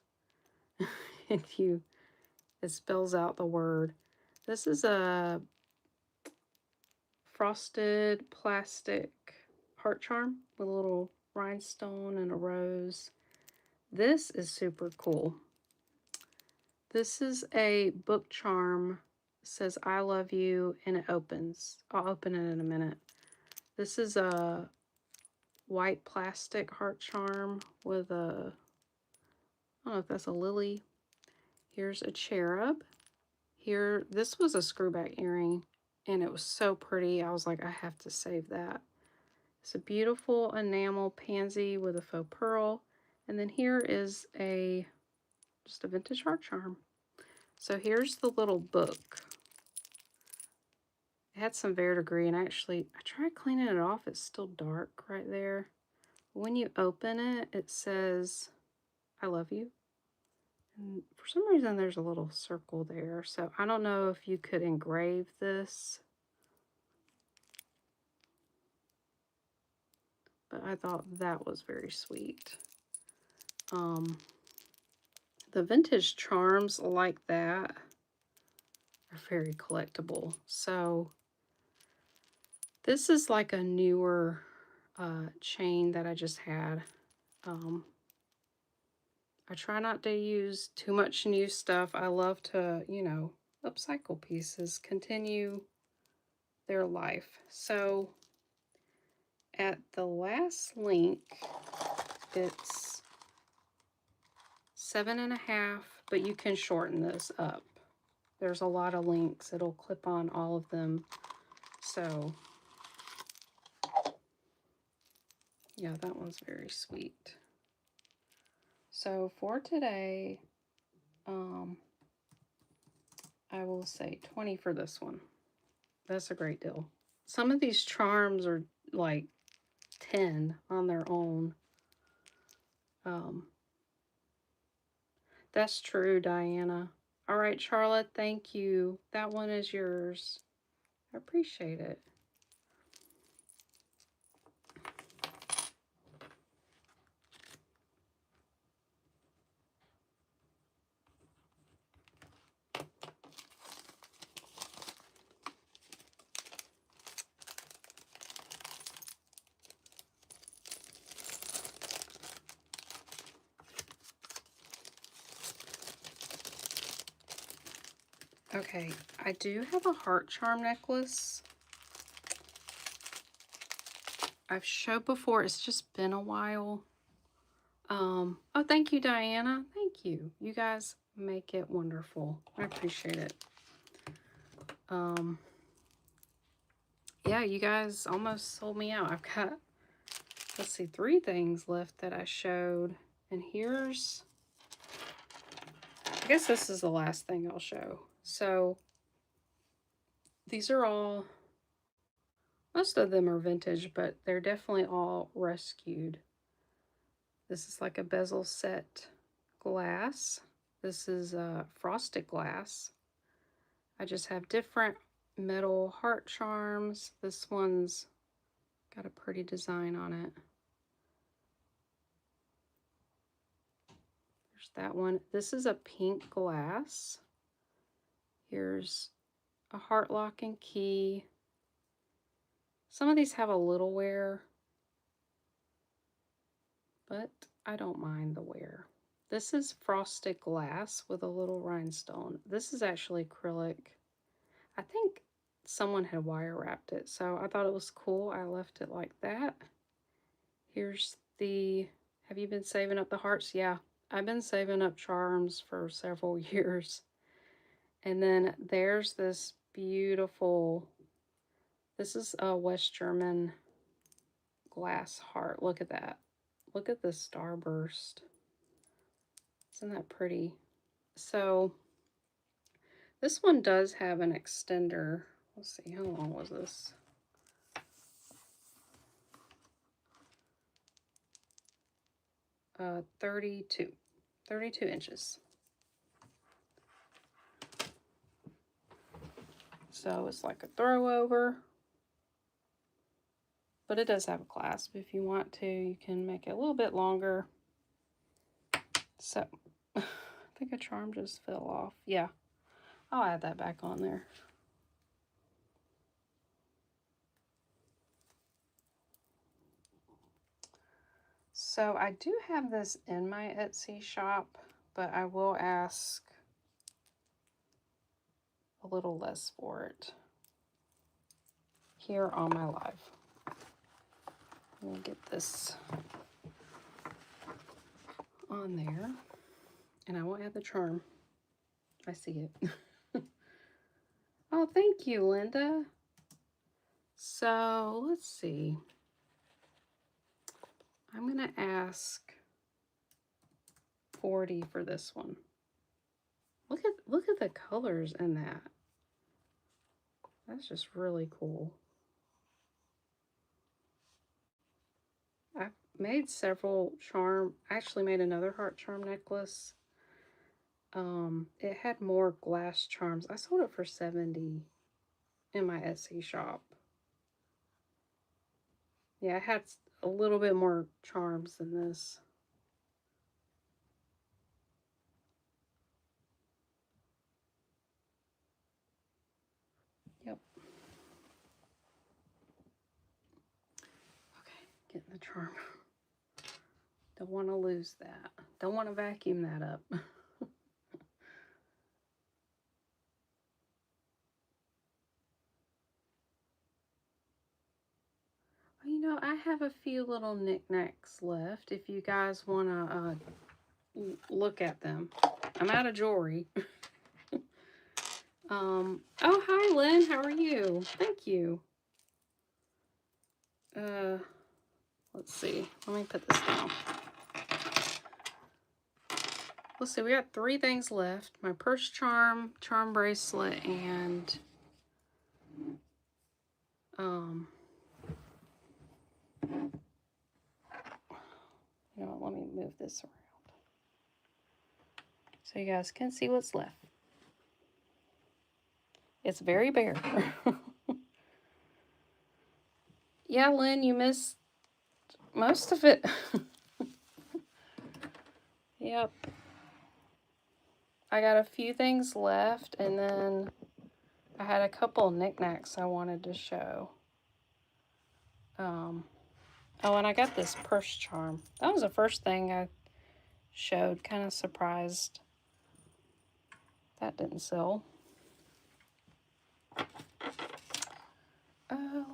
and it spells out the word. This is a frosted plastic heart charm with a little rhinestone and a rose. This is super cool. This is a book charm. It says I love you and it opens. I'll open it in a minute. This is a white plastic heart charm with a, I don't know if that's a lily. Here's a cherub. Here, this was a screwback earring and it was so pretty. I was like, I have to save that. It's a beautiful enamel pansy with a faux pearl. And then here is just a vintage heart charm. So here's the little book. had some verdigris, and I tried cleaning it off. It's still dark right there. When you open it, it says, "I love you." And for some reason, there's a little circle there. So I don't know if you could engrave this, but I thought that was very sweet. The vintage charms like that are very collectible. So this is like a newer chain that I just had. I try not to use too much new stuff. I love to, you know, upcycle pieces, continue their life. So at the last link, it's 7.5, but you can shorten this up. There's a lot of links. It'll clip on all of them. So yeah, that one's very sweet. So for today, I will say 20 for this one. That's a great deal. Some of these charms are like 10 on their own. That's true, Diana. All right, Charlotte, thank you. That one is yours. I appreciate it. Okay, I do have a heart charm necklace. I've showed before. It's just been a while. Oh, thank you, Diana. Thank you. You guys make it wonderful. I appreciate it. Yeah, you guys almost sold me out. I've got, let's see, 3 things left that I showed. And here's, I guess this is the last thing I'll show. So these are all, most of them are vintage, but they're definitely all rescued. This is like a bezel set glass. This is frosted glass. I just have different metal heart charms. This one's got a pretty design on it. There's that one. This is a pink glass. Here's a heart lock and key. Some of these have a little wear, but I don't mind the wear. This is frosted glass with a little rhinestone. This is actually acrylic. I think someone had wire wrapped it, so I thought it was cool. I left it like that. Here's the, have you been saving up the hearts? Yeah, I've been saving up charms for several years. And then there's this beautiful, this is a West German glass heart. Look at that. Look at the starburst. Isn't that pretty? So this one does have an extender. Let's see, how long was this? Uh, 32 inches. So it's like a throw over, but it does have a clasp. If you want to, you can make it a little bit longer. So I think a charm just fell off. Yeah, I'll add that back on there. So I do have this in my Etsy shop, but I will ask a little less for it here on my live. Let me get this on there, and I will add the charm. I see it. Oh, thank you, Linda. So let's see. I'm gonna ask 40 for this one. Look at the colors in that. That's just really cool. I've made several I actually made another heart charm necklace. It had more glass charms. I sold it for $70 in my Etsy shop. Yeah, it had a little bit more charms than this. Yep. Okay, getting the charm. Don't want to lose that. Don't want to vacuum that up. You know, I have a few little knickknacks left if you guys want to look at them. I'm out of jewelry. Oh, hi, Lynn. How are you? Thank you. Let's see. Let me put this down. Let's see. We got 3 things left. My purse charm, charm bracelet, and you know what, let me move this around so you guys can see what's left. It's very bare. Yeah, Lynn, you missed most of it. Yep. I got a few things left, and then I had a couple knickknacks I wanted to show. Oh, and I got this purse charm. That was the first thing I showed. Kind of surprised that didn't sell.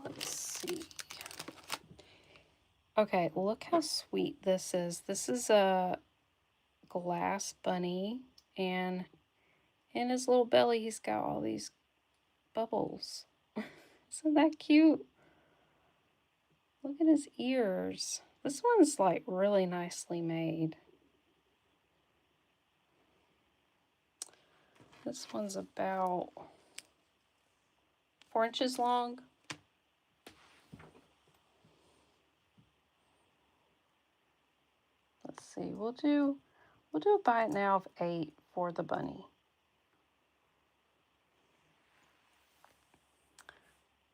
Let's see. Okay, look how sweet this is. This is a glass bunny, and in his little belly, he's got all these bubbles. Isn't that cute? Look at his ears. This one's like really nicely made. This one's about 4 inches long. Let's see. We'll do a buy it now of 8 for the bunny.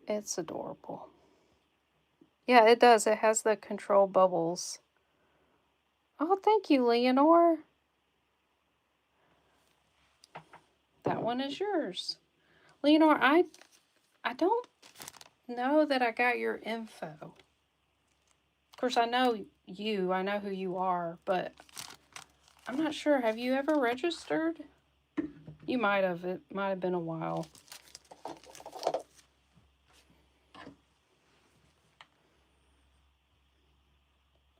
It's adorable. Yeah, it does. It has the control bubbles. Oh, thank you, Leonore. That one is yours. Leonore, I don't know that I got your info. Of course, I know you. I know who you are, but I'm not sure. Have you ever registered? You might have. It might have been a while.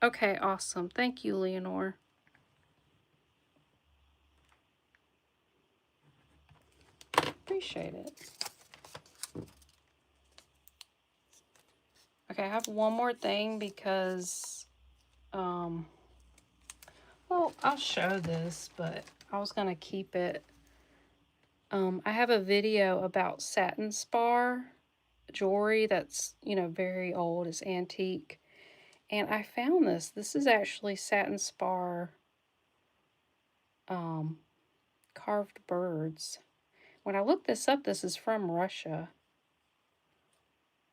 Okay, awesome. Thank you, Leonore. Appreciate it. Okay, I have one more thing because, well, I'll show this, but I was going to keep it. I have a video about satin spar jewelry that's, you know, very old. It's antique. And I found this. This is actually satin spar carved birds. When I looked this up, this is from Russia.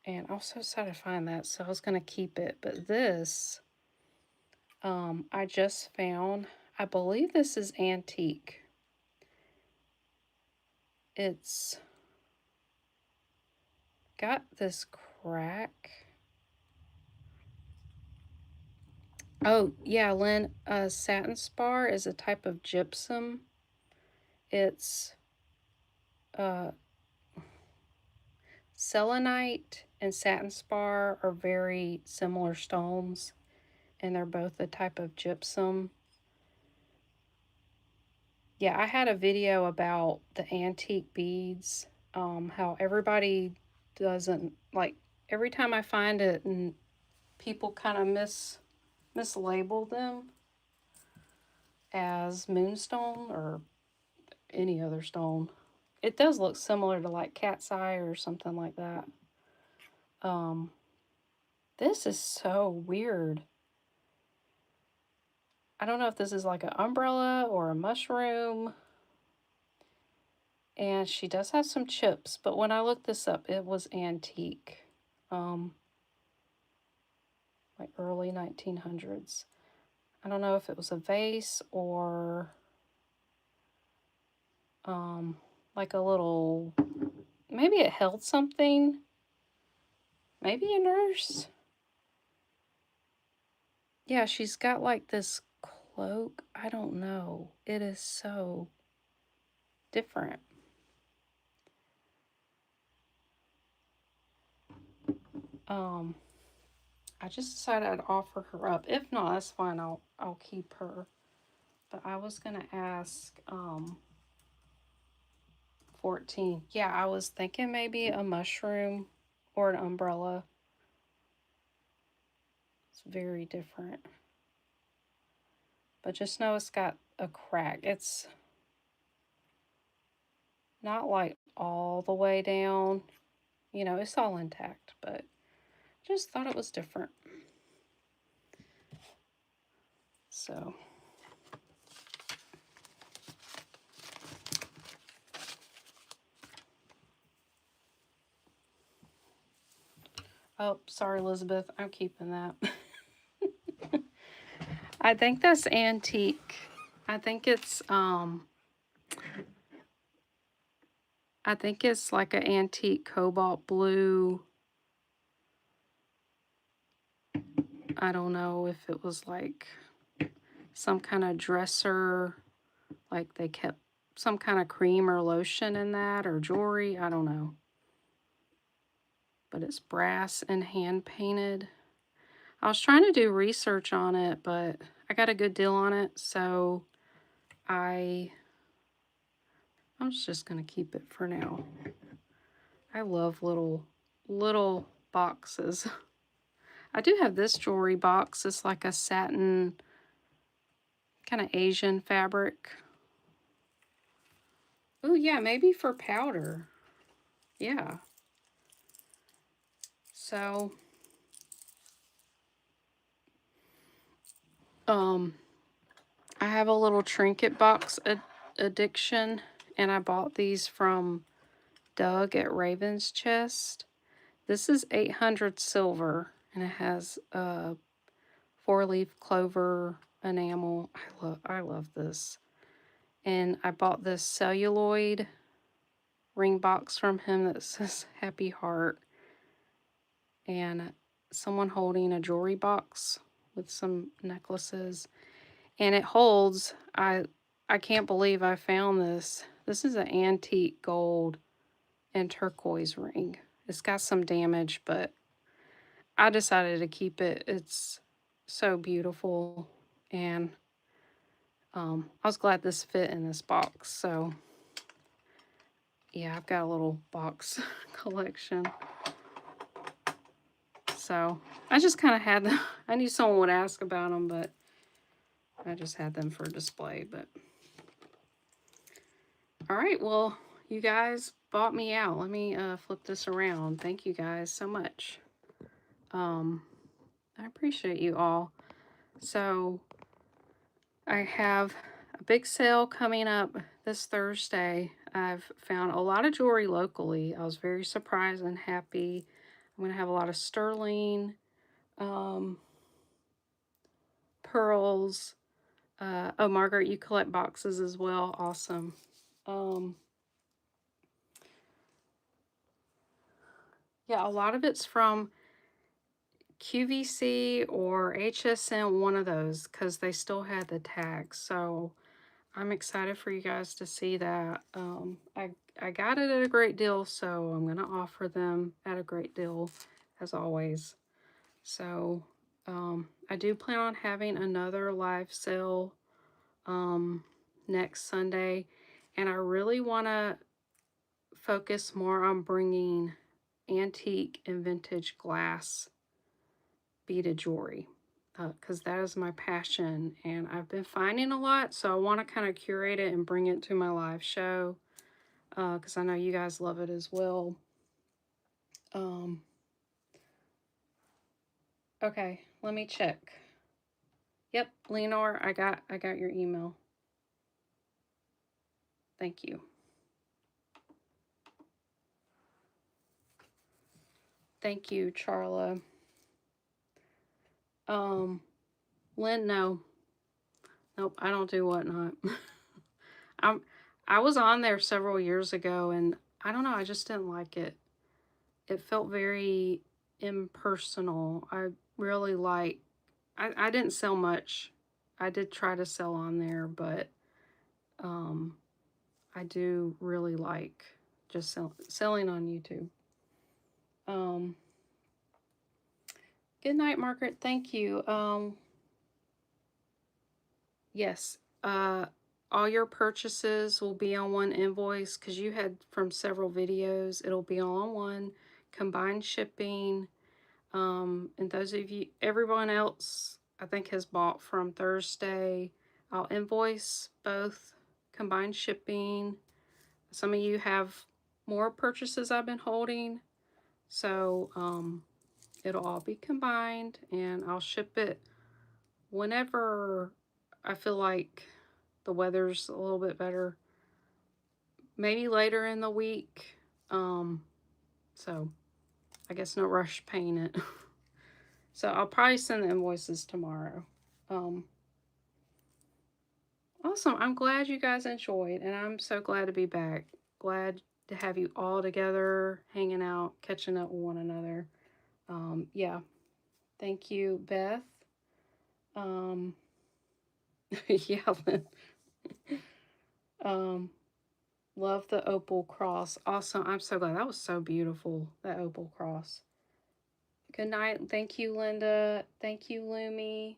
And I was so excited to find that, so I was going to keep it. But this, I just found, I believe this is antique. It's got this crack. Oh, yeah, Lynn, satin spar is a type of gypsum. It's selenite and satin spar are very similar stones, and they're both a type of gypsum. Yeah, I had a video about the antique beads, how everybody doesn't, like, every time I find it and people kind of mislabel them as moonstone or any other stone. it does look similar to like cat's eye or something like that. Um, this is so weird. I don't know if this is like an umbrella or a mushroom. And she does have some chips, but when I looked this up, it was antique. Um, like early 1900s. I don't know if it was a vase or like a little, maybe it held something. Maybe a nurse. Yeah, she's got like this cloak. I don't know. It is so different. Um, I just decided I'd offer her up. If not, that's fine. I'll keep her. But I was gonna ask 14. Yeah, I was thinking maybe a mushroom or an umbrella. It's very different. But just know it's got a crack. It's not like all the way down. You know, it's all intact, but just thought it was different. So, oh, sorry, Elizabeth. I'm keeping that. I think that's antique. I think it's like an antique cobalt blue. I don't know if it was like some kind of dresser, like they kept some kind of cream or lotion in that, or jewelry. I don't know. But it's brass and hand painted. I was trying to do research on it, but I got a good deal on it, so I was just gonna keep it for now. I love little boxes. I do have this jewelry box. It's like a satin kind of Asian fabric. Oh yeah, maybe for powder. Yeah. So I have a little trinket box addiction, and I bought these from Doug at Raven's Chest. This is 800 silver, and it has a 4-leaf clover enamel. I love this. And I bought this celluloid ring box from him that says Happy Heart, and someone holding a jewelry box with some necklaces. And it holds, I can't believe I found this. This is an antique gold and turquoise ring. It's got some damage, but I decided to keep it. It's so beautiful, and I was glad this fit in this box. So yeah, I've got a little box collection. So I just kind of had them. I knew someone would ask about them, but I just had them for display. But all right, well, you guys bought me out. Let me flip this around. Thank you guys so much. I appreciate you all. So I have a big sale coming up this Thursday. I've found a lot of jewelry locally. I was very surprised and happy. I'm going to have a lot of sterling, pearls. Oh, Margaret, you collect boxes as well. Awesome. Yeah, a lot of it's from QVC or HSN, one of those, because they still had the tags. So I'm excited for you guys to see that. I got it at a great deal, so I'm going to offer them at a great deal, as always. So I do plan on having another live sale next Sunday, and I really want to focus more on bringing antique and vintage glass beaded jewelry, because that is my passion, and I've been finding a lot, so I want to kind of curate it and bring it to my live show. because I know you guys love it as well. Okay, let me check. Yep, Leonor, I got your email. Thank you. Thank you, Charla. Lynn, no. Nope, I don't do Whatnot. I'm I was on there several years ago and I don't know, I just didn't like it. It felt very impersonal. I really I didn't sell much. I did try to sell on there, but um I do really like just selling on YouTube. Um Good night, Margaret. Thank you. Yes. All your purchases will be on one invoice because you had from several videos. It'll be all on one combined shipping. And those of you, everyone else, I think has bought from Thursday. I'll invoice both combined shipping. Some of you have more purchases I've been holding, so it'll all be combined, and I'll ship it whenever I feel like the weather's a little bit better. Maybe later in the week. So I guess no rush paying it. So I'll probably send the invoices tomorrow. Awesome. I'm glad you guys enjoyed, and I'm so glad to be back. Glad to have you all together, hanging out, catching up with one another. Yeah. Thank you, Beth. Um, yeah. Love the opal cross. Awesome. I'm so glad. That was so beautiful, that opal cross. Good night. Thank you, Linda. Thank you, Lumi.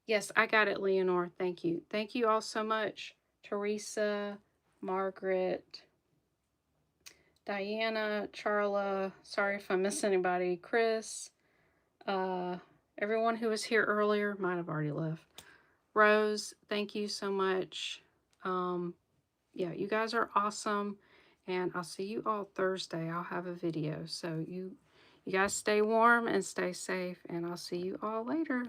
Yes, I got it, Leonore. Thank you. Thank you all so much. Teresa, Margaret, Diana, Charla. Sorry if I miss anybody. Chris, everyone who was here earlier might have already left. Rose, thank you so much. Yeah, you guys are awesome, and I'll see you all Thursday. I'll have a video, so you guys stay warm and stay safe, and I'll see you all later.